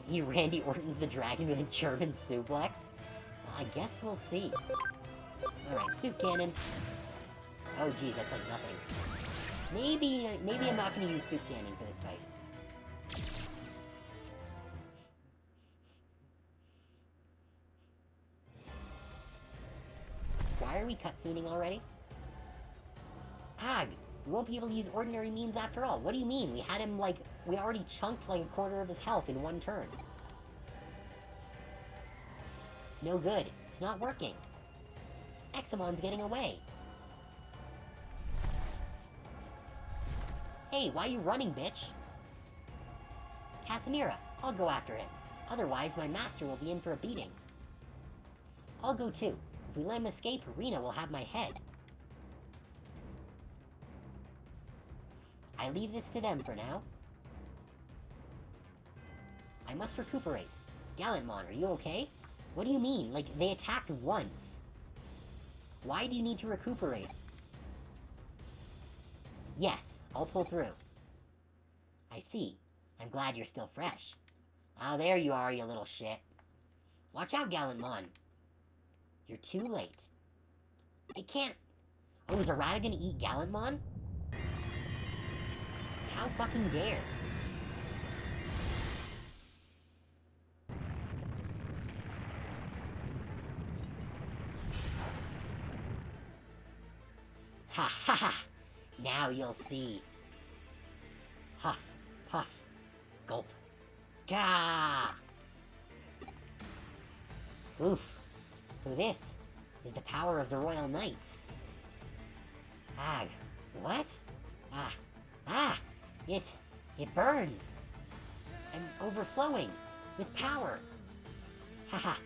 He Randy Orton's the dragon with a German suplex? Well, I guess we'll see. Alright, suit cannon. Oh geez, that's like nothing. Maybe I'm not gonna use suit cannon for this fight. Why are we cutscening already? Ag! We won't be able to use ordinary means after all. What do you mean? We had him, like... We already chunked, like, a quarter of his health in one turn. It's no good. It's not working. Examon's getting away. Hey, why are you running, bitch? Casimira, I'll go after him. Otherwise, my master will be in for a beating. I'll go too. If we let him escape, Rena will have my head. I leave this to them for now. I must recuperate. Gallantmon, are you okay? What do you mean? Like, they attacked once. Why do you need to recuperate? Yes, I'll pull through. I see. I'm glad you're still fresh. Oh, there you are, you little shit. Watch out, Gallantmon. You're too late. It can't... Oh, is Arata gonna eat Gallantmon? How fucking dare? Ha ha ha! Now you'll see. Huff, puff, gulp. Gah! Oof. So this is the power of the Royal Knights. Ah, what? Ah! It burns! I'm overflowing with power! Ha ha!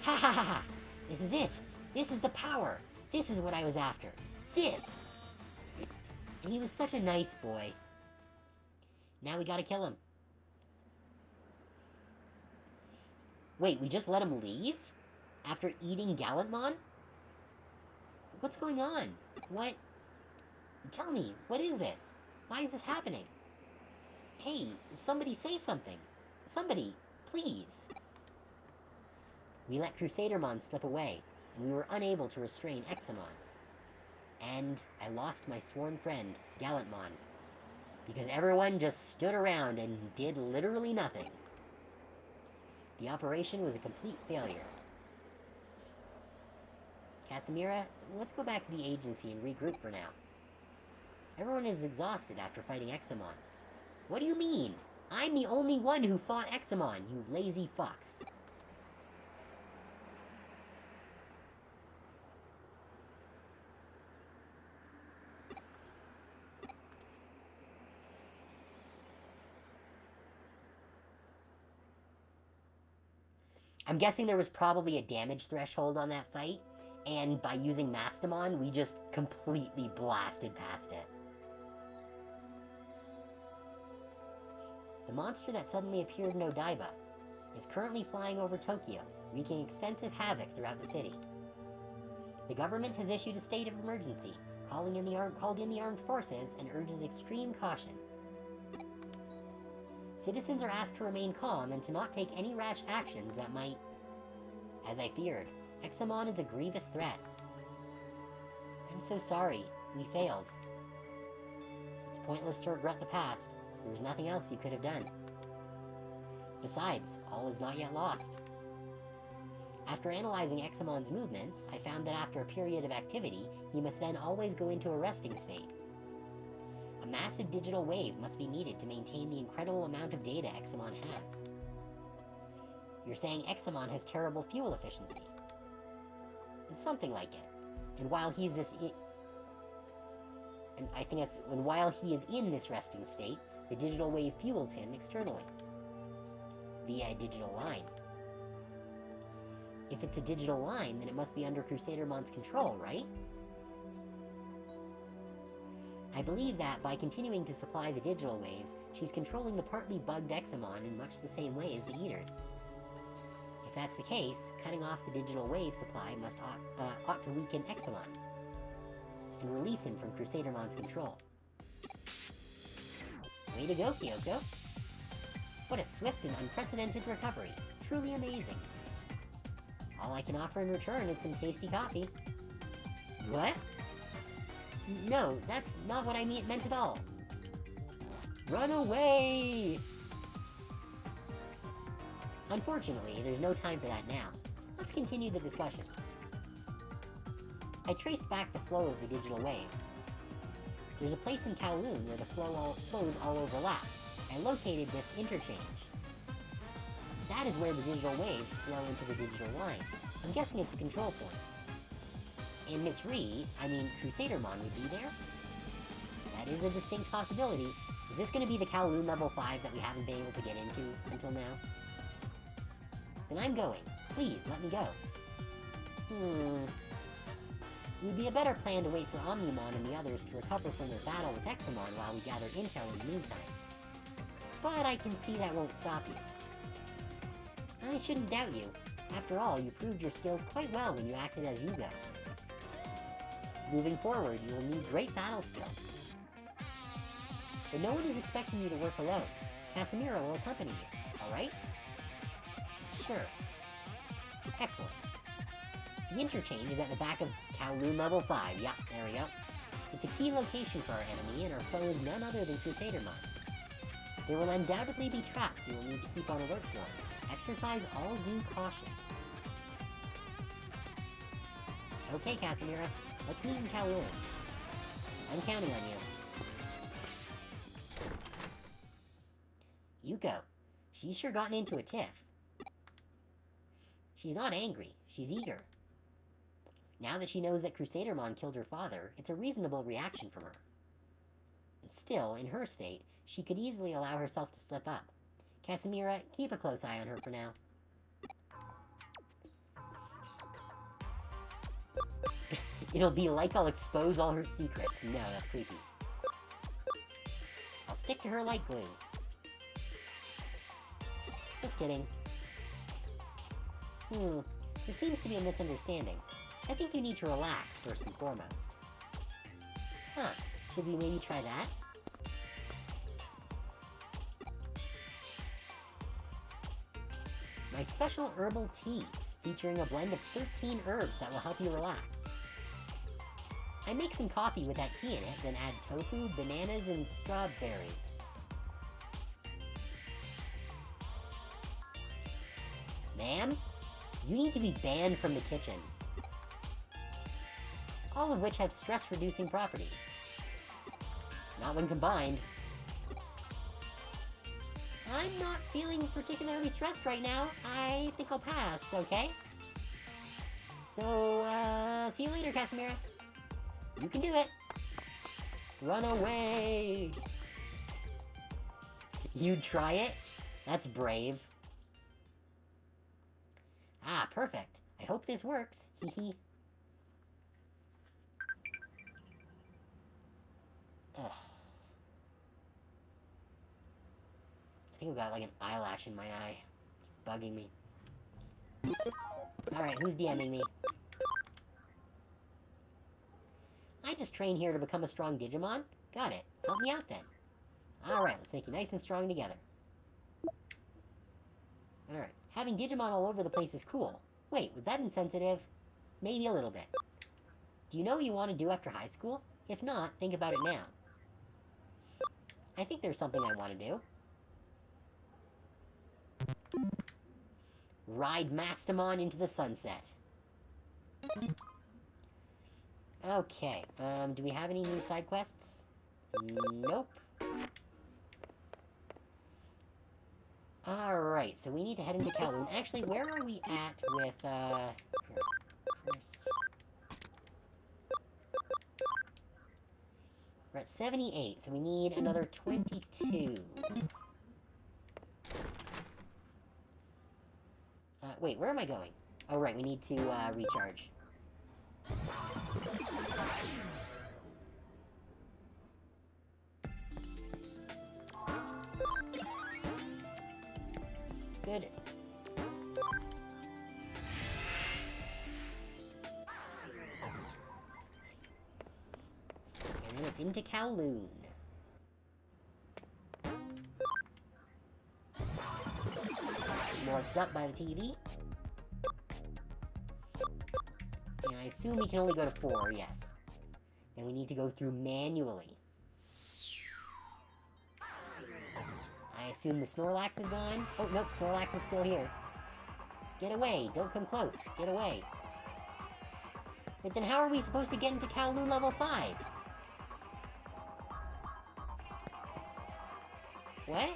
Ha ha ha ha! This is it! This is the power! This is what I was after! This! And he was such a nice boy. Now we gotta kill him. Wait, we just let him leave? After eating Gallantmon? What's going on? What? Tell me, what is this? Why is this happening? Hey, somebody say something. Somebody, please. We let Crusadermon slip away, and we were unable to restrain Examon. And I lost my sworn friend, Gallantmon, because everyone just stood around and did literally nothing. The operation was a complete failure. Casimira, let's go back to the agency and regroup for now. Everyone is exhausted after fighting Examon. What do you mean? I'm the only one who fought Examon, you lazy fucks. I'm guessing there was probably a damage threshold on that fight, and by using Mastamon, we just completely blasted past it. The monster that suddenly appeared in Odaiba is currently flying over Tokyo, wreaking extensive havoc throughout the city. The government has issued a state of emergency, called in the armed forces, and urges extreme caution. Citizens are asked to remain calm and to not take any rash actions that might... As I feared, Examon is a grievous threat. I'm so sorry. We failed. It's pointless to regret the past. There was nothing else you could have done. Besides, all is not yet lost. After analyzing Examon's movements, I found that after a period of activity, he must then always go into a resting state. A massive digital wave must be needed to maintain the incredible amount of data Examon has. You're saying Examon has terrible fuel efficiency. Something like it. And while he's while he is in this resting state, the digital wave fuels him externally via a digital line. If it's a digital line, then it must be under Crusadermon's control, right? I believe that by continuing to supply the digital waves, she's controlling the partly bugged Examon in much the same way as the Eaters. If that's the case, cutting off the digital wave supply ought to weaken Examon and release him from Crusadermon's control. Way to go, Kyoko! What a swift and unprecedented recovery. Truly amazing. All I can offer in return is some tasty coffee. What? No, that's not what I meant at all. Run away! Unfortunately, there's no time for that now. Let's continue the discussion. I traced back the flow of the digital waves. There's a place in Kowloon where the flows all overlap. I located this interchange. That is where the digital waves flow into the digital line. I'm guessing it's a control point. And Crusadermon would be there? That is a distinct possibility. Is this going to be the Kowloon level 5 that we haven't been able to get into until now? Then I'm going. Please, let me go. It would be a better plan to wait for Omnimon and the others to recover from their battle with Examon while we gather intel in the meantime. But I can see that won't stop you. I shouldn't doubt you. After all, you proved your skills quite well when you acted as Yugo. Moving forward, you will need great battle skills. But no one is expecting you to work alone. Casimira will accompany you, alright? Sure. Excellent. The interchange is at the back of Kowloon level 5. Yup, there we go. It's a key location for our enemy, and our foe is none other than Crusadermon. There will undoubtedly be traps you will need to keep on alert for. Exercise all due caution. Okay, Casimira. Let's meet in Kowloon. I'm counting on you. Yuko. She's sure gotten into a tiff. She's not angry. She's eager. Now that she knows that Crusadermon killed her father, it's a reasonable reaction from her. Still, in her state, she could easily allow herself to slip up. Casimira, keep a close eye on her for now. It'll be like I'll expose all her secrets. No, that's creepy. I'll stick to her like glue. Just kidding. There seems to be a misunderstanding. I think you need to relax, first and foremost. Huh, should we maybe try that? My special herbal tea, featuring a blend of 13 herbs that will help you relax. I make some coffee with that tea in it, then add tofu, bananas, and strawberries. Ma'am? You need to be banned from the kitchen. all of which have stress-reducing properties. Not when combined. I'm not feeling particularly stressed right now. I think I'll pass, okay? So, see you later, Casimira. You can do it. Run away. You'd try it? That's brave. Ah, perfect. I hope this works. Hee hee. Ugh. I think I've got like an eyelash in my eye. It's bugging me. Alright, who's DMing me? I just train here to become a strong Digimon? Got it. Help me out then. Alright, let's make you nice and strong together. Alright. Having Digimon all over the place is cool. Wait, was that insensitive? Maybe a little bit. Do you know what you want to do after high school? If not, think about it now. I think there's something I want to do. Ride Mastamon into the sunset. Okay, do we have any new side quests? Nope. Alright, so we need to head into Kowloon. Actually, where are we at with, first... We're at 78, so we need another 22. Wait, where am I going? Oh, right, we need to, recharge. Good. And then it's into Kowloon. Smorked up by the TV. And I assume we can only go to 4, yes. And we need to go through manually. I assume the Snorlax is gone? Oh, nope, Snorlax is still here. Get away, don't come close, get away. But then how are we supposed to get into Kowloon level 5? What?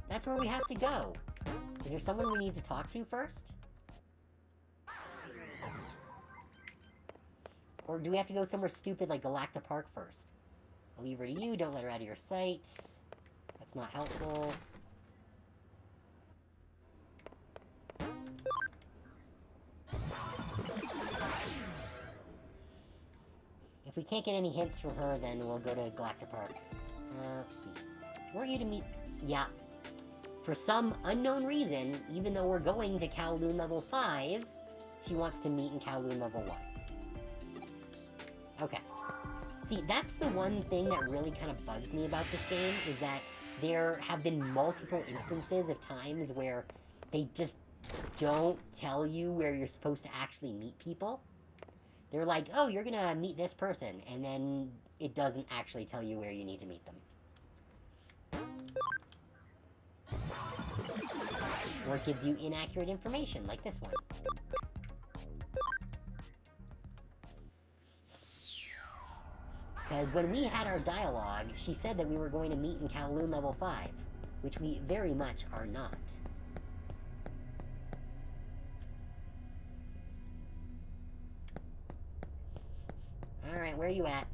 That's where we have to go. Is there someone we need to talk to first? Or do we have to go somewhere stupid like Galacta Park first? I'll leave her to you, don't let her out of your sight. That's not helpful. If we can't get any hints from her, then we'll go to Galacta Park. Let's see. Weren't you to meet... Yeah. For some unknown reason, even though we're going to Kowloon level 5, she wants to meet in Kowloon level 1. Okay. See, that's the one thing that really kind of bugs me about this game, is that there have been multiple instances of times where they just don't tell you where you're supposed to actually meet people. They're like, oh, you're gonna meet this person, and then it doesn't actually tell you where you need to meet them. Or it gives you inaccurate information, like this one. Because when we had our dialogue, she said that we were going to meet in Kowloon level 5, which we very much are not. Alright, where are you at?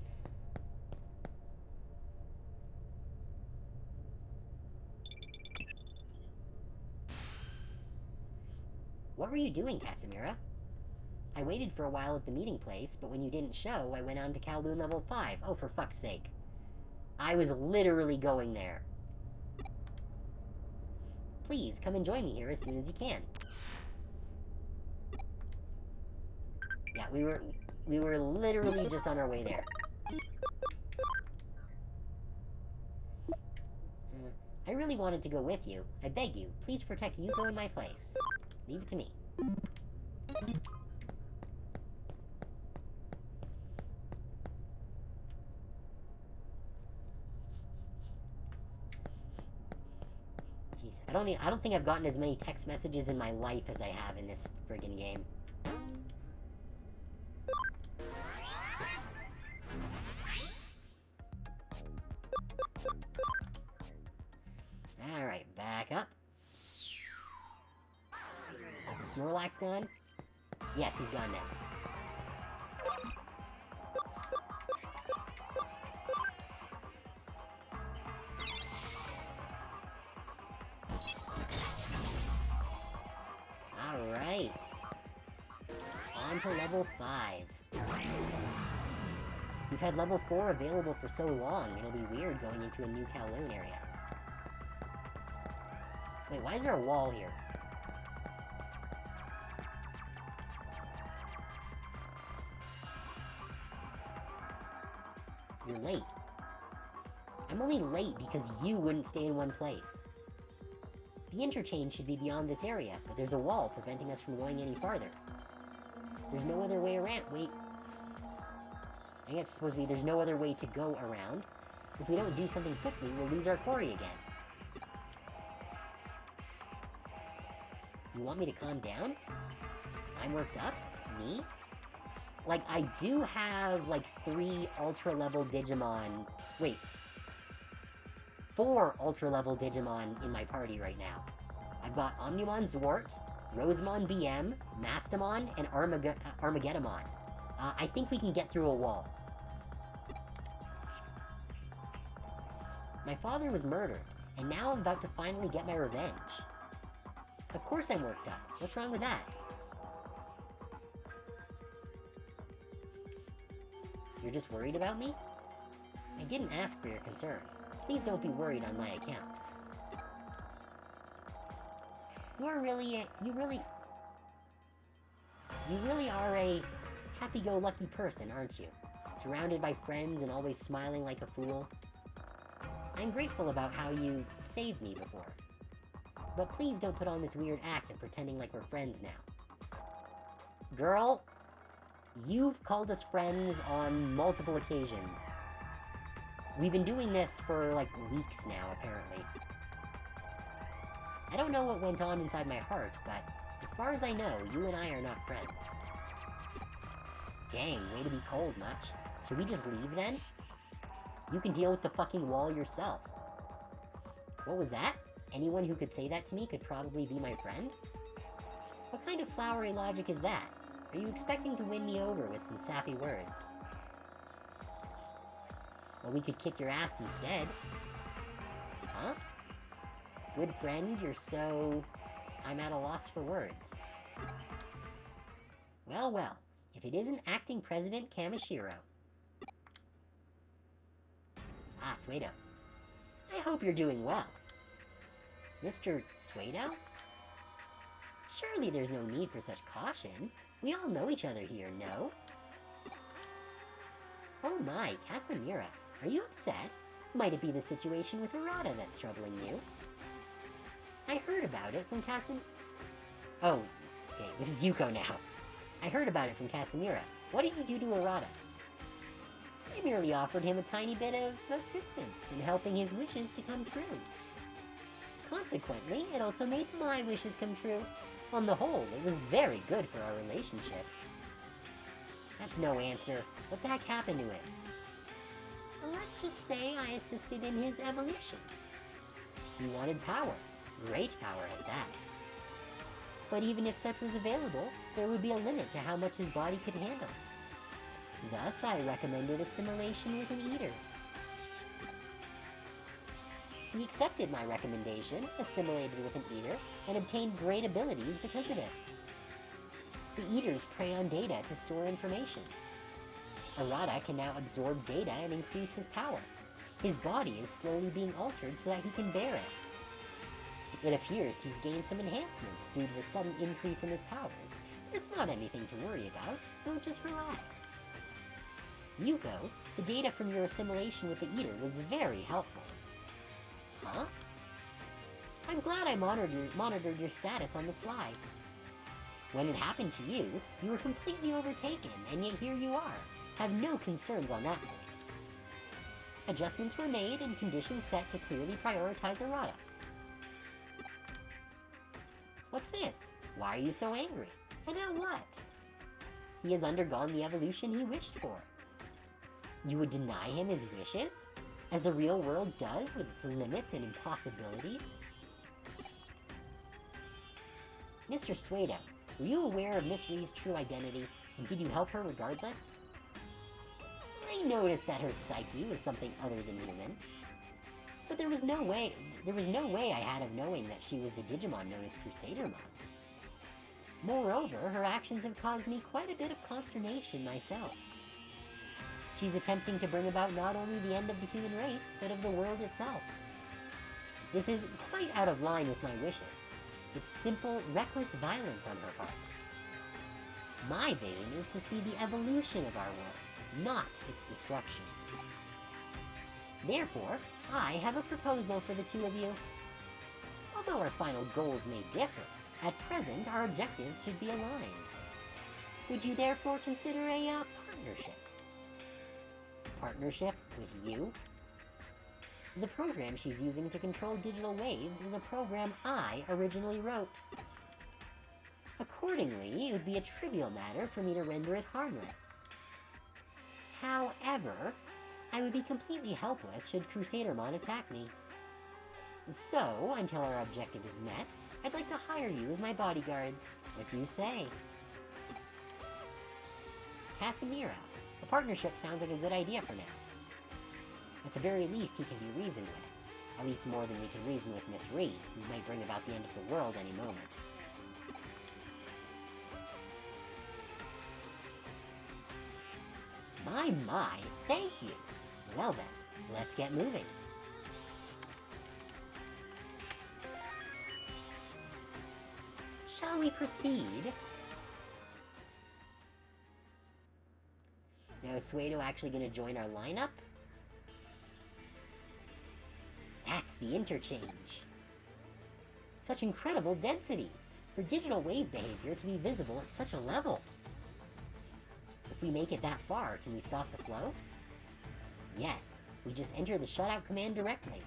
What were you doing, Casimira? I waited for a while at the meeting place, but when you didn't show, I went on to Kowloon level 5. Oh, for fuck's sake. I was literally going there. Please, come and join me here as soon as you can. Yeah, we were literally just on our way there. I really wanted to go with you. I beg you, please protect Yuko in my place. Leave it to me. I don't think I've gotten as many text messages in my life as I have in this friggin' game. Alright, back up. Is Snorlax gone? Yes, he's gone now. Alright. On to level 5. We've had level 4 available for so long, it'll be weird going into a new Kowloon area. Wait, why is there a wall here? You're late. I'm only late because you wouldn't stay in one place. The interchange should be beyond this area, but there's a wall preventing us from going any farther. There's no other way around. Wait. I think it's supposed to be there's no other way to go around. If we don't do something quickly, we'll lose our quarry again. You want me to calm down? I'm worked up? Me? Like, I do have, like, 3 ultra-level Digimon... Wait. 4 ultra-level Digimon in my party right now. I've got Omnimon Zwart, Rosemon BM, Mastamon, and Armageddamon. I think we can get through a wall. My father was murdered, and now I'm about to finally get my revenge. Of course I'm worked up. What's wrong with that? You're just worried about me? I didn't ask for your concern. Please don't be worried on my account. You really are a happy-go-lucky person, aren't you? Surrounded by friends and always smiling like a fool. I'm grateful about how you saved me before. But please don't put on this weird act of pretending like we're friends now. Girl, you've called us friends on multiple occasions. We've been doing this for, like, weeks now, apparently. I don't know what went on inside my heart, but as far as I know, you and I are not friends. Dang, way to be cold, Much. Should we just leave, then? You can deal with the fucking wall yourself. What was that? Anyone who could say that to me could probably be my friend? What kind of flowery logic is that? Are you expecting to win me over with some sappy words? Well, we could kick your ass instead. Huh? Good friend, you're so... I'm at a loss for words. Well, well, if it isn't Acting President Casimira. Ah, Suedo. I hope you're doing well. Mr. Suedo? Surely there's no need for such caution. We all know each other here, no? Oh my, Casimira. Are you upset? Might it be the situation with Arata that's troubling you? I heard about it from Oh, okay, this is Yuko now. I heard about it from Casimira. What did you do to Arata? I merely offered him a tiny bit of assistance in helping his wishes to come true. Consequently, it also made my wishes come true. On the whole, it was very good for our relationship. That's no answer. What the heck happened to it? Let's just say I assisted in his evolution. He wanted power. Great power at that. But even if such was available, there would be a limit to how much his body could handle. Thus, I recommended assimilation with an eater. He accepted my recommendation, assimilated with an eater, and obtained great abilities because of it. The eaters prey on data to store information. Arata can now absorb data and increase his power. His body is slowly being altered so that he can bear it. It appears he's gained some enhancements due to the sudden increase in his powers, but it's not anything to worry about, so just relax. Yuko, the data from your assimilation with the eater was very helpful. Huh? I'm glad I monitored your status on the sly. When it happened to you, you were completely overtaken, and yet here you are. Have no concerns on that point. Adjustments were made and conditions set to clearly prioritize Arata. What's this? Why are you so angry? And now what? He has undergone the evolution he wished for. You would deny him his wishes? As the real world does with its limits and impossibilities? Mr. Suedo, were you aware of Miss Ree's true identity, and did you help her regardless? I noticed that her psyche was something other than human. But there was no way I had of knowing that she was the Digimon known as Crusadermon. Moreover, her actions have caused me quite a bit of consternation myself. She's attempting to bring about not only the end of the human race, but of the world itself. This is quite out of line with my wishes. It's simple, reckless violence on her part. My vision is to see the evolution of our world, not its destruction. Therefore, I have a proposal for the two of you. Although our final goals may differ, at present our objectives should be aligned. Would you therefore consider a partnership? Partnership with you? The program she's using to control digital waves is a program I originally wrote. Accordingly, it would be a trivial matter for me to render it harmless. However, I would be completely helpless should Crusadermon attack me. So, until our objective is met, I'd like to hire you as my bodyguards. What do you say? Casimira, a partnership sounds like a good idea for now. At the very least, he can be reasoned with. At least more than we can reason with Miss Ree, who might bring about the end of the world any moment. My, thank you! Well then, let's get moving. Shall we proceed? Now, is Suedo actually going to join our lineup? That's the interchange. Such incredible density for digital wave behavior to be visible at such a level. If we make it that far, can we stop the flow? Yes, we just enter the shutout command directly.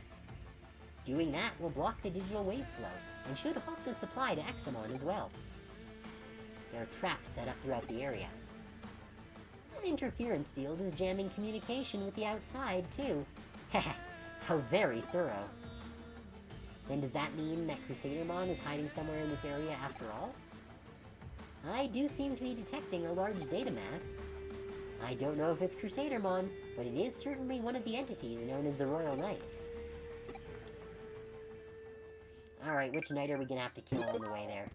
Doing that will block the digital wave flow, and should halt the supply to Examon as well. There are traps set up throughout the area. An interference field is jamming communication with the outside, too. Heh, how very thorough. Then does that mean that Crusadermon is hiding somewhere in this area after all? I do seem to be detecting a large data mass. I don't know if it's Crusadermon, but it is certainly one of the entities known as the Royal Knights. Alright, which knight are we gonna have to kill on the way there?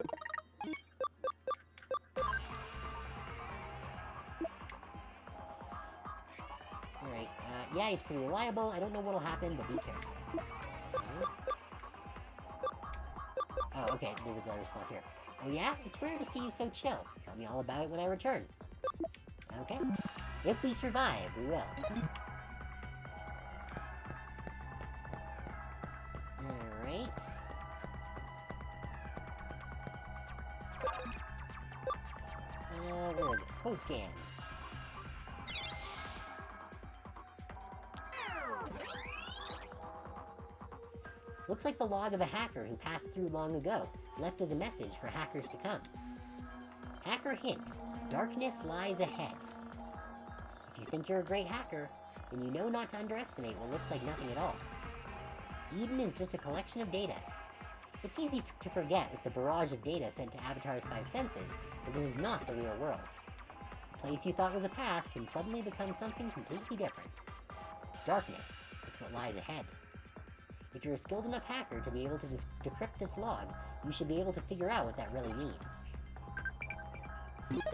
Alright, yeah, he's pretty reliable. I don't know what'll happen, but be careful. Oh, okay, there was a response here. Oh yeah? It's rare to see you so chill. Tell me all about it when I return. Okay. If we survive, we will. Alright. Where is it? Code scan. Looks like the log of a hacker who passed through long ago, left as a message for hackers to come. Hacker hint, darkness lies ahead. If you think you're a great hacker, then you know not to underestimate what looks like nothing at all. Eden is just a collection of data. It's easy to forget with the barrage of data sent to Avatar's five senses, but this is not the real world. A place you thought was a path can suddenly become something completely different. Darkness, it's what lies ahead. If you're a skilled enough hacker to be able to decrypt this log, you should be able to figure out what that really means.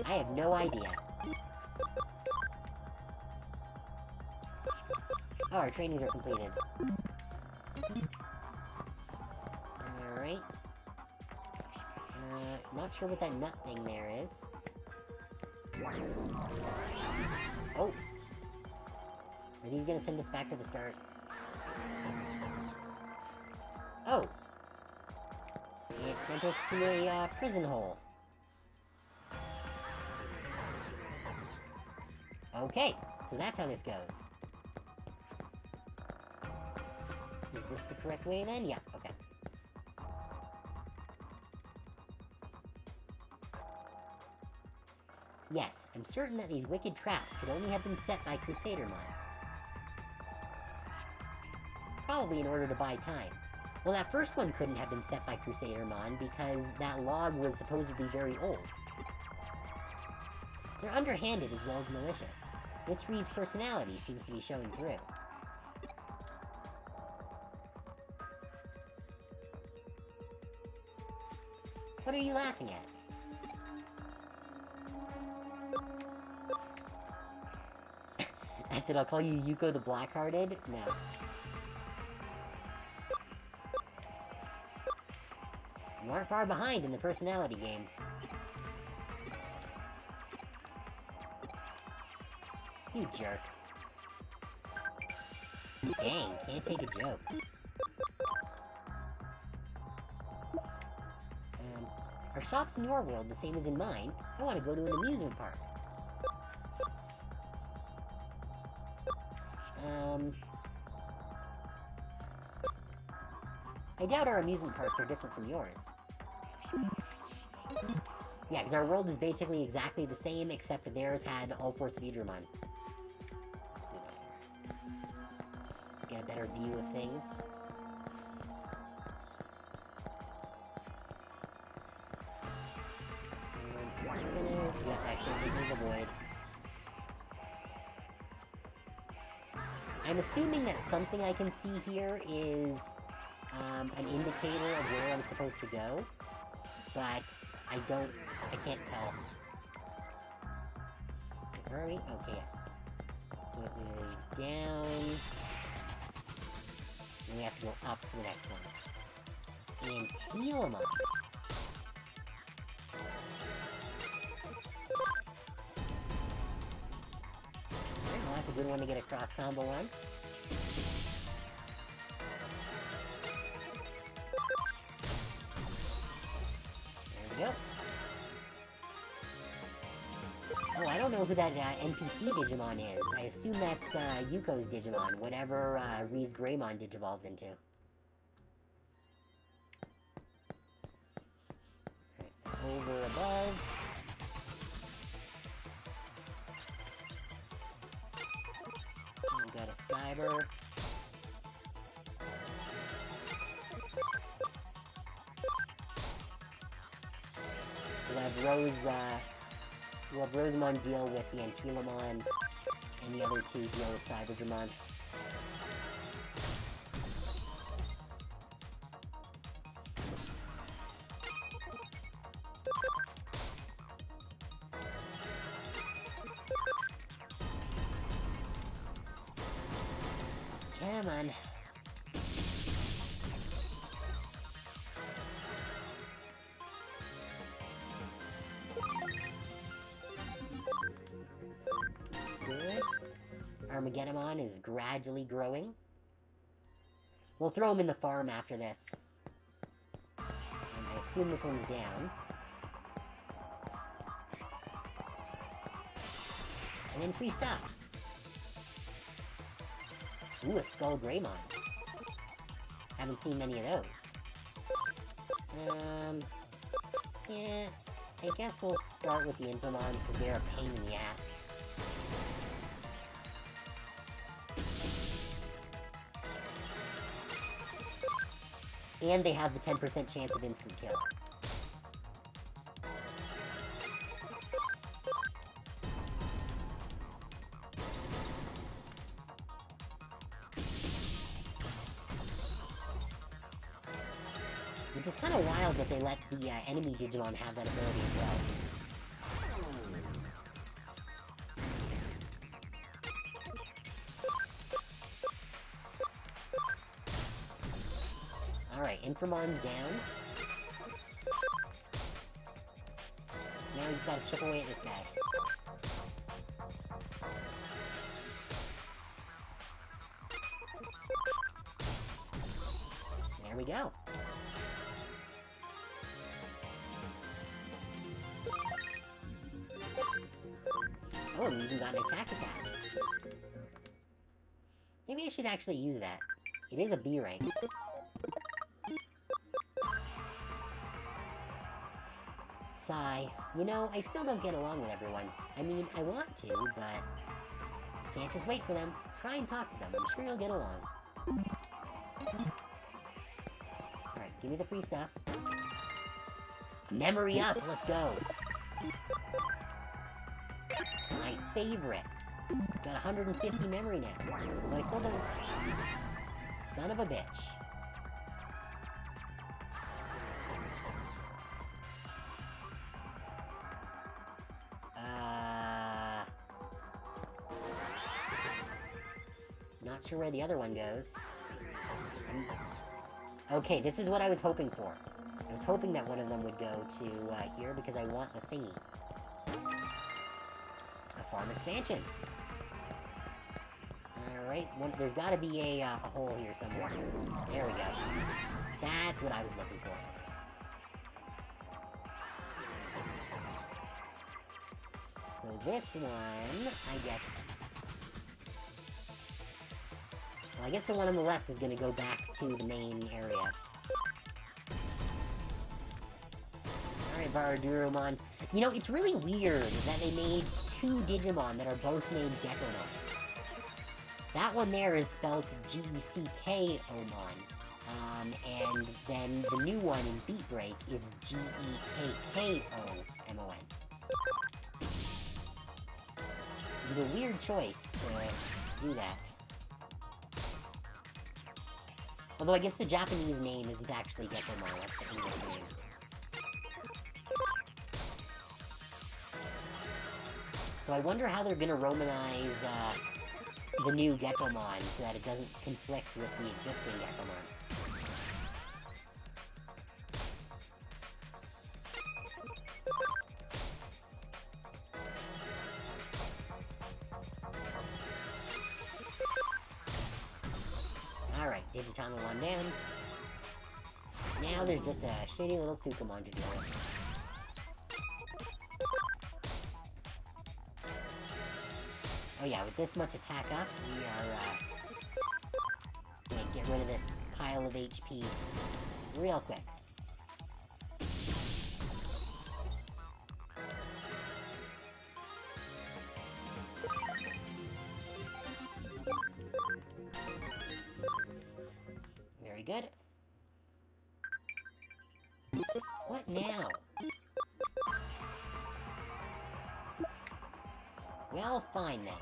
I have no idea. Oh, our trainings are completed. Alright. Not sure what that nut thing there is. Oh! Are these gonna send us back to the start? Oh! It sent us to a, prison hole. Okay, so that's how this goes. Is this the correct way then? Yeah, okay. Yes, I'm certain that these wicked traps could only have been set by Crusadermon. Probably in order to buy time. Well, that first one couldn't have been set by Crusadermon because that log was supposedly very old. They're underhanded as well as malicious. Miss Ree's personality seems to be showing through. What are you laughing at? That's it, I'll call you Yuko the Blackhearted? No. You aren't far behind in the personality game. You jerk. Dang, can't take a joke. Are shops in your world the same as in mine? I want to go to an amusement park. I doubt our amusement parks are different from yours. Yeah, because our world is basically exactly the same, except theirs had all four Digimon. Let's get a better view of things. That's gonna... Yeah, that's gonna take me to the void. I'm assuming that something I can see here is an indicator of where I'm supposed to go, but I can't tell. Wait, where are we? Okay, yes. So it was down, and we have to go up for the next one. Antilamon. Well, that's a good one to get a cross combo on. There we go. Oh, I don't know who that NPC Digimon is. I assume that's Yuko's Digimon, whatever Ree's Greymon digivolved into. Alright, so over above. We got a Cyber. We'll have Rosamon deal with the Antilamon, and the other two deal with Cyberdramon. Come on. Good. Armageddon is gradually growing. We'll throw him in the farm after this. And I assume this one's down. And then free stuff. Ooh, a Skull Greymon. Haven't seen many of those. Yeah, I guess we'll start with the Infomons because they're a pain in the ass. And they have the 10% chance of instant kill. Which is kind of wild that they let the enemy Digimon have that ability as well. Alright, Infomon's down. Now he's gotta chip away at this guy. There we go. Oh, and we even got an attack attached. Maybe I should actually use that. It is a B rank. Sigh. You know, I still don't get along with everyone. I mean, I want to, but you can't just wait for them. Try and talk to them. I'm sure you'll get along. Alright, give me the free stuff. Memory up! Let's go! My favorite. Got 150 memory now. But I still don't... Son of a bitch. Not sure where the other one goes. Okay, this is what I was hoping for. I was hoping that one of them would go to here because I want the thingy. A farm expansion. Alright, there's gotta be a hole here somewhere. There we go. That's what I was looking for. So this one, I guess... Well, I guess the one on the left is gonna go back to the main area. Alright, Varadurumon. You know, it's really weird that they made two Digimon that are both named Gekomon. That one there is spelled G-E-C-K-O-Mon. And then the new one in Beat Break is G-E-K-K-O-M-O-N. It was a weird choice to do that. Although I guess the Japanese name isn't actually Gekomon, that's the English name. So I wonder how they're gonna Romanize, the new Gekomon so that it doesn't conflict with the existing Gekomon. Alright, Digitamon one down. Now there's just a shitty little Sukamon to deal with. Oh yeah, with this much attack up, we are, gonna get rid of this pile of HP real quick. Very good. What now? Well, fine then.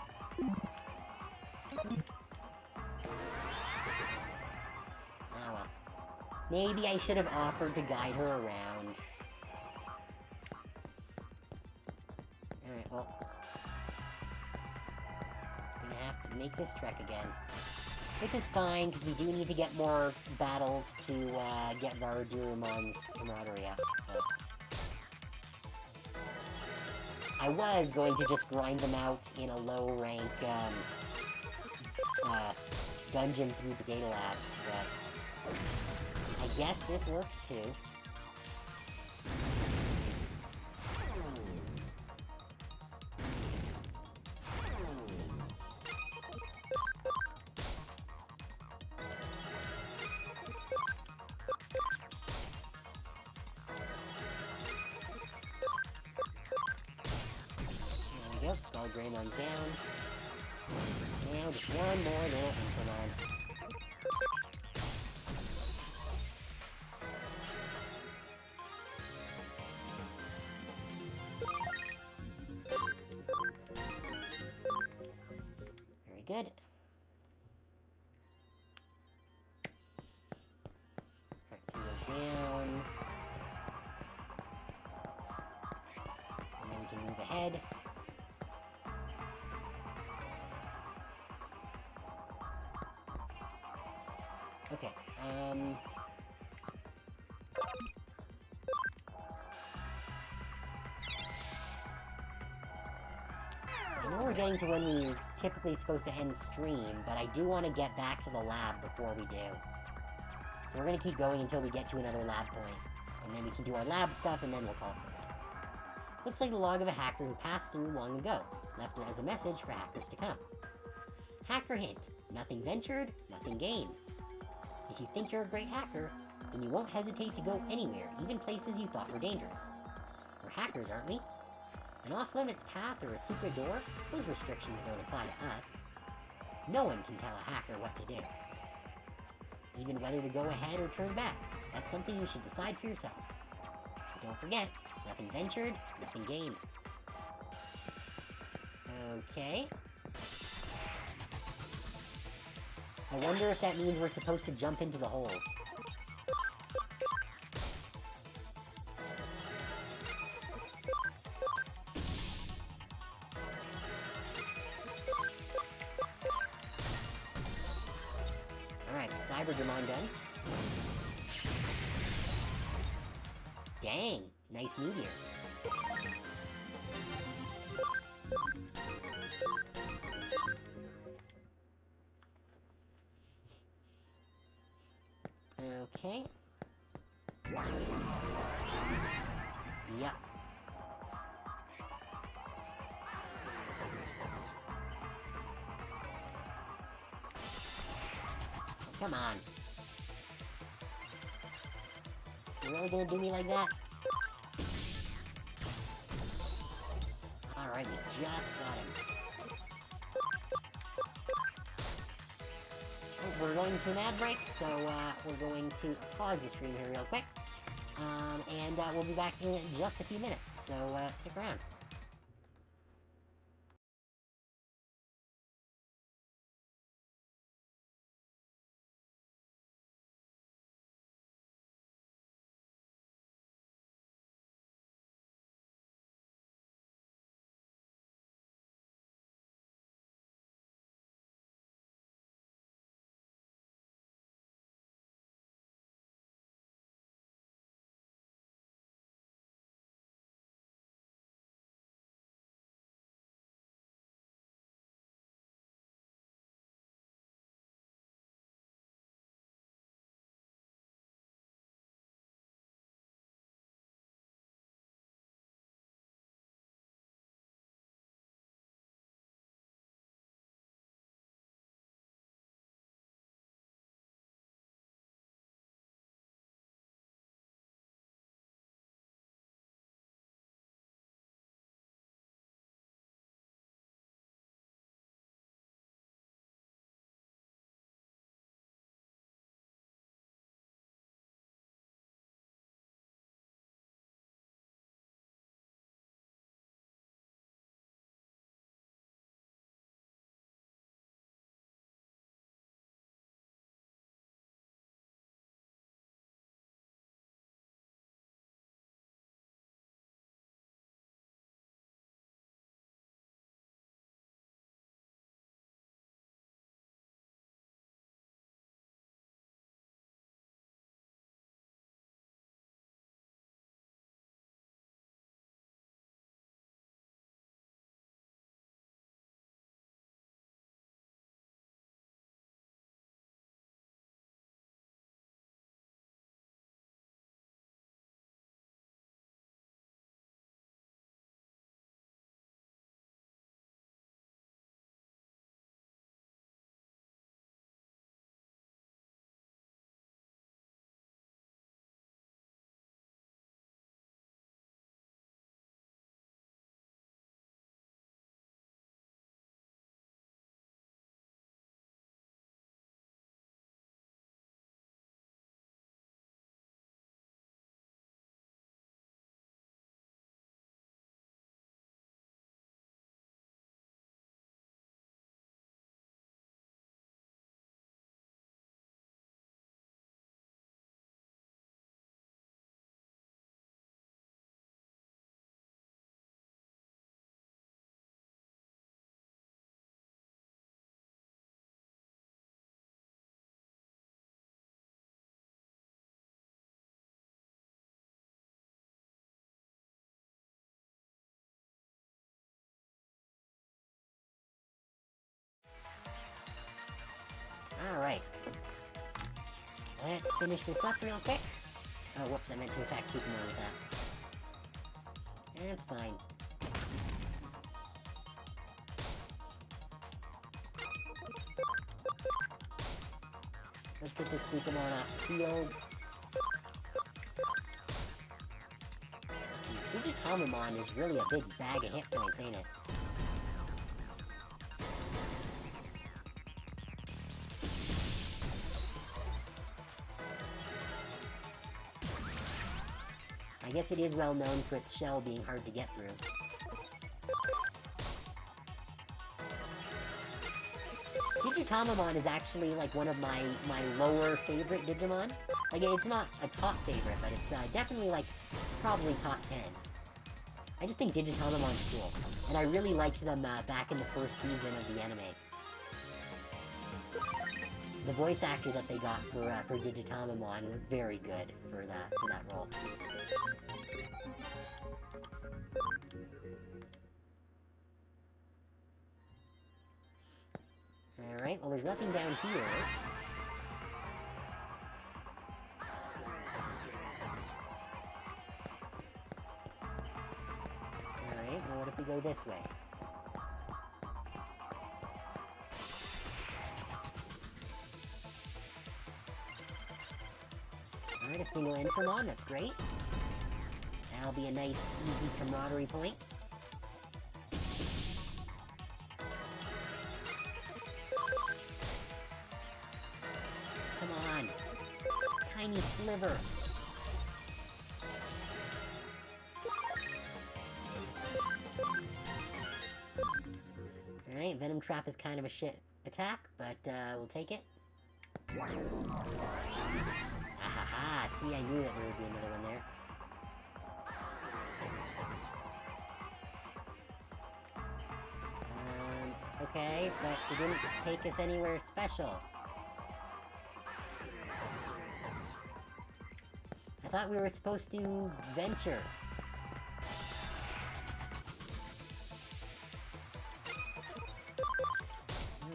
Oh well. Maybe I should have offered to guide her around. Alright, well. Gonna have to make this trek again. Which is fine, because we do need to get more battles to get Varadurumon's camaraderie up. So. I was going to just grind them out in a low-rank dungeon through the data lab, but I guess this works too. Yep, Skull Greymon's down. Now just one more little Infamon. Very good. Alright, so we're down. And then we can move ahead. Okay, I know we're getting to when we're typically supposed to end stream, but I do want to get back to the lab before we do. So we're going to keep going until we get to another lab point, and then we can do our lab stuff, and then we'll call it for the night. Looks like the log of a hacker who passed through long ago, left as a message for hackers to come. Hacker hint: nothing ventured, nothing gained. If you think you're a great hacker, then you won't hesitate to go anywhere, even places you thought were dangerous. Or hackers, aren't we? An off-limits path or a secret door? Those restrictions don't apply to us. No one can tell a hacker what to do. Even whether to go ahead or turn back. That's something you should decide for yourself. But don't forget, nothing ventured, nothing gained. Okay. I wonder if that means we're supposed to jump into the holes. Alright, Digimon done. Dang, nice meteor. Okay. Yep. Come on. You really gonna do me like that? Alright, we just got him. Oh, we're going to an ad break, so we're going to pause the stream here real quick. And we'll be back in just a few minutes, so stick around. Alright. Let's finish this up real quick. Oh, whoops, I meant to attack Superman with that. That's fine. Let's get this Superman off the field. Use Digitamamon is really a big bag of hit points, ain't it? I guess it is well known for its shell being hard to get through. Digitamamon is actually, like, one of my lower favorite Digimon. Like, it's not a top favorite, but it's definitely, like, probably top 10. I just think Digitamamon's cool. And I really liked them back in the first season of the anime. The voice actor that they got for Digitamamon was very good for that role. Alright, well there's nothing down here. Alright, well what if we go this way? Alright, a single Infamon, that's great. That'll be a nice, easy camaraderie point. Come on. Tiny sliver. Alright, Venom Trap is kind of a shit attack, but we'll take it. Ahaha, see, I knew that there would be another one there. Okay, but it didn't take us anywhere special. I thought we were supposed to venture.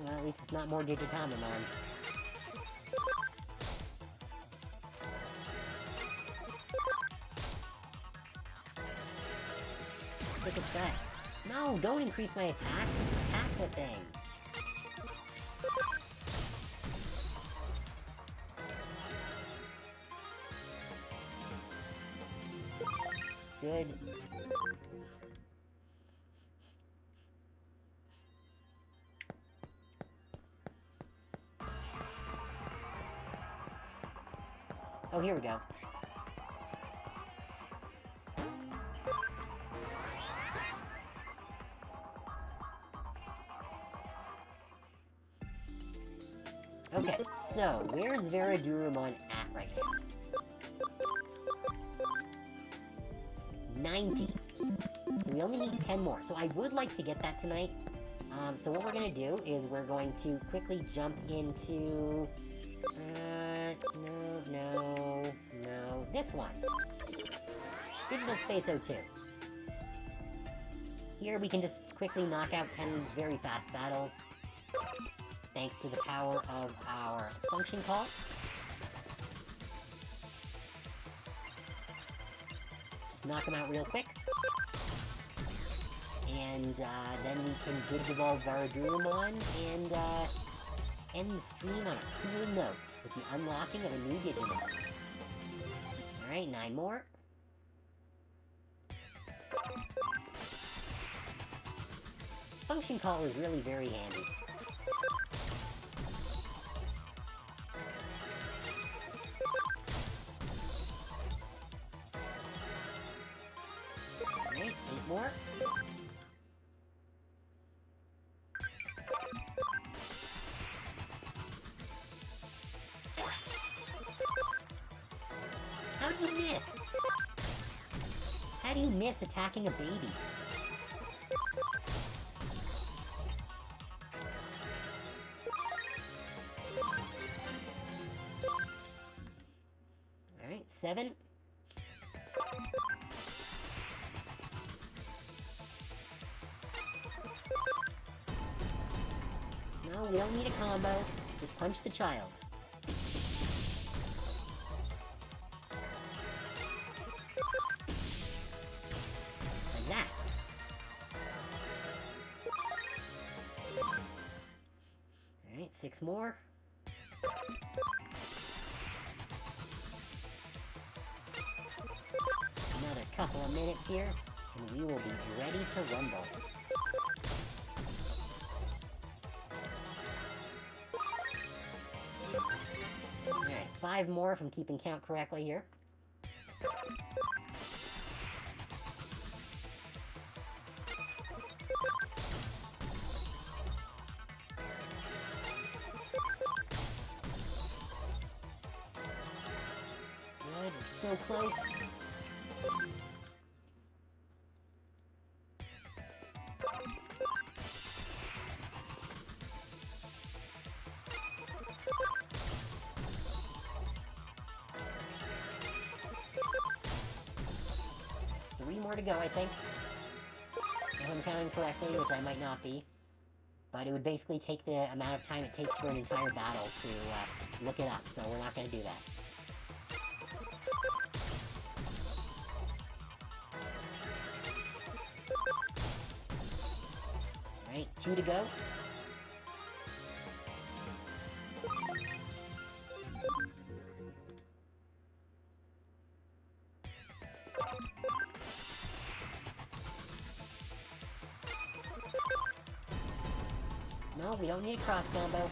Well, at least it's not more Digitamamons. Look at that. No, don't increase my attack. Just attack the thing. Good. Oh, here we go. Okay, so, where's Veradurumon at right now? 90. So we only need 10 more. So I would like to get that tonight. So what we're going to do is we're going to quickly jump into... no, this one. Digital Space 02. Here we can just quickly knock out 10 very fast battles. Thanks to the power of our function call. Just knock them out real quick. And then we can Digivolve Veradurumon and end the stream on a cool note with the unlocking of a new Digimon. Alright, 9 more. Function call is really very handy. Alright, 8 more. How do you miss? How do you miss attacking a baby? Alright, 7. No, we don't need a combo. Just punch the child. Like that. Alright, 6 more. Another couple of minutes here. and we will be ready to rumble. Alright, 5 more if I'm keeping count correctly here. Good, we're so close. More to go, I think. If I'm counting correctly, which I might not be. But it would basically take the amount of time it takes for an entire battle to look it up, so we're not going to do that. Alright, 2 to go. No, we don't need a cross combo.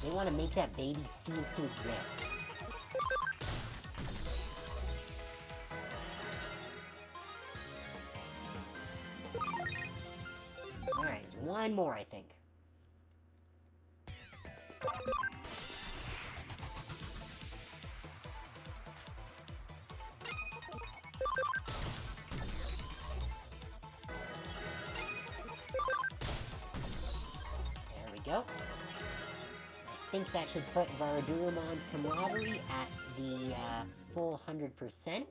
They want to make that baby cease to exist. Alright, there's one more, I think. Go. I think that should put Varadurumon's camaraderie at the full 100%.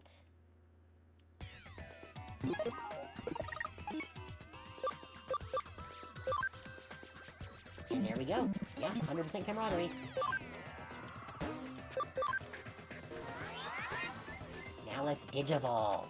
And there we go. Yeah, 100% camaraderie. Now let's Digivolve.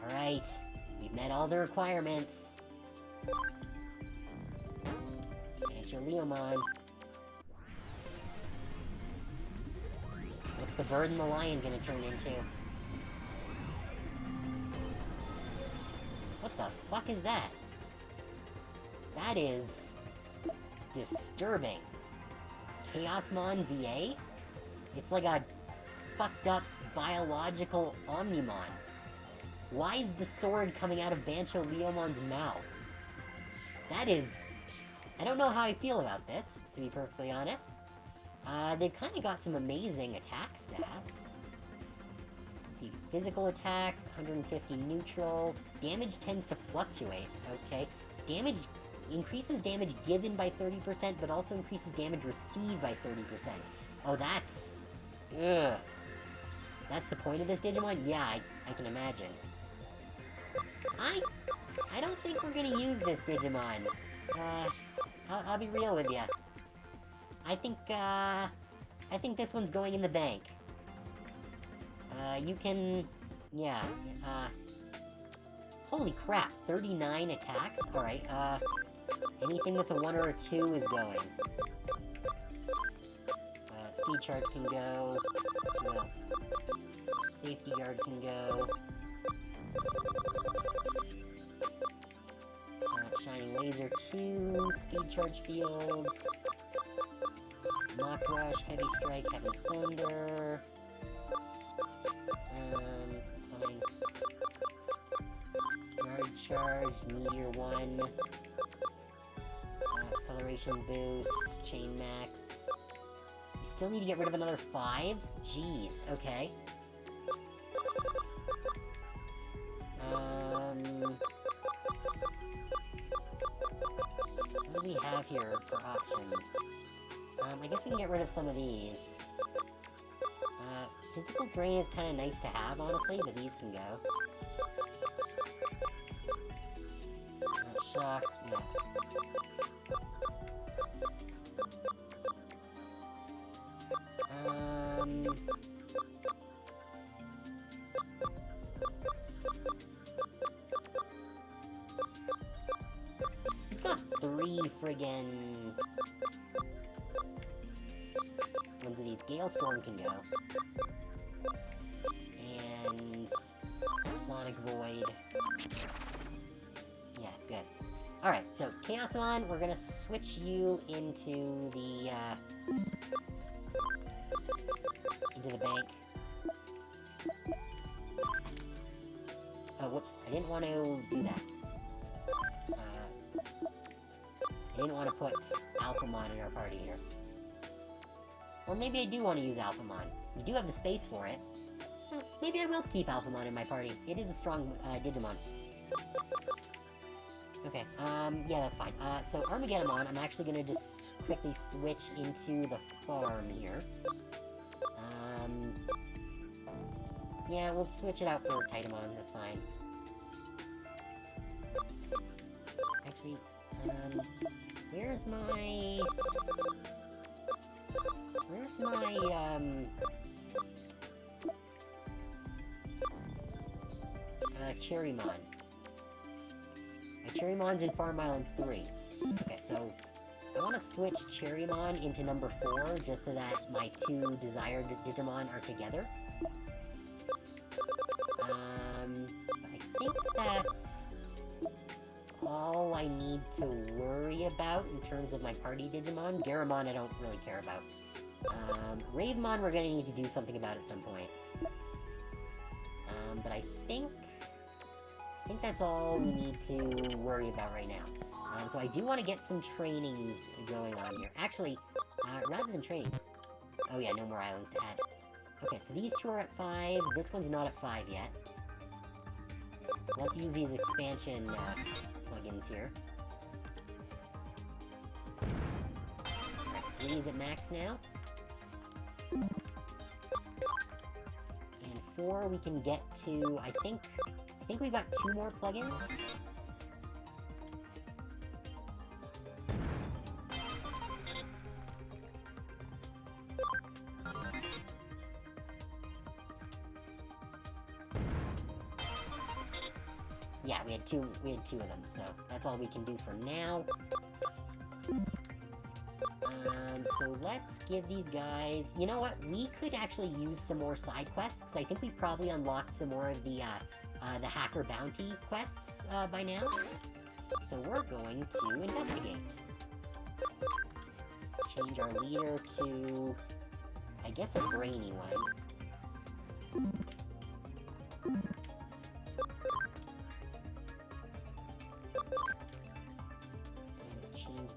Alright, we've met all the requirements. Angioliomon. What's the bird and the lion gonna turn into? What the fuck is that? That is... disturbing. Chaosmon VA? It's like a fucked up biological Omnimon. Why is the sword coming out of Bancho-Leomon's mouth? That is... I don't know how I feel about this, to be perfectly honest. They've kind of got some amazing attack stats. Let's see, physical attack, 150 neutral. Damage tends to fluctuate, okay. Damage increases damage given by 30%, but also increases damage received by 30%. Oh, that's... ugh. That's the point of this Digimon? Yeah, I can imagine. I don't think we're gonna use this Digimon. I'll be real with ya. I think this one's going in the bank. You can... yeah, holy crap, 39 attacks? Alright, anything that's a 1 or a 2 is going. Speed charge can go. What else? Safety guard can go. Shining laser 2, speed charge fields. Mock rush, heavy strike, heaven's thunder. It's fine. Guard charge, meteor 1. Acceleration boost, chain max. We still need to get rid of another 5? Jeez, okay. What do we have here for options? I guess we can get rid of some of these. Physical drain is kind of nice to have, honestly, but these can go. Shock, yeah. He's got 3 friggin' ones of these. Gale Storm can go. And Sonic Void. Yeah, good. Alright, so Chaosmon, we're gonna switch you into the bank. Oh, whoops, I didn't want to do that. I didn't want to put Alphamon in our party here. Or maybe I do want to use Alphamon. We do have the space for it. Maybe I will keep Alphamon in my party. It is a strong Digimon. Okay, yeah, that's fine. So Armageddonmon, I'm actually gonna just quickly switch into the farm here. Yeah, we'll switch it out for Titamon, that's fine. Actually, where's my... Cherrymon? Cherrymon's in Farm Island 3. Okay, so I want to switch Cherrymon into number 4, just so that my 2 desired Digimon are together. I think that's all I need to worry about in terms of my party Digimon. Garamon I don't really care about. Ravemon we're gonna need to do something about at some point. But I think that's all we need to worry about right now. So I do want to get some trainings going on here. Actually, rather than trainings... Oh yeah, no more islands to add. Okay, so these 2 are at 5. This one's not at 5 yet. So let's use these expansion plugins here. Alright, 3 is at max now. And 4 we can get to, I think we've got 2 more plugins. Yeah, we had two of them, so that's all we can do for now. So let's give these guys... You know what? We could actually use some more side quests, because I think we probably unlocked some more of the Hacker Bounty quests by now. So we're going to investigate. Change our leader to... I guess a brainy one.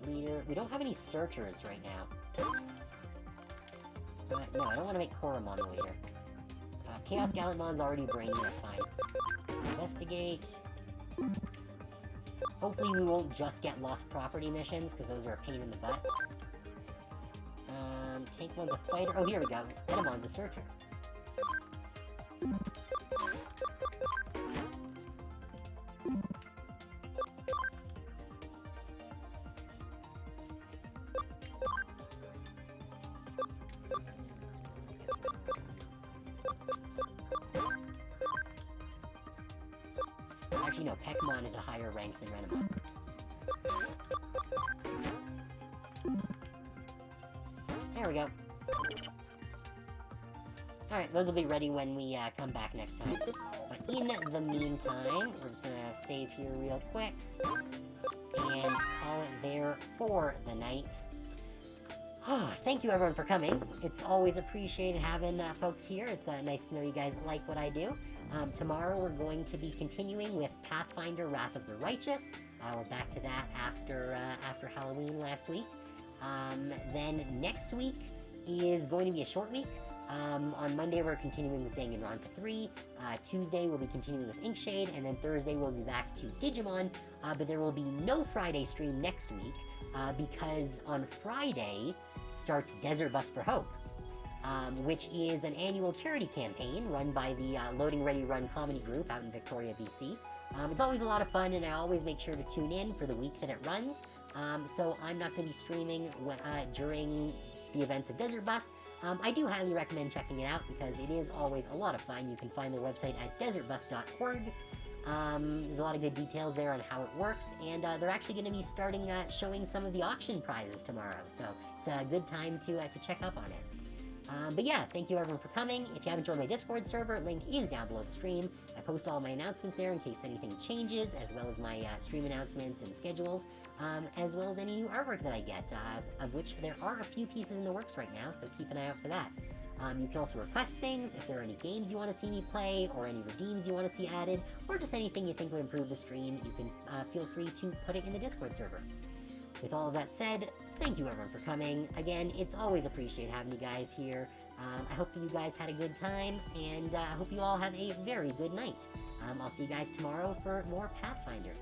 Leader. We don't have any searchers right now. No, I don't want to make Koromon the leader. Chaos Gallantmon's already brainy, that's fine. Investigate. Hopefully we won't just get lost property missions, because those are a pain in the butt. Tankmon's a fighter. Oh, here we go. Edamon's a searcher. Actually, no, Peckmon is a higher rank than Renamon. There we go. Alright, those will be ready when we come back next time. But in the meantime, we're just gonna save here real quick. And call it there for the night. Thank you everyone for coming. It's always appreciated having folks here. It's nice to know you guys like what I do. Tomorrow we're going to be continuing with Pathfinder Wrath of the Righteous. We're back to that after Halloween last week. Then next week is going to be a short week. On Monday we're continuing with Danganronpa 3, Tuesday we'll be continuing with Inkshade, and then Thursday we'll be back to Digimon, but there will be no Friday stream next week, because on Friday starts Desert Bus for Hope, which is an annual charity campaign run by the Loading Ready Run comedy group out in Victoria, BC. It's always a lot of fun, and I always make sure to tune in for the week that it runs, so I'm not going to be streaming during the events of Desert Bus. I do highly recommend checking it out because it is always a lot of fun. You can find the website at desertbus.org. There's a lot of good details there on how it works, and they're actually going to be starting showing some of the auction prizes tomorrow, so it's a good time to check up on it. But yeah, thank you everyone for coming. If you haven't joined my Discord server, link is down below the stream. I post all my announcements there in case anything changes, as well as my stream announcements and schedules, as well as any new artwork that I get, of which there are a few pieces in the works right now, so keep an eye out for that. You can also request things if there are any games you want to see me play, or any redeems you want to see added, or just anything you think would improve the stream. You can feel free to put it in the Discord server. With all of that said, thank you everyone for coming. Again, it's always appreciated having you guys here. I hope that you guys had a good time, and I hope you all have a very good night. I'll see you guys tomorrow for more Pathfinder.